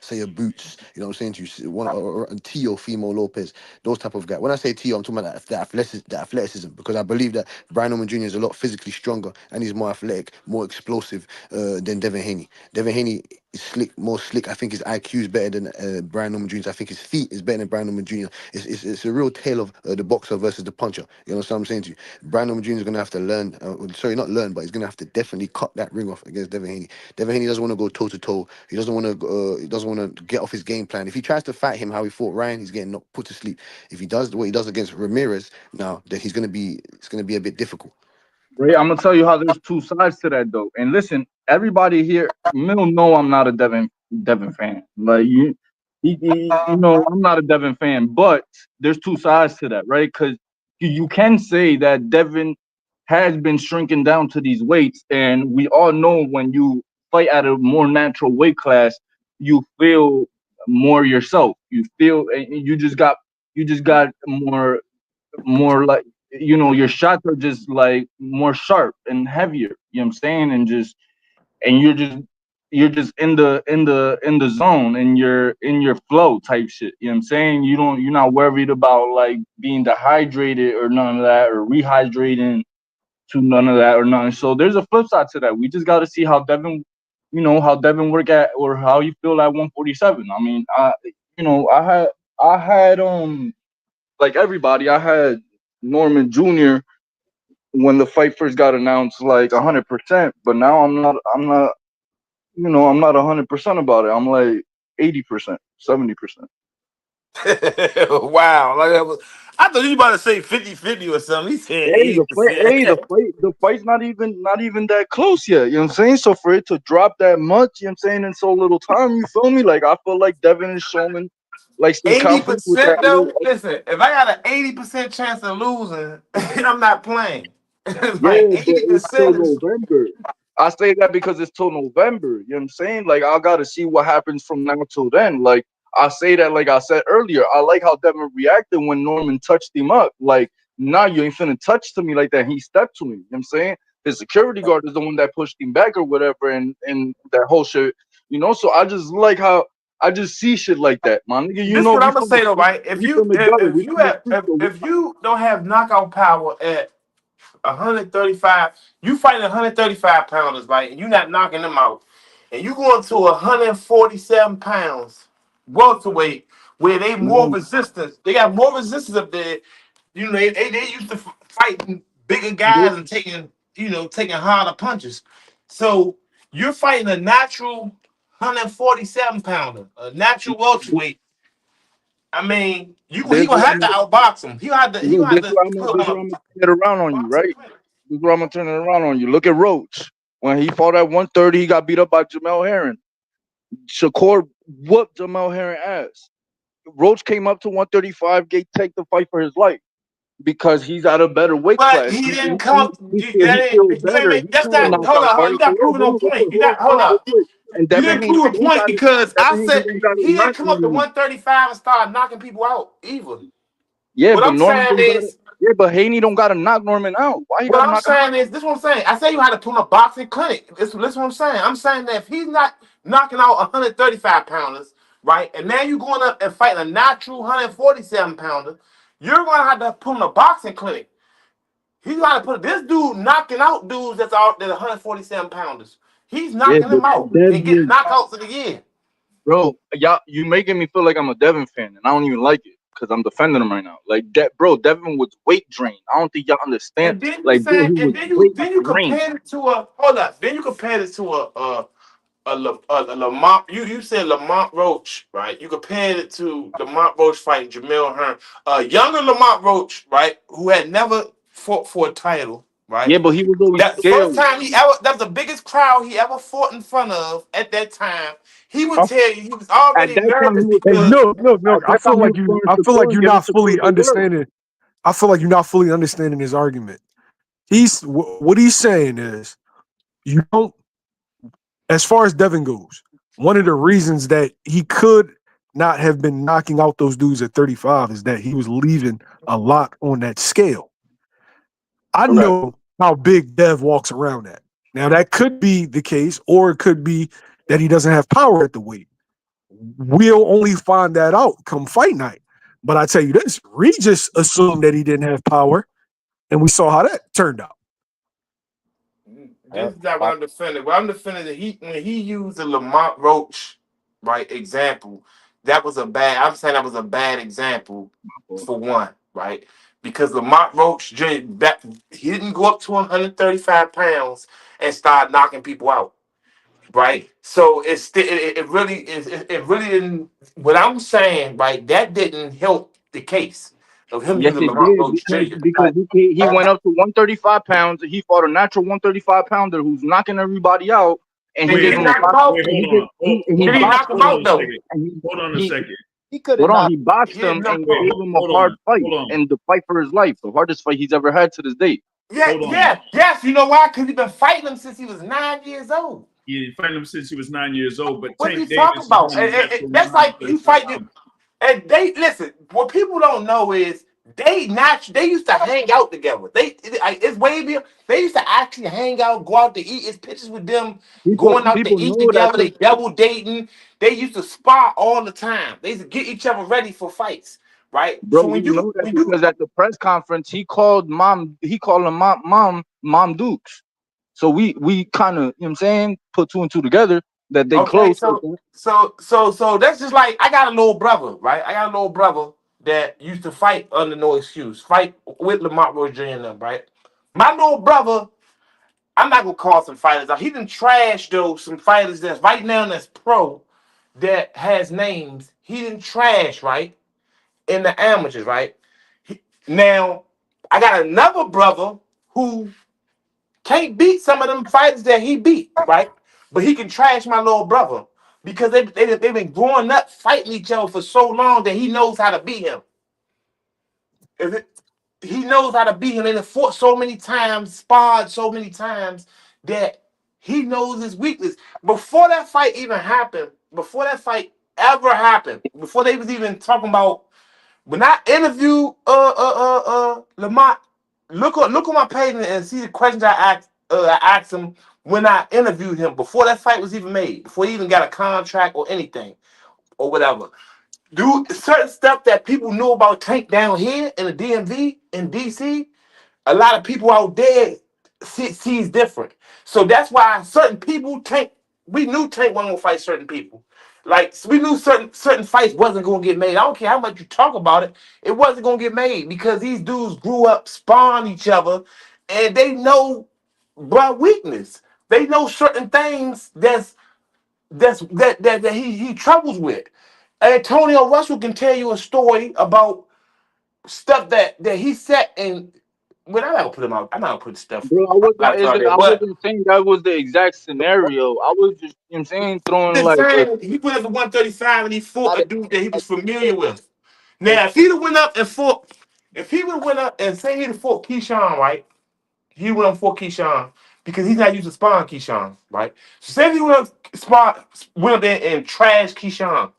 say a Boots. You know what I'm saying? To you, one or Tio Fimo Lopez. Those type of guys. When I say Tio, I'm talking about the athleticism because I believe that Brian Norman Jr. is a lot physically stronger and he's more athletic, more explosive than Devin Haney. Devin Haney is slick, more slick. I think his IQ is better than Brian Norman Jr.'s. I think his feet is better than Brian Norman Jr. It's a real tale of the boxer versus the puncher. You know what I'm saying to you? Brian Norman Jr. is going to have to learn, sorry, not learn, but he's going to have to definitely cut that ring off against Devin Haney. Devin Haney doesn't want to go toe to toe. He doesn't want to get off his game plan. If he tries to fight him how he fought Ryan, he's getting knocked, put to sleep. If he does what he does against Ramirez, now then it's gonna be a bit difficult. Right? I'm gonna tell you how there's two sides to that though. And listen, everybody here, Mill know I'm not a Devin fan. Like I'm not a Devin fan, but there's two sides to that, right? Because you can say that Devin has been shrinking down to these weights, and we all know when you fight at a more natural weight class, you feel more yourself. You just got more like your shots are just like more sharp and heavier, you know what I'm saying, and you're just in the zone, and you're in your flow type shit, you know what I'm saying. You're not worried about like being dehydrated or none of that, or rehydrating to none of that or nothing. So there's a flip side to that. We just got to see how Devin work at, or how you feel at 147. I mean, I had like everybody, I had Norman Jr. when the fight first got announced, like 100%. But now I'm not, I'm not 100% about it. I'm like 80%, 70%. Wow. Like I thought you about to say 50-50 or something. He said Hey, the fight, 80%. the fight's not even that close yet. You know what I'm saying? So for it to drop that much, you know what I'm saying, in so little time, you feel me? Like I feel like Devin is showing like some confidence with 80% that little. though. Listen, if I got an 80% chance of losing, I'm not playing. Yeah, Like but it's till 80% is November. I say that because it's till November. You know what I'm saying? Like I gotta see what happens from now till then. Like I say that, like I said earlier, I like how Devin reacted when Norman touched him up. Like, nah, you ain't finna touch to me like that. He stepped to him. You know what I'm saying? His security guard is the one that pushed him back or whatever, and that whole shit. So I just like how I just see shit like that, my nigga. this what I'm gonna say though, right? If We from you the gutter, if we you from the have street, so we if you don't have knockout power at 135, you fighting 135 pounders, right? And you're not knocking them out. And you going to 147 pounds welterweight where they more man, resistance. They got more resistance up there. They used to fighting bigger they, guys and taking harder punches. So you're fighting a natural 147 pounder, a natural welterweight. I mean, he there's gonna have to outbox him. He Look, gonna have to put this on where a I'm gonna turn it around on you, boxing right? clinic. This is where I'm gonna turn it around on you. Look at Roach. When he fought at 130, he got beat up by Jamel Herring. Shakur whooped Jamel Herring ass. Roach came up to 135, gave take the fight for his life because he's at a better weight But class. he He didn't he, come he, up. he, feel, he That ain't feels you ain't better. make He's that's not a not hold knockout on, hold on. fighter. You So not proving no real point. quick, You not hold hold on, real up. quick. And You Devin didn't Haney prove a don't point got it. because I Devin Haney said don't got it he didn't come knocking up to him. 135 and start knocking people out either. Yeah, What but I'm Norman saying don't got it. is Yeah, but Haney don't got to knock Norman out. Why he got what to I'm knock him saying is this is what I'm saying. I say you had to put him in a boxing clinic. This what I'm saying. I'm saying that if he's not knocking out 135 pounders, right, and now you going up and fighting a natural 147 pounder, you're gonna have to put him in a boxing clinic. He got to put this dude knocking out dudes that's out there 147 pounders. He's Yeah, knocking but them out and getting Devin, knockouts of the year. bro, y'all, you making me feel like I'm a Devin fan, and I don't even like it because I'm defending him right now. Like that, bro. Devin was weight drained. I don't think y'all understand. And then you Like, bro, saying, he and was then weight you drained. compare it to a hold up. Then you compare it to a Lamont. You said Lamont Roach, right? You compared it to Lamont Roach fighting Jamel Hearn, a younger Lamont Roach, right, who had never fought for a title, right? Yeah, but he was always That the first scared. time that was the biggest crowd he ever fought in front of at that time. He would Uh, tell you he was At already that time, he nervous was Hey, because no. at that time he was throwing I feel like Shakur, you're giving not Shakur fully the work. understanding. I feel like you're not fully understanding his argument. What he's saying is you don't. As far as Devin goes, one of the reasons that he could not have been knocking out those dudes at 35 is that he was leaving a lot on that scale. I correct. know how big Dev walks around at. Now that could be the case, or it could be that he doesn't have power at the weight. We'll only find that out come fight night. But I tell you this, Regis assumed that he didn't have power, and we saw how that turned out. This is not what I'm defending. What I'm defending that when he used the Lamont Roach right example, that was a bad. I'm saying that was a bad example for one, right? Because Lamont Roach he didn't go up to 135 pounds and start knocking people out, right? So it really didn't. What I'm saying, right? That didn't help the case of him Yes, using it Lamont did Roach because Jr. he went up to 135 pounds. He fought a natural 135 pounder who's knocking everybody out, and he And Wait, gave did him he a knock him box. out? wait, And hold he did on. Hold, and he hold Did he on. knock boxed him Hold him. on out a though? second. And Hold on a he second. He could have hold on, not. he boxed He him didn't knock and him Wait, gave out. him a hold hard on. fight Hold on. and the fight for his life, the hardest fight he's ever had to this day. Yeah, Hold on. yes. You know why? Because he's been fighting him since he was 9 years old. You fighting him since he was 9 years old, but What Tank you talking Davis is about? only natural That's like you 135 fighting. pounds. And they listen. What people don't know is they used to hang out together. It's way beyond. They used to actually hang out, go out to eat. It's pictures with them People going out to people eat know that together. They double dating. They used to spar all the time. They used to get each other ready for fights, right? bro, So we know that because at the press conference he called him mom Dukes. So we kind of, you know what I'm saying, put two and two together that they Okay, close like so that. that's just like I got a little brother, right? I got a little brother that used to fight under no excuse, fight with Lamont Roy Jr. and them, right? My little brother, I'm not gonna call some fighters out. He done trash though some fighters that's right now that's pro that has names. He didn't trash right in the amateurs, right? Now I got another brother who can't beat some of them fighters that he beat, right? But he can trash my little brother because they've been growing up fighting each other for so long that he knows how to beat him. If it, he knows how to beat him. They done fought so many times, sparred so many times that he knows his weakness. Before that fight even happened, before that fight ever happened, before they was even talking about, when I interviewed Lamont, look on my page and see the questions I asked him when I interviewed him before that fight was even made, before he even got a contract or anything or whatever. Do certain stuff that people knew about Tank down here in the DMV in DC, a lot of people out there sees different. So that's why certain people Tank, we knew Tank wasn't gonna fight certain people. Like we knew certain fights wasn't gonna get made. I don't care how much you talk about it, it wasn't gonna get made because these dudes grew up, spawned each other, and they know bro weakness. They know certain things that he troubles with. Antonio Russell can tell you a story about stuff that he said and well, I'm not gonna put him out. I'm not gonna put stuff Bro, out there. I But wasn't saying that was the exact scenario. I was just, you know what I'm saying, throwing the like a same, he went up to 135 and he fought Not a dude that he was familiar it. with. Now, if he'd have went up and fought, if he would have went up and say he'd have fought Keyshawn, right? He went up and fought Keyshawn because he's not used to sparring Keyshawn, right? So say if he went up there and trashed Keyshawn,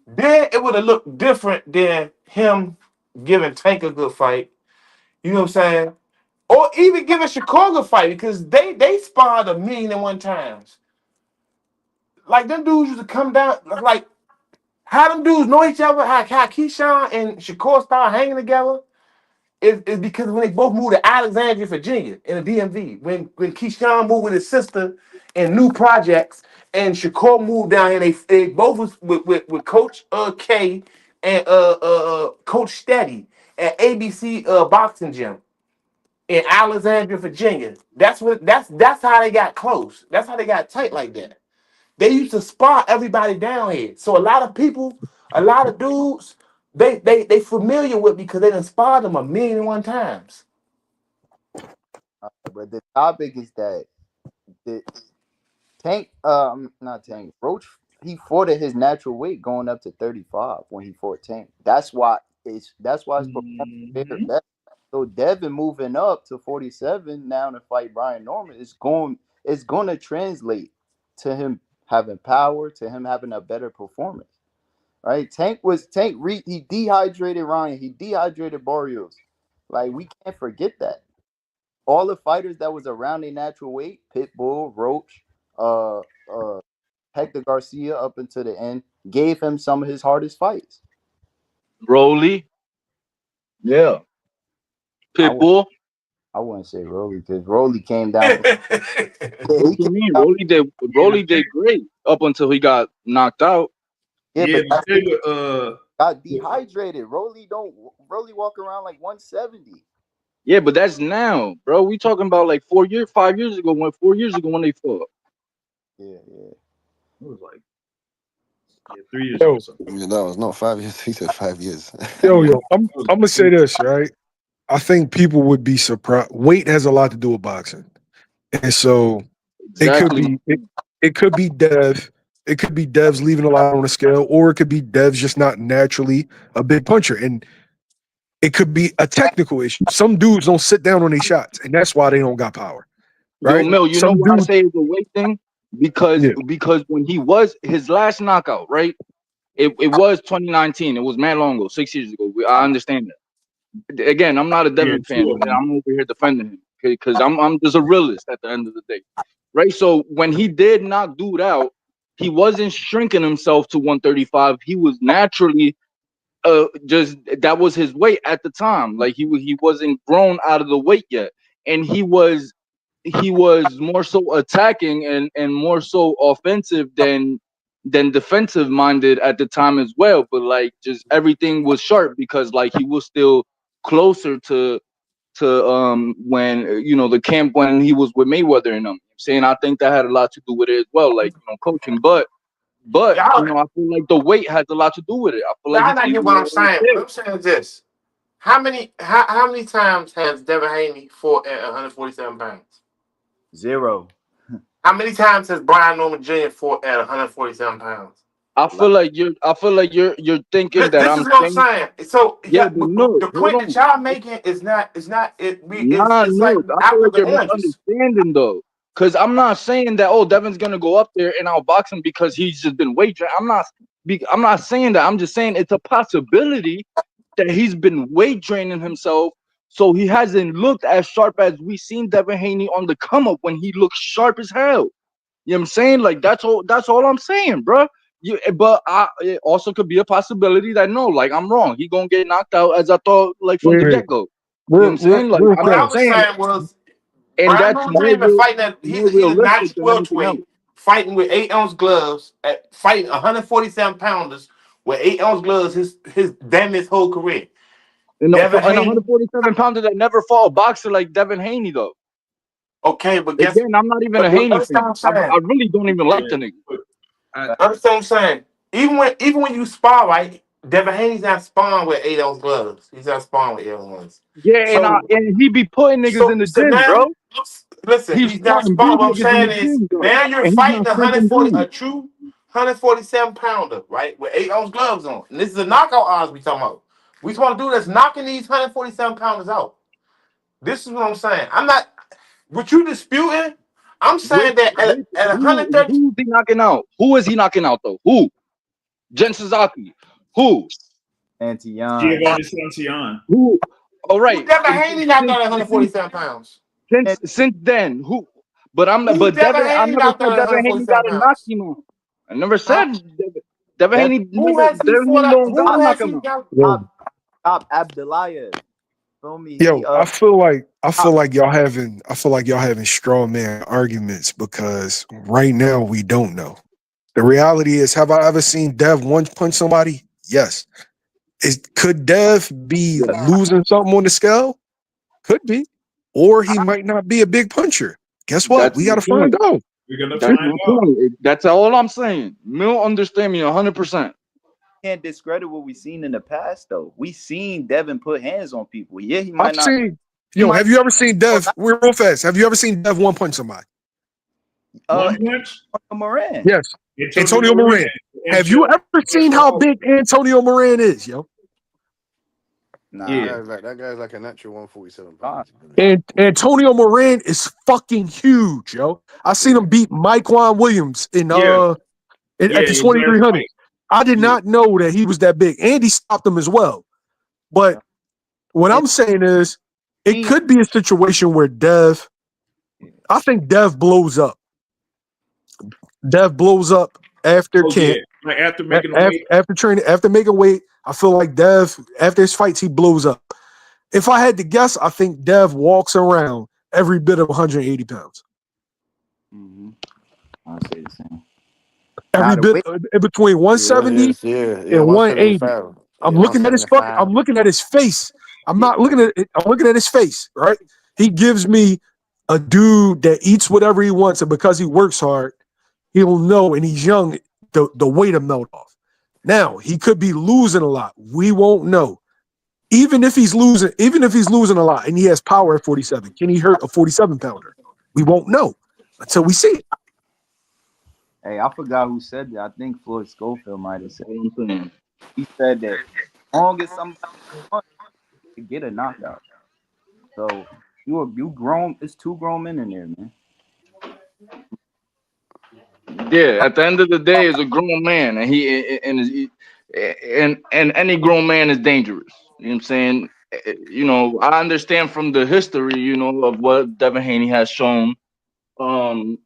then it would have looked different than him giving Tank a good fight. You know what I'm saying? Or even giving Chicago a fight because they sparred 1,000,001 times. Like them dudes used to come down, like how them dudes know each other, how Keyshawn and Shakur started hanging together is because when they both moved to Alexandria, Virginia, in the DMV, when Keyshawn moved with his sister in new projects and Shakur moved down here, they both was with Coach K and Coach Steady at ABC boxing gym in Alexandria, Virginia. That's how they got close. That's how they got tight like that. They used to spar everybody down here. So a lot of people, a lot of dudes, they familiar with because they done sparred them 1,000,001 times. But the topic is that the Tank, not Tank, Roach, he fought at his natural weight going up to 35 when he fought Tank. That's why it's fair Mhm. bet. So Devin moving up to 47 now to fight Brian Norman it's going to translate to him having power, to him having a better performance. Right? He dehydrated Ryan, he dehydrated Barrios. Like we can't forget that. All the fighters that was around their natural weight, Pitbull, Roach, uh, uh, Hector Garcia up until the end, gave him some of his hardest fights. Rolly. Yeah. I would Pitbull. I wouldn't say Rolly because Rolly came down from yeah, What he you came mean? down. Rolly did great up until he got knocked out. Yeah, Yeah, but but that's tell because you, he got dehydrated. Rolly walk around like 170. Yeah, but that's now, bro. We talking about like 4 years, 5 years ago, 4 years ago when they fought. Yeah, yeah. it was like 3 years ago or Yo, something. Yeah, no, it's not 5 years. He said 5 years. Yeah, I'm it was I'm like gonna say this, right? I think people would be surprised. Weight has a lot to do with boxing, and so it could Exactly. be it could be Dev. It could be Dev's leaving a lot on the scale, or it could be Dev's just not naturally a big puncher, and it could be a technical issue. Some dudes don't sit down on their shots, and that's why they don't got power, Yo, right? Mill, you know Some why I dudes, say it's a weight thing? Because yeah, because when he was his last knockout, right? It was 2019. It was Matt Longo, 6 years ago. I understand that. Again, I'm not a yeah, Devin fan. two of Okay? them. I'm over here defending him because I'm just a realist at the end of the day, right? So when he did knock dude out, he wasn't shrinking himself to 135. He was naturally just that was his weight at the time. Like he wasn't grown out of the weight yet, and he was more so attacking and more so offensive than defensive minded at the time as well. But like just everything was sharp because like he was still closer when the camp when he was with Mayweather and them. I'm saying I think that had a lot to do with it as well, like coaching. But Y'all, I feel like the weight has a lot to do with it. I feel like y'all he's not get leaving what a I'm lot on the saying. What scale. I'm saying is this: how many times has Devin Haney fought at 147 pounds? 0. How many times has Brian Norman Jr. fought at 147 pounds? I feel like you're thinking that This I'm is what I'm saying. saying. So Yeah, yeah, but no, the hold point that on. y'all making is not Nah, it's like no, I feel apples like and you're oranges. misunderstanding though. Cause I'm not saying that Devin's gonna go up there and outbox him because he's just been weight training. I'm not saying that. I'm just saying it's a possibility that he's been weight training himself, so he hasn't looked as sharp as we seen Devin Haney on the come up when he looked sharp as hell. You know what I'm saying? Like that's all I'm saying, bro. It also could be a possibility that no, like I'm wrong. He gonna get knocked out as I thought, like from the Wait, get go. You know what I'm saying? Like real I'm What I just fast. was saying, saying was and Brian that's Norman Jr. been fighting at more he's a realistic natural than anything else. welterweight fighting with 8-ounce gloves at fighting 147 pounders with 8-ounce gloves his damn his whole career. And Devin and Haney, 147 pounder that never fought a boxer like Devin Haney though. okay, but guess Again, I'm not even a but Haney understand fan. what I'm I saying. really don't even like the nigga. Understand what I'm saying. Even when you spar right, Devin Haney's not sparring with 8-ounce gloves. He's not sparring with 8-ounce gloves. Yeah, So and he be putting niggas in the so gym, bro. now, listen, He's he's not spotting spot. big What I'm niggas in the saying is, gym, though, now you're and he's fighting not shrinking down. a true 147 pounder, right, with 8-ounce gloves on. And this is the knockout odds we talking about. We just want to do this, knocking these 147 pounders out. This is what I'm saying. I'm not. What you disputing? I'm saying that at Who's he knocking out? Who is he knocking out though? Who? Jen Suzuki. Who? Antion. Giovanni Santillan. Who? All who right. Devin Haney knocked out Since at 147 pounds? since then, who? Who But Devin Devin, I Haney never knocked out said at Devin Haney got 147 to knock pounds? him out. I never Huh? said Devin That's Haney Who never. has he Devin fought? Haney don't Who gotta knock has him he out. got? Yo, Top Abdulayev. Feel me? yo, I feel Top, like y'all having straw man arguments because right now we don't know. The reality is, have I ever seen Dev one punch somebody? Yes. Could Dev be Yes, losing something on the scale? Could be. Or he might not be a big puncher. Guess what? that's We my gotta find point. out. We're gonna That's find my out. point. That's all I'm saying. Mill understand me 100%. can't discredit what we seen in the past though. We seen Devin put hands on people. Yeah, he I've might not. seen, He yo, might. have you ever seen Dev? We're real fast. Have you ever seen Dev one punch somebody? Uh, One punch. Moran. Yes. Antonio Antonio Moran Moran. and Have you Joe. ever seen how big Antonio Moran is, yo? Nah. Yeah. That guy's like a natural 147 Uh, pounds. And Antonio Moran is fucking huge, yo. I seen him beat Mikewan Williams Yeah. Yeah. at the His last 2300. fight. I did Yeah. not know that he was that big. And he stopped him as well. But what and I'm saying is, it he, could be a situation where I think Dev blows up. Dev blows up after Oh camp, yeah. Like after making a weight. after training, after making weight. I feel like Dev, after his fights, he blows up. If I had to guess, I think Dev walks around every bit of 180 pounds. mm-hmm. I'll say the same. Now Every the bit weight, in between Yeah, 170 yeah, and 180. 175. I'm Yeah, looking at his fucking. I'm 175. looking at his face. I'm not looking at it. I'm looking at his face. Right? He gives me a dude that eats whatever he wants, and because he works hard, he'll know. And he's young. The weight will melt off. Now he could be losing a lot. We won't know. Even if he's losing a lot, and he has power at 47, can he hurt a 47 pounder? We won't know until we see it. hey, I forgot who said that. I think Floyd Schofield might have said. That's what I'm saying. He said that as long as somebody wants to get a knockout. So you grown. It's 2 grown men in there, man. Yeah, at the end of the day, is a grown man, and and any grown man is dangerous. You know what I'm saying? I understand from the history, of what Devin Haney has shown. Um,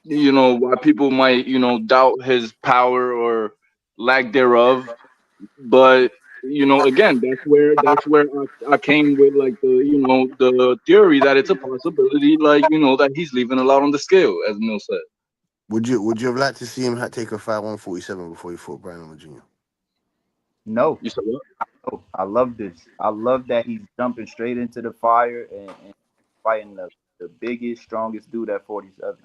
why people might, doubt his power or lack thereof. But again, that's where I came with like the theory that it's a possibility, like that he's leaving a lot on the scale, as Mill said. Would you have liked to see him take a fight 147 before he fought Brian Jr.? No, You said what? Oh, I love this. I love that he's jumping straight into the fire and fighting the biggest, strongest dude at 47.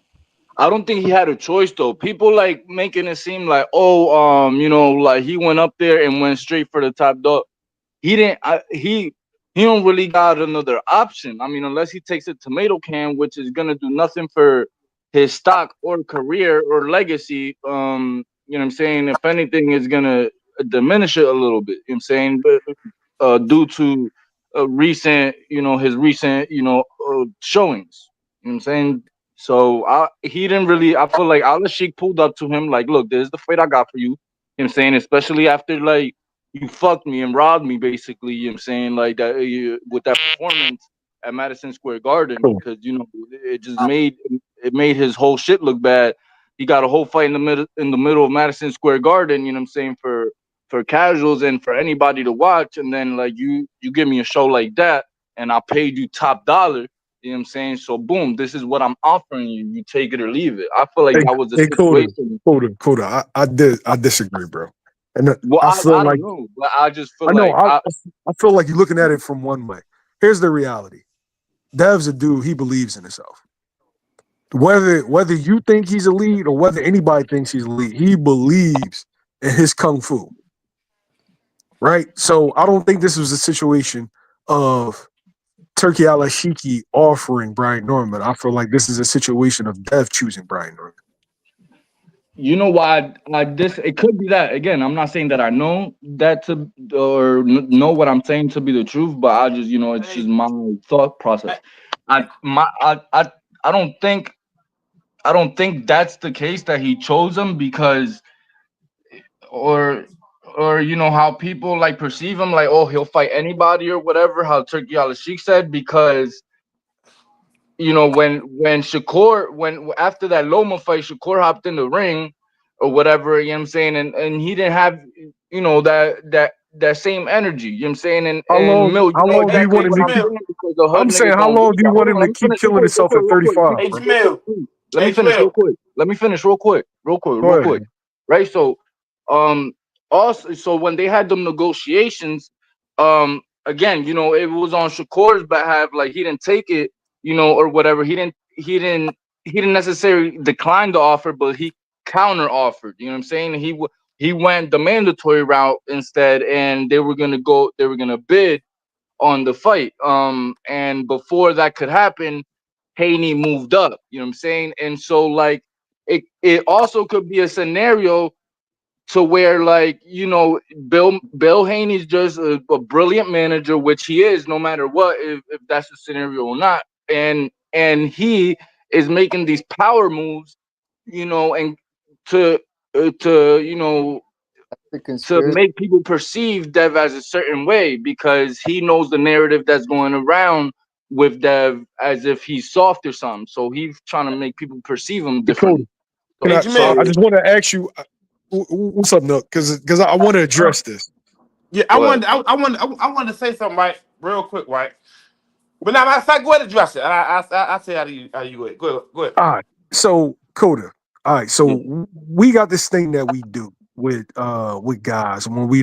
I don't think he had a choice though. People like making it seem like, oh, like he went up there and went straight for the top dog. He didn't. He don't really got another option. I mean, unless he takes a tomato can, which is gonna do nothing for his stock or career or legacy. You know what I'm saying? If anything, it's gonna diminish it a little bit. You know what I'm saying? But due to recent, his recent, showings. You know what I'm saying? So he didn't really. I feel like Al Sheik pulled up to him like, "Look, this is the fight I got for you." You know what I'm saying? Especially after like you fucked me and robbed me, basically. You know what I'm saying? Like that with that performance at Madison Square Garden, Cool. because it just made his whole shit look bad. He got a whole fight in the middle of Madison Square Garden. You know what I'm saying? For casuals and for anybody to watch, and then like you give me a show like that, and I paid you top dollar. You know what I'm saying? So boom, this is what I'm offering you. You take it or leave it. I feel like that was a situation. Coda. I disagree, bro. And Well, I feel I like don't know, but I just feel I know like I feel like you're looking at it from one way. Here's the reality. Dev's a dude, he believes in himself. Whether you think he's elite or whether anybody thinks he's elite, he believes in his kung fu. Right? So I don't think this was a situation of Turkey Al-Ashiki offering Brian Norman. I feel like this is a situation of Dev choosing Brian Norman. you know why this it could be that again. I'm not saying that I know that to or know what I'm saying to be the truth, but I just it's just my thought process. I don't think that's the case that he chose him because or how people like perceive him like, oh, he'll fight anybody or whatever, how Turkey Al-Sheikh said, because when Shakur, when after that Loma fight, Shakur hopped in the ring or whatever, you know what I'm saying, and he didn't have that same energy, you know what I'm saying, How and long Mill, you how know long do you exactly want him what to I'm keep saying, because the hood I'm saying niggas how don't long believe do you that. want Hold on, him let to me keep finish real killing quick, himself at 35, real bro? quick, real quick, please. Let me finish real quick. Go Real ahead. quick. Right. So, also, so when they had them negotiations, again, it was on Shakur's behalf, like he didn't take it, or whatever. He didn't necessarily decline the offer, but he counter offered. You know what I'm saying? He went the mandatory route instead, and they were gonna bid on the fight. And before that could happen, Haney moved up. You know what I'm saying? And so like it also could be a scenario to where like Bill Haney's just a brilliant manager, which he is, no matter what, if that's the scenario or not, and he is making these power moves, and to to The to conspiracy. make people perceive Dev as a certain way, because he knows the narrative that's going around with Dev as if he's soft or something. So he's trying to make people perceive him Hey, Cody, differently. can Hey, I Jamel. just want to ask you what's up, Nook? Because I want to address this. Yeah, Go ahead. I wanted to say something right, real quick, right. But now, matter of fact, go ahead and address it. I say how you go ahead. Go ahead. All right. So Coda. All right. Yeah. So we got this thing that we do with guys. When we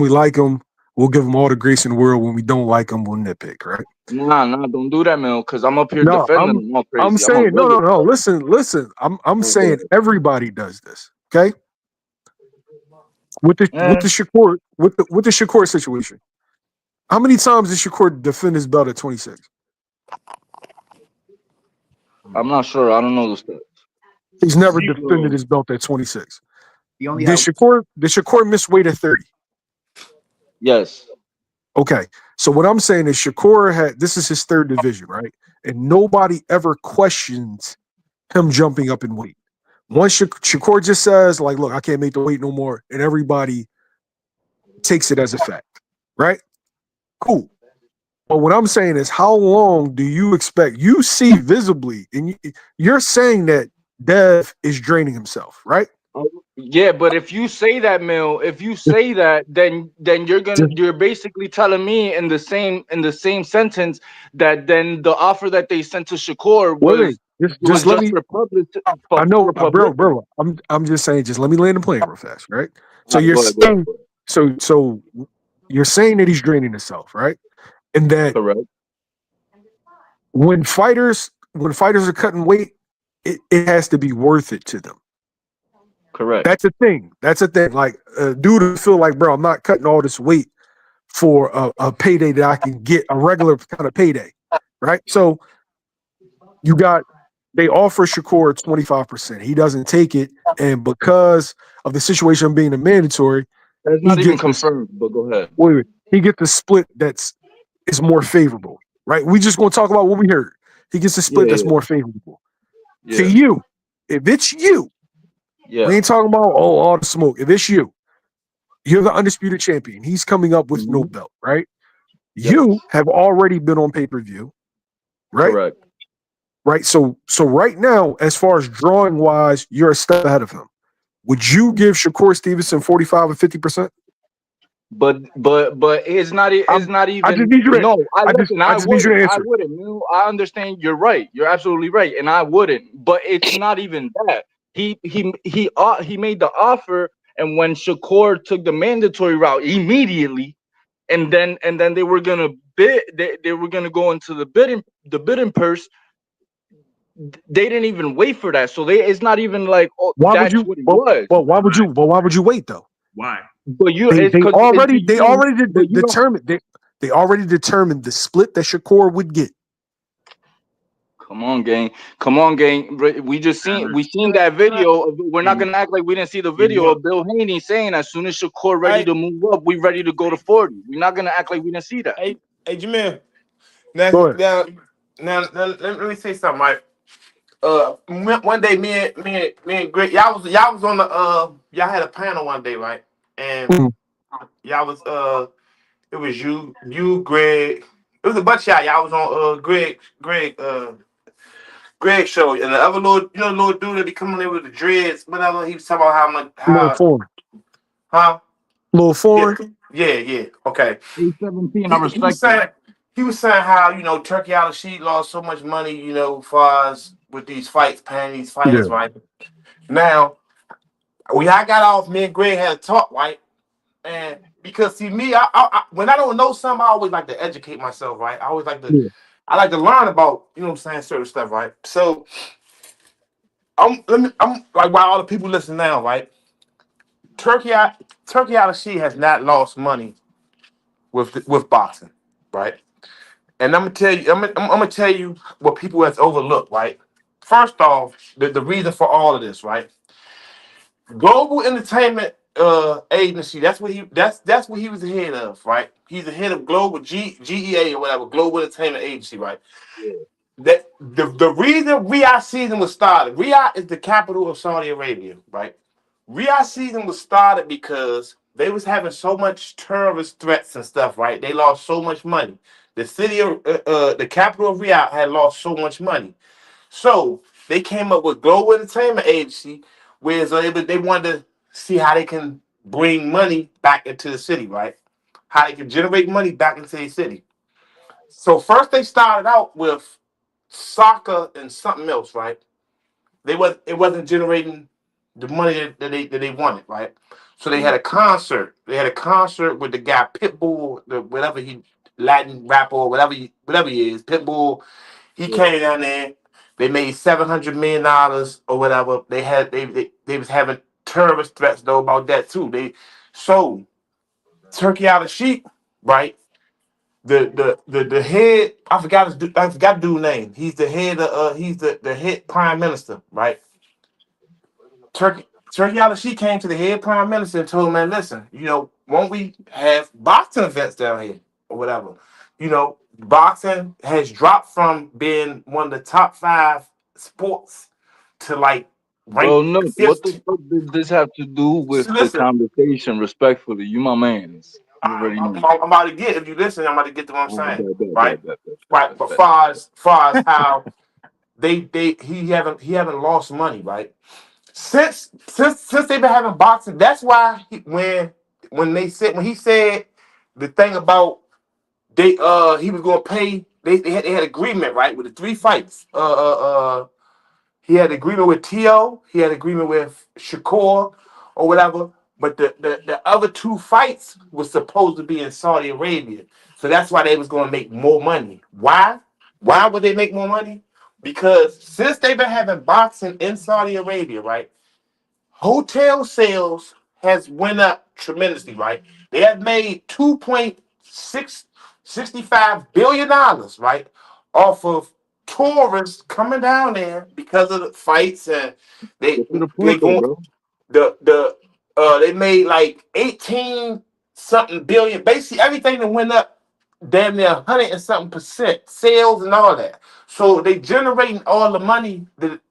like them, we'll give them all the grace in the world. When we don't like them, we'll nitpick, right? Nah, don't do that, man. Because I'm up here No, defending them all I'm crazy. I'm a saying no, brother. no, no. Listen. I'm Oh, go saying ahead. everybody does this. Okay. With the Eh, Shakur with the Shakur situation. How many times did Shakur defend his belt at 26? I'm not sure. I don't know the stats. He's never defended Zero. his belt at 26. He only Did had Shakur miss weight at 30? Yes. Okay. So what I'm saying is Shakur this is his third division, right? And nobody ever questions him jumping up in weight. Once Shakur just says, like, look, I can't make the weight no more, and everybody takes it as a fact, right? Cool. But what I'm saying is, how long do you expect? You see visibly, and you're saying that Dev is draining himself, right? Yeah, but if you say that, Mill, if you Just, say that, then just you're basically telling me in the same sentence that then the offer that they sent to Shakur wait. was Just let just me. for I know, publicity. bro. I'm just saying. Just let me land the plane real fast, right? So All right, you're go ahead, go ahead, saying, go ahead. so You're saying that he's draining himself, right? And that Correct. when fighters are cutting weight, it has to be worth it to them. Correct. That's a thing. That's a thing. Like dude to feel like, bro, I'm not cutting all this weight for a payday that I can get, a regular kind of payday, right? So they offer Shakur 25%. He doesn't take it, and because of the situation being a mandatory, That's he not even gets this. confirmed, but go ahead. Wait, he gets a split is more favorable, right? We just going to talk about what we heard. He gets a split that's Yeah, more favorable to yeah, you. If it's you, yeah. we ain't talking about all the smoke. If it's you, you're the undisputed champion. He's coming up with no Hmm. belt, right? Yep. You have already been on pay-per-view, right? Correct. Right. So right now, as far as drawing wise, you're a step ahead of him. Would you give Shakur Stevenson 45 or 50%? But it's not it's not I just even need you to no. I listen. I I just need you to wouldn't. I answer. wouldn't. No, I understand. You're right. You're absolutely right, and I wouldn't. But it's not even that. He made the offer, and when Shakur took the mandatory route immediately, and then they were gonna bid. They were gonna go into the bidding purse. They didn't even wait for that. So it's not even like, oh, Why would that's you what it was. why would you wait though? Why? But you, They it's they because already you didn't. But you don't. they already determined the split that Shakur would get. Come on, gang. Come on, gang. We seen that video. We're not Hey, gonna act like we didn't see the hey, video Mark. of Bill Haney saying as soon as Shakur ready Hey, to move up, we ready to go to 40. We're not gonna act like we didn't see that. hey, hey, Jamil. Now, Go ahead. now, now, let me say something, right? One day, me and Greg, y'all was on the y'all had a panel one day, right? And Mhm. y'all was it was Greg. It was a bunch of y'all. Y'all was on Greg show, and the other little, little dude that be coming in with the dreads, whatever. He was talking about how much, Little foreign. huh? Little Yeah, foreign. yeah. Okay. A17, I He was respect it. saying how Turkey Out of Sheet lost so much money, far as with these fights, paying these Yeah. fighters, right? Now, when I got off, me and Greg had a talk, right? And because see me, when I don't know something, I always like to educate myself, right? Yeah. I like to learn about, certain stuff, right? So I'm like while all the people listen now, right? Turkey Out of Sheet has not lost money with boxing, right? And I'm gonna tell you, I'm gonna tell you what people has overlooked, right? First off, the reason for all of this, right? Global Entertainment Agency. That's what he was the head of, right? He's the head of Global GEA or whatever, Global Entertainment Agency, right? That the reason Riyadh season was started. Riyadh is the capital of Saudi Arabia, right? Riyadh season was started because they was having so much terrorist threats and stuff, right? They lost so much money. The city of the capital of Riyadh had lost so much money. So they came up with Global Entertainment Agency, where they wanted to see how they can bring money back into the city, right? How they can generate money back into the city. So first they started out with soccer and something else, right? It wasn't generating the money that they wanted, right? So they had a concert. They had a concert with the guy Pitbull, whatever he Latin rapper or whatever he is, Pitbull. He came down there. They made $700 million or whatever. They was having terrorist threats though about that too. They sold Turkey Out of Sheep, right? The head, I forgot the dude's name. He's the head of he's the head prime minister, right? Turkey Out of Sheep came to the head prime minister and told him, man, listen, won't we have boxing events down here or whatever? Boxing has dropped from being one of the top 5 sports to like rank Bro, no, what the 50. fuck did this have to do with So the listen, conversation? Respectfully, you my mans. You already know. I'm about to get, if you listen, I'm about to get to what I'm Oh, saying, bet, right? bet, bet, Right. bet, But bet. far as how he haven't lost money, right? Since they've been having boxing, that's why when he said the thing about he was gonna pay, they had agreement, right, with the 3 fights. He had agreement with T.O., he had agreement with Shakur or whatever. but the other two fights was supposed to be in Saudi Arabia. So that's why they was going to make more money. Why? Why would they make more money? Because since they've been having boxing in Saudi Arabia, right? Hotel sales has went up tremendously, right? They have made $2.65 billion, right, off of tourists coming down there because of the fights, and they Get to the they point though, going bro. they made like 18 something billion. Basically, everything that went up damn near 100 and something percent sales and all that. So they generating all the money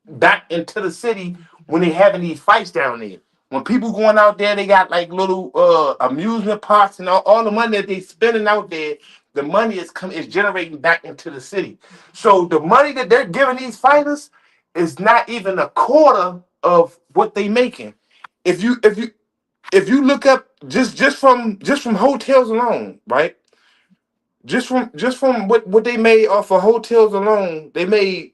back into the city when they having these fights down there. When people going out there, they got like little amusement parks and all the money that they spending out there. The money is generating back into the city. So the money that they're giving these fighters is not even a quarter of what they making. If you look up just from hotels alone, right? Just from what they made off of hotels alone, they made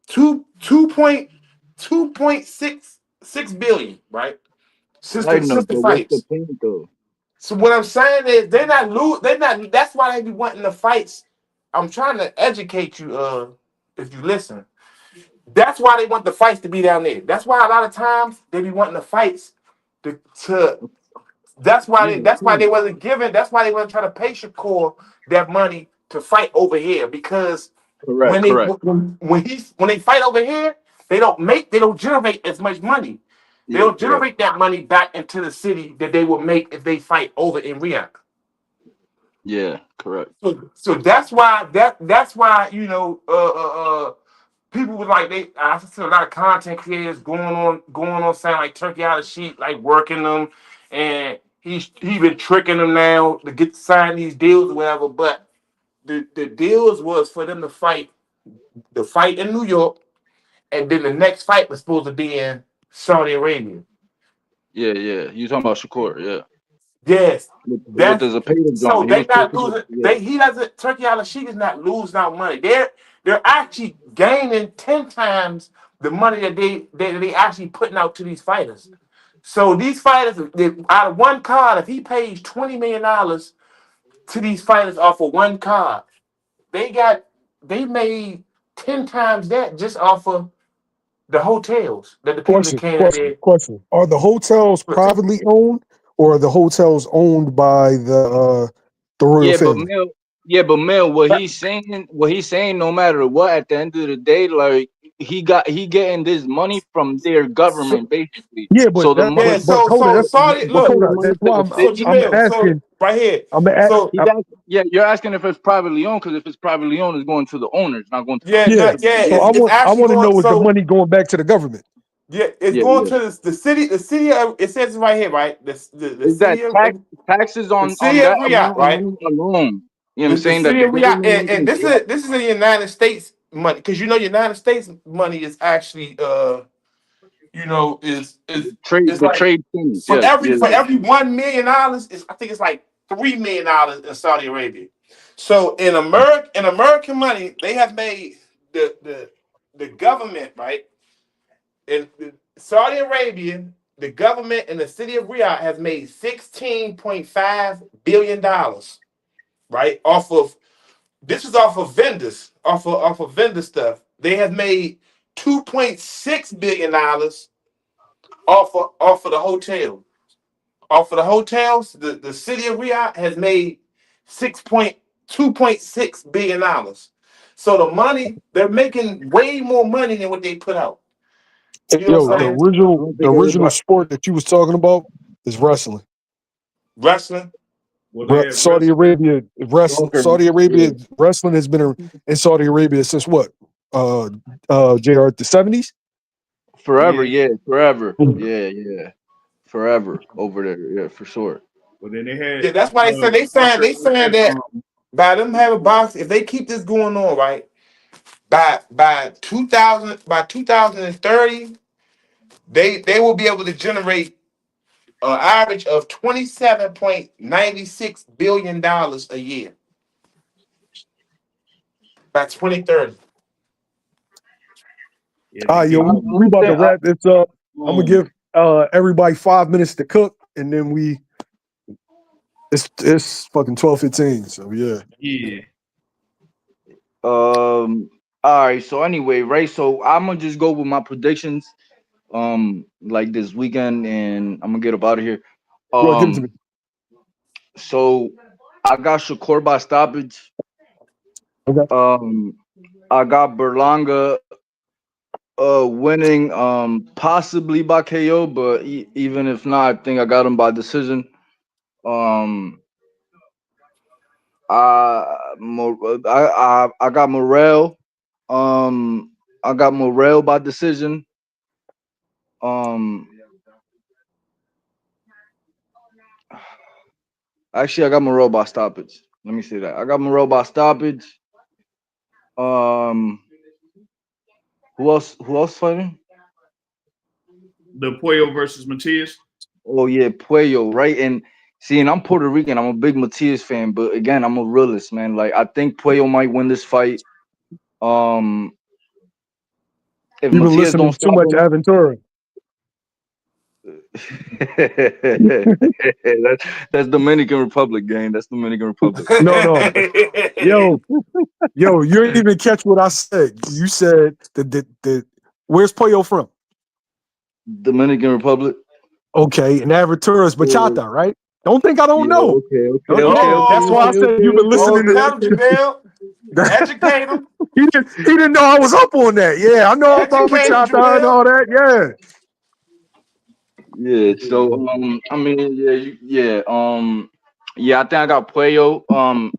two point six billion, right? Since the I know, since the but what's the fights. point though? So what I'm saying is they're not lose. They're not. That's why they be wanting the fights. I'm trying to educate you. If you listen, that's why they want the fights to be down there. That's why a lot of times they be wanting the fights to That's why Yeah, they, that's why cool. they wasn't giving. That's why they wasn't trying to pay Shakur that money to fight over here, because Correct, correct. when they fight over here, they don't generate as much money. They Yeah, don't correct. generate that money back into the city that they would make if they fight over in Riyadh. Yeah, correct. So that's why people was like I see a lot of content creators going on saying like Turkey out of sheet, like working them, and he been tricking them now to get to sign these deals or whatever. But the deals was for them to fight the fight in New York, and then the next fight was supposed to be in Saudi Arabia. Yeah, yeah. You talking about Shakur? Yeah. Yes, With that's the Zepeda so joint, he they was not talking. losing. Yeah, He doesn't. Turkey Al Sheikh is not losing out money. They're actually gaining 10 times the money that they actually putting out to these fighters. So these fighters, out of one card, if he pays $20 million to these fighters off of one card, they made 10 times that just off of the hotels that the people that Question, came question, there. question. Are the hotels privately owned or are the hotels owned by the royal yeah, but family? Mel, what he's saying, no matter what, at the end of the day, like he getting this money from their government, basically. Yeah, So but the that Yeah, money, but Coda, so that's Saudi, but look, sending the Coda, money that's to why the so city. I'm Jamil, so asking. right here, I'm a, so He's asking, yeah, you're asking if it's privately owned, because if it's privately owned, it's going to the owners, not going to the yeah, people. yeah. no, yeah, So it's I actually want to going. know, is the So money going back to the government? yeah, it's Yeah, going yeah. to the city. The city. It says it right here, right? The Is that city of taxes the on city of that Riyadh, amount of right? money alone? You know what I'm The saying? That city the of Riyadh, government and making this is the United States money, because United States money is actually is the like trade penny. for Yeah, every yeah, for yeah. every $1 million is, I think it's like $3 million in Saudi Arabia. So in American money, they have made the government, right, in Saudi Arabia, the government in the city of Riyadh has made $16.5 billion, right, off of this is off of vendors, off of vendor stuff. They have made $2.6 billion off of the hotel. Off of the hotels, the city of Riyadh has made 2.6 billion dollars. So the money, they're making way more money than what they put out. You know what Yo, I'm I saying? don't the think original everybody. sport that you was talking about is wrestling. Well, they have Saudi wrestling. Arabia wrestling. Soccer, Saudi yeah, Arabia wrestling has been in Saudi Arabia since what? Jr. The 70s. forever. Yeah. Yeah, forever. Yeah, yeah, forever over there. Yeah, for sure. Well, then they had Yeah, that's why they saying that by them having box, if they keep this going on, right, by 2030, they will be able to generate an average of $27.96 billion a year by 2030. yeah, Ah, they yo, get we about to Understand? wrap this up. I'm gonna Um, give everybody 5 minutes to cook, and then it's fucking 12:15. So yeah. Yeah. All right. So anyway, right. So I'm gonna just go with my predictions. Like this weekend, and I'm gonna get up out of here. Go ahead, give it to me. So I got Shakur by stoppage. Okay. I got Berlanga winning possibly by KO, but even if not, I think I got him by decision. Um I got Morel. I got Morel by decision. Um Actually I got Morel by stoppage. Let me say that. I got Morel by stoppage. Um who else fighting? The Puello versus Matias. Oh yeah, Puello, right? And see, and I'm Puerto Rican. I'm a big Matias fan, but again, I'm a realist, man. Like I think Puello might win this fight. Um, if You've been Matias listening don't to too stop much him, Aventura. that's Dominican Republic, gang. That's Dominican Republic. No. Yo, you didn't even catch what I said. You said the where's Pollo from? Dominican Republic. Okay, and Aventura is Yeah, bachata, right? Don't think I don't yeah, know. okay, okay, okay, okay, That's why I okay, said okay, you've been okay, listening okay, to. Tell him, Jamel. Educate him. He didn't know I was up on that. Yeah, I know about Educate him, bachata and Jamel. all that. Yeah. Yeah. So I mean, yeah. I think I got Puello.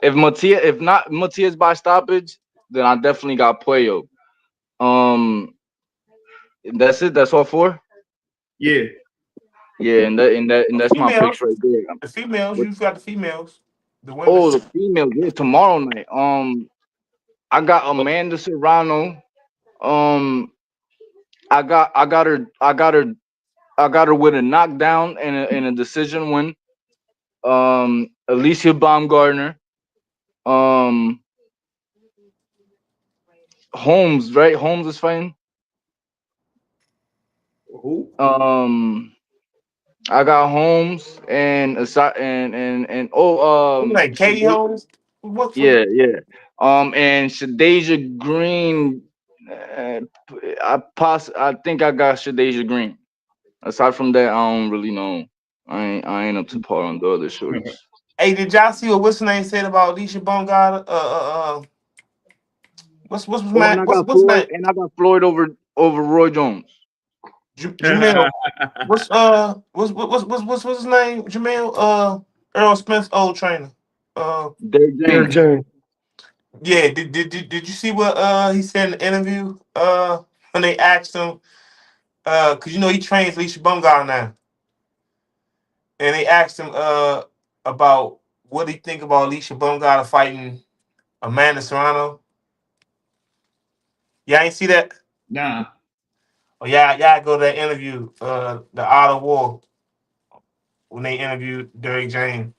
If not Matias by stoppage, then I definitely got Puello. Um, that's it. That's all four. Yeah. Yeah, and that's my picks Females. right there. The females. But, You got the females. The oh, women's. the females. Yeah, tomorrow night. I got Amanda Serrano. Um, I got her with a knockdown and a decision win. Alicia Baumgartner. Um, Holmes, right? Holmes is fighting. Who? I got Holmes and aside and Who like Katie Holmes? What for? yeah. And Shadeja Green. Uh, I think I got Shadeja Green. Aside from that, I don't really know. I ain't up to par on the other shorties. Hey, did y'all see what what's the name said about Alicia Bongata? What's Oh, man? What's the name? And I got Floyd over Roy Jones. Jamel. What's his name? Jamel. Earl Smith's old trainer. Uh, Derek Derek James. James. yeah. Did you see what he said in the interview? When they asked him, cause you know he trains Alicia Bongata now, and they asked him about what he think about Alicia Bongata fighting Amanda Serrano. Yeah, ain't see that. Nah. Oh yeah, yeah. Go to that interview, the Art of War, when they interviewed Derek James.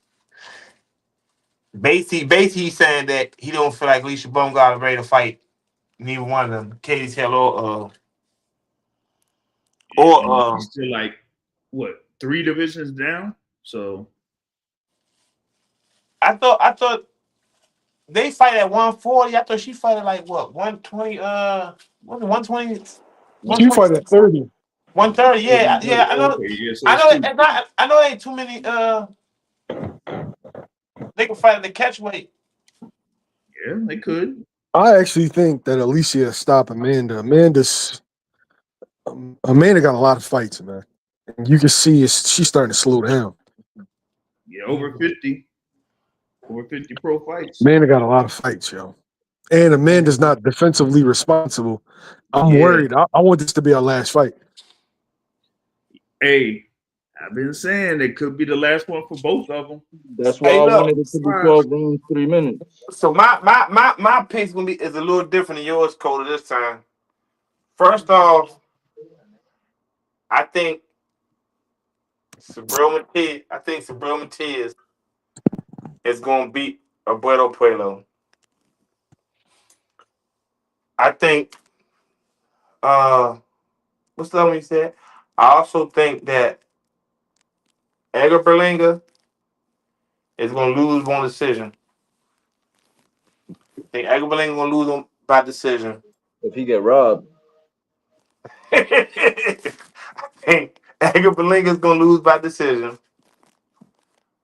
Basically, he's saying that he don't feel like Alicia Bongata ready to fight neither one of them, Katie's Hill And or she's still like what 3 divisions down. So I thought they fight at 140. I thought she fight at like what 120. What 120? She fight at 30. 130. Yeah, yeah. I know. okay, yeah. So I it's know. still I know. Ain't too many. They can fight at the catchweight. yeah, they could. I actually think that Alicia stopped Amanda. Amanda got a lot of fights, man. And you can see she's starting to slow down. Yeah, over 50 pro fights. Amanda got a lot of fights, yo. And Amanda's not defensively responsible. I'm Yeah. worried. I want this to be our last fight. Hey, I've been saying it could be the last one for both of them. That's why Hey, I look. wanted it to be 12 rounds, 3 minutes. So my pick's gonna be is a little different than yours, Coda, this time. First off, I think Sabril Matias is gonna beat Alberto Puello. I think what's the other one you said? I also think that Edgar Berlanga is going to lose one decision. I think Edgar Berlanga going to lose him by decision. If he get robbed, I think Edgar Berlanga is going to lose by decision.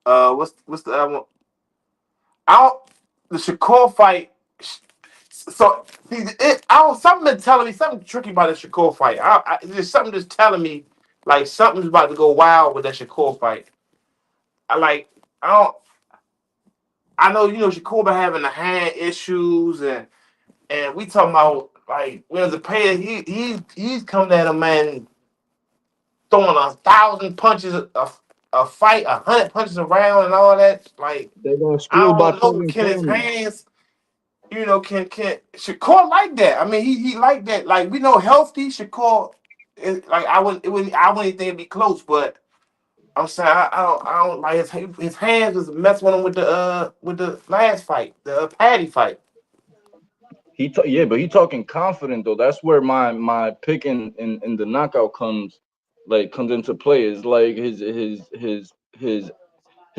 What's the other one? The Shakur fight. So something been telling me something tricky about the Shakur fight. There's something just telling me like something's about to go wild with that Shakur fight. I don't. I know Shakur been having the hand issues and we talking about like when the player he's coming at a man throwing 1,000 punches a fight 100 punches around and all that like they got I screwed by don't know Kevin can his Thorne. hands can Shakur like that? I mean he like that like we know healthy Shakur is, like I wouldn't think it'd be close but I'm saying I don't like his hands was messing with him with the last fight the Patty fight. But he talking confident though. That's where my pick in the knockout comes into play. Is like his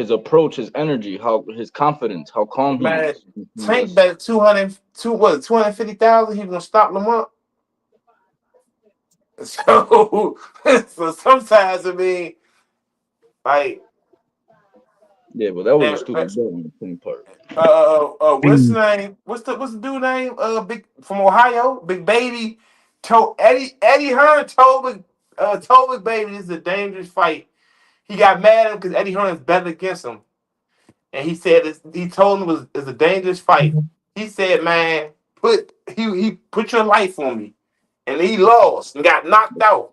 approach, his energy, how his confidence, how calm he Man, is. Tank bet 250,000 he gonna stop Lamont. So so sometimes I mean like Yeah, but that was a that, stupid bet on the same part. what's the name? What's the dude name? Big from Ohio, Big Baby. Told Eddie Hearn told Big Baby this is a dangerous fight. He got mad at him because Eddie Hearn's betting against him, and he said he told him it's a dangerous fight. He said, "Man, he put your life on me," and he lost and got knocked out.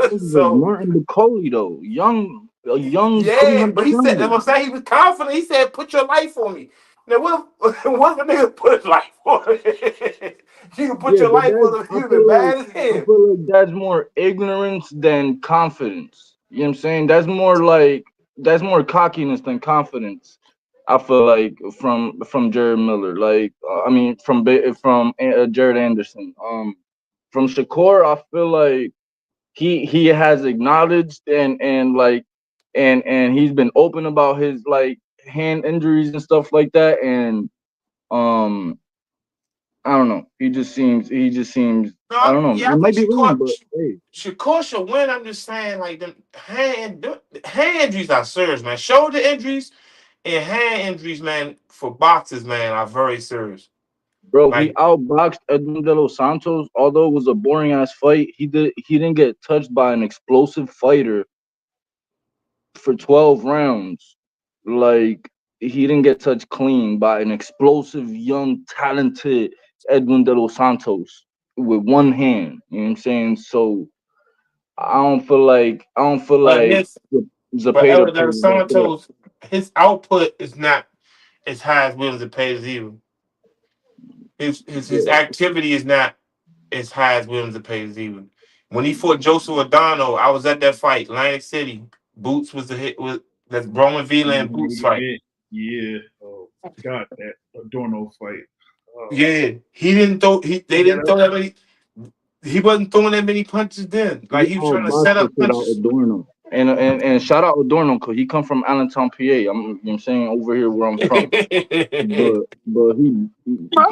This is like So Martin DeColey though, a young yeah, 300 but he said, pounder. I'm saying he was confident. He said, "Put your life on me." Now, what if a nigga put his life on it? You can put Yeah, your but life on him. He would be mad as I hell. feel like that's more ignorance than confidence. You know what I'm saying? That's more cockiness than confidence. I feel like from Jared Miller, I mean from Jared Anderson. From Shakur, I feel like he has acknowledged and he's been open about his like hand injuries and stuff like that. And um, I don't know. He just seems. I No, don't know. yeah, I I might think be wrong, but hey, Shakur should win. I'm just saying, like the hand injuries are serious, man. Shoulder injuries and hand injuries, man, for boxers, man, are very serious. bro, he Like, outboxed Edwin De Los Santos. Although it was a boring ass fight, he didn't get touched by an explosive fighter for 12 rounds. Like he didn't get touched clean by an explosive, young, talented Edwin De Los Santos with one hand. You know what I'm saying? So but his but Zapata Elder pulls that off. Santos, his output is not as high as Williams and Page either. His Yeah. activity is not as high as Williams and Page either. When he fought Joseph Adano, I was at that fight, Atlantic City. Boots was the hit with that's Roman Vila and Boots fight. Yeah. Oh, God, that Adorno fight. Yeah, he didn't throw. They didn't throw that many. He wasn't throwing that many punches then. He Like he was trying to outboxed set the up shit out punches. Adorno. And shout out Adorno because he come from Allentown, PA. You know what I'm saying, over here where I'm from. But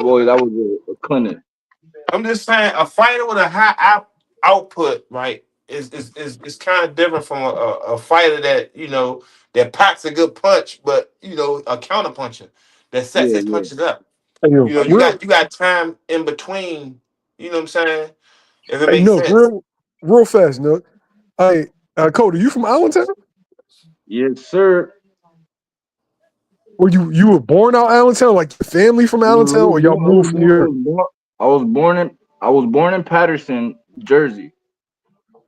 boy, that was a clinic. I'm just saying, a fighter with a high output, right, is kind of different from a fighter that that packs a good punch, but a counter puncher that sets Yeah, his yeah. punches up. Hey, yo, You got time in between. You know what I'm saying? If it makes Nook, sense. real fast, Nook. Hey, Cody, you from Allentown? Yes, sir. Or you were born out Allentown, like your family from No, Allentown, or y'all moved from New York? I was born in Patterson, Jersey.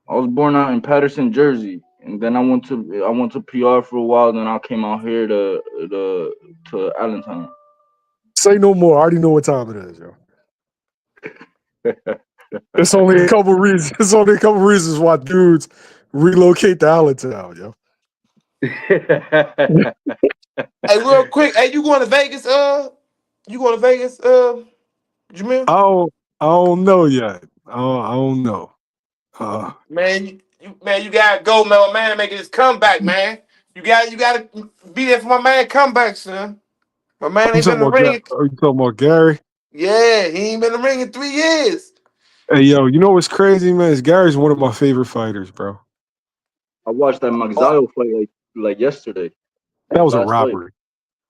I was born out in Patterson, Jersey, and then I went to PR for a while. Then I came out here to Allentown. Say no more. I already know what time it is, yo. It's only a couple reasons. It's only a couple reasons why dudes relocate to Allentown, yo. Hey, real quick, hey, you going to Vegas? You going to Vegas? Jamil? I don't know yet. I don't know. Man, you gotta go, man. My man making his comeback, man. You gotta be there for my man comeback, son. My man ain't been in the ring. Are you talking about Gary? Yeah, he ain't been in the ring in 3 years. Hey, yo, you know what's crazy, man? Is Gary's one of my favorite fighters, bro. I watched that Oh, Magzayo fight like yesterday, That was a last fight. robbery.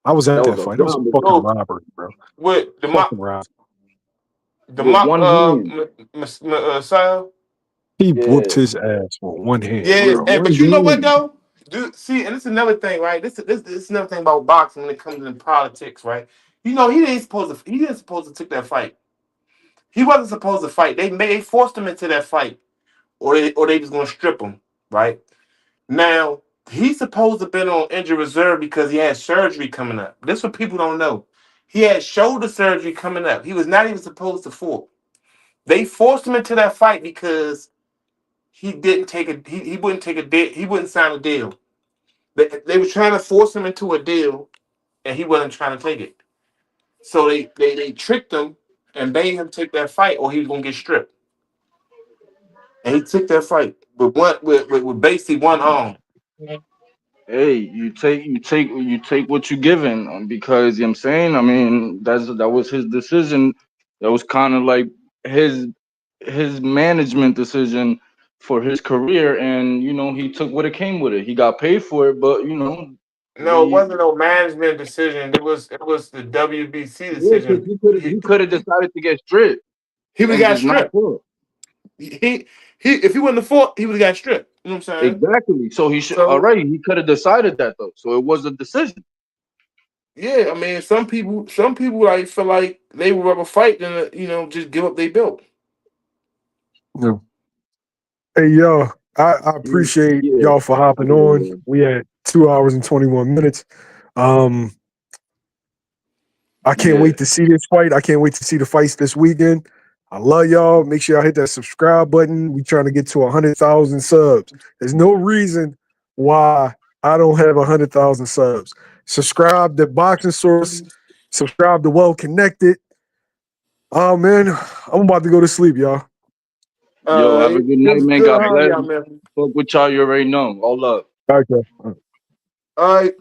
I was at That that was a fight. That was a robbery fucking oh, robbery, bro. with Fucking robbery. the with mock one hand. style. He whooped Yeah, his ass with one hand, Yeah, with bro. but one you know what hand. though? Dude, see, and this is another thing, right? This is another thing about boxing when it comes to politics, right? You know, he didn't supposed to take that fight. He wasn't supposed to fight. They forced him into that fight, or they was gonna strip him, right? Now he's supposed to have been on injured reserve because he had surgery coming up. This what people don't know. He had shoulder surgery coming up. He was not even supposed to fight. They forced him into that fight because he wouldn't take a deal. He wouldn't sign a deal. They were trying to force him into a deal, and he wasn't trying to take it. So they tricked him and made him take that fight, or he was gonna get stripped. And he took that fight with basically one arm. Hey, you take what you given because you know what I'm saying. I mean, that was his decision. That was kind of like his his management decision for his career, and he took what it came with it. He got paid for it, but No, it we wasn't no management decision. It was the WBC yeah, because decision. he could have decided to get stripped He would have and got just not stripped. fought. He if he wouldn't have fought, he would have got stripped. You know what I'm saying? Exactly. So he should all So right. He could have decided that though. So it was a decision. yeah, I mean, some people like feel like they would rather fight than just give up their belt. Yeah. Hey, yo, I Yeah, appreciate yeah, y'all for hopping on. yeah. We had 2 hours and 21 minutes. Um, I can't Yeah. wait to see this fight. I can't wait to see the fights this weekend. I love y'all. Make sure y'all hit that subscribe button. We trying to get to 100,000 subs. There's no reason why I don't have 100,000 subs. Subscribe to Boxing Source. Subscribe to Well Connected. Oh man, I'm about to go to sleep, y'all. Yo, have a It good night, was man. good God having bless. y'all, man. Fuck with y'all. You already know. All love. Okay. All right.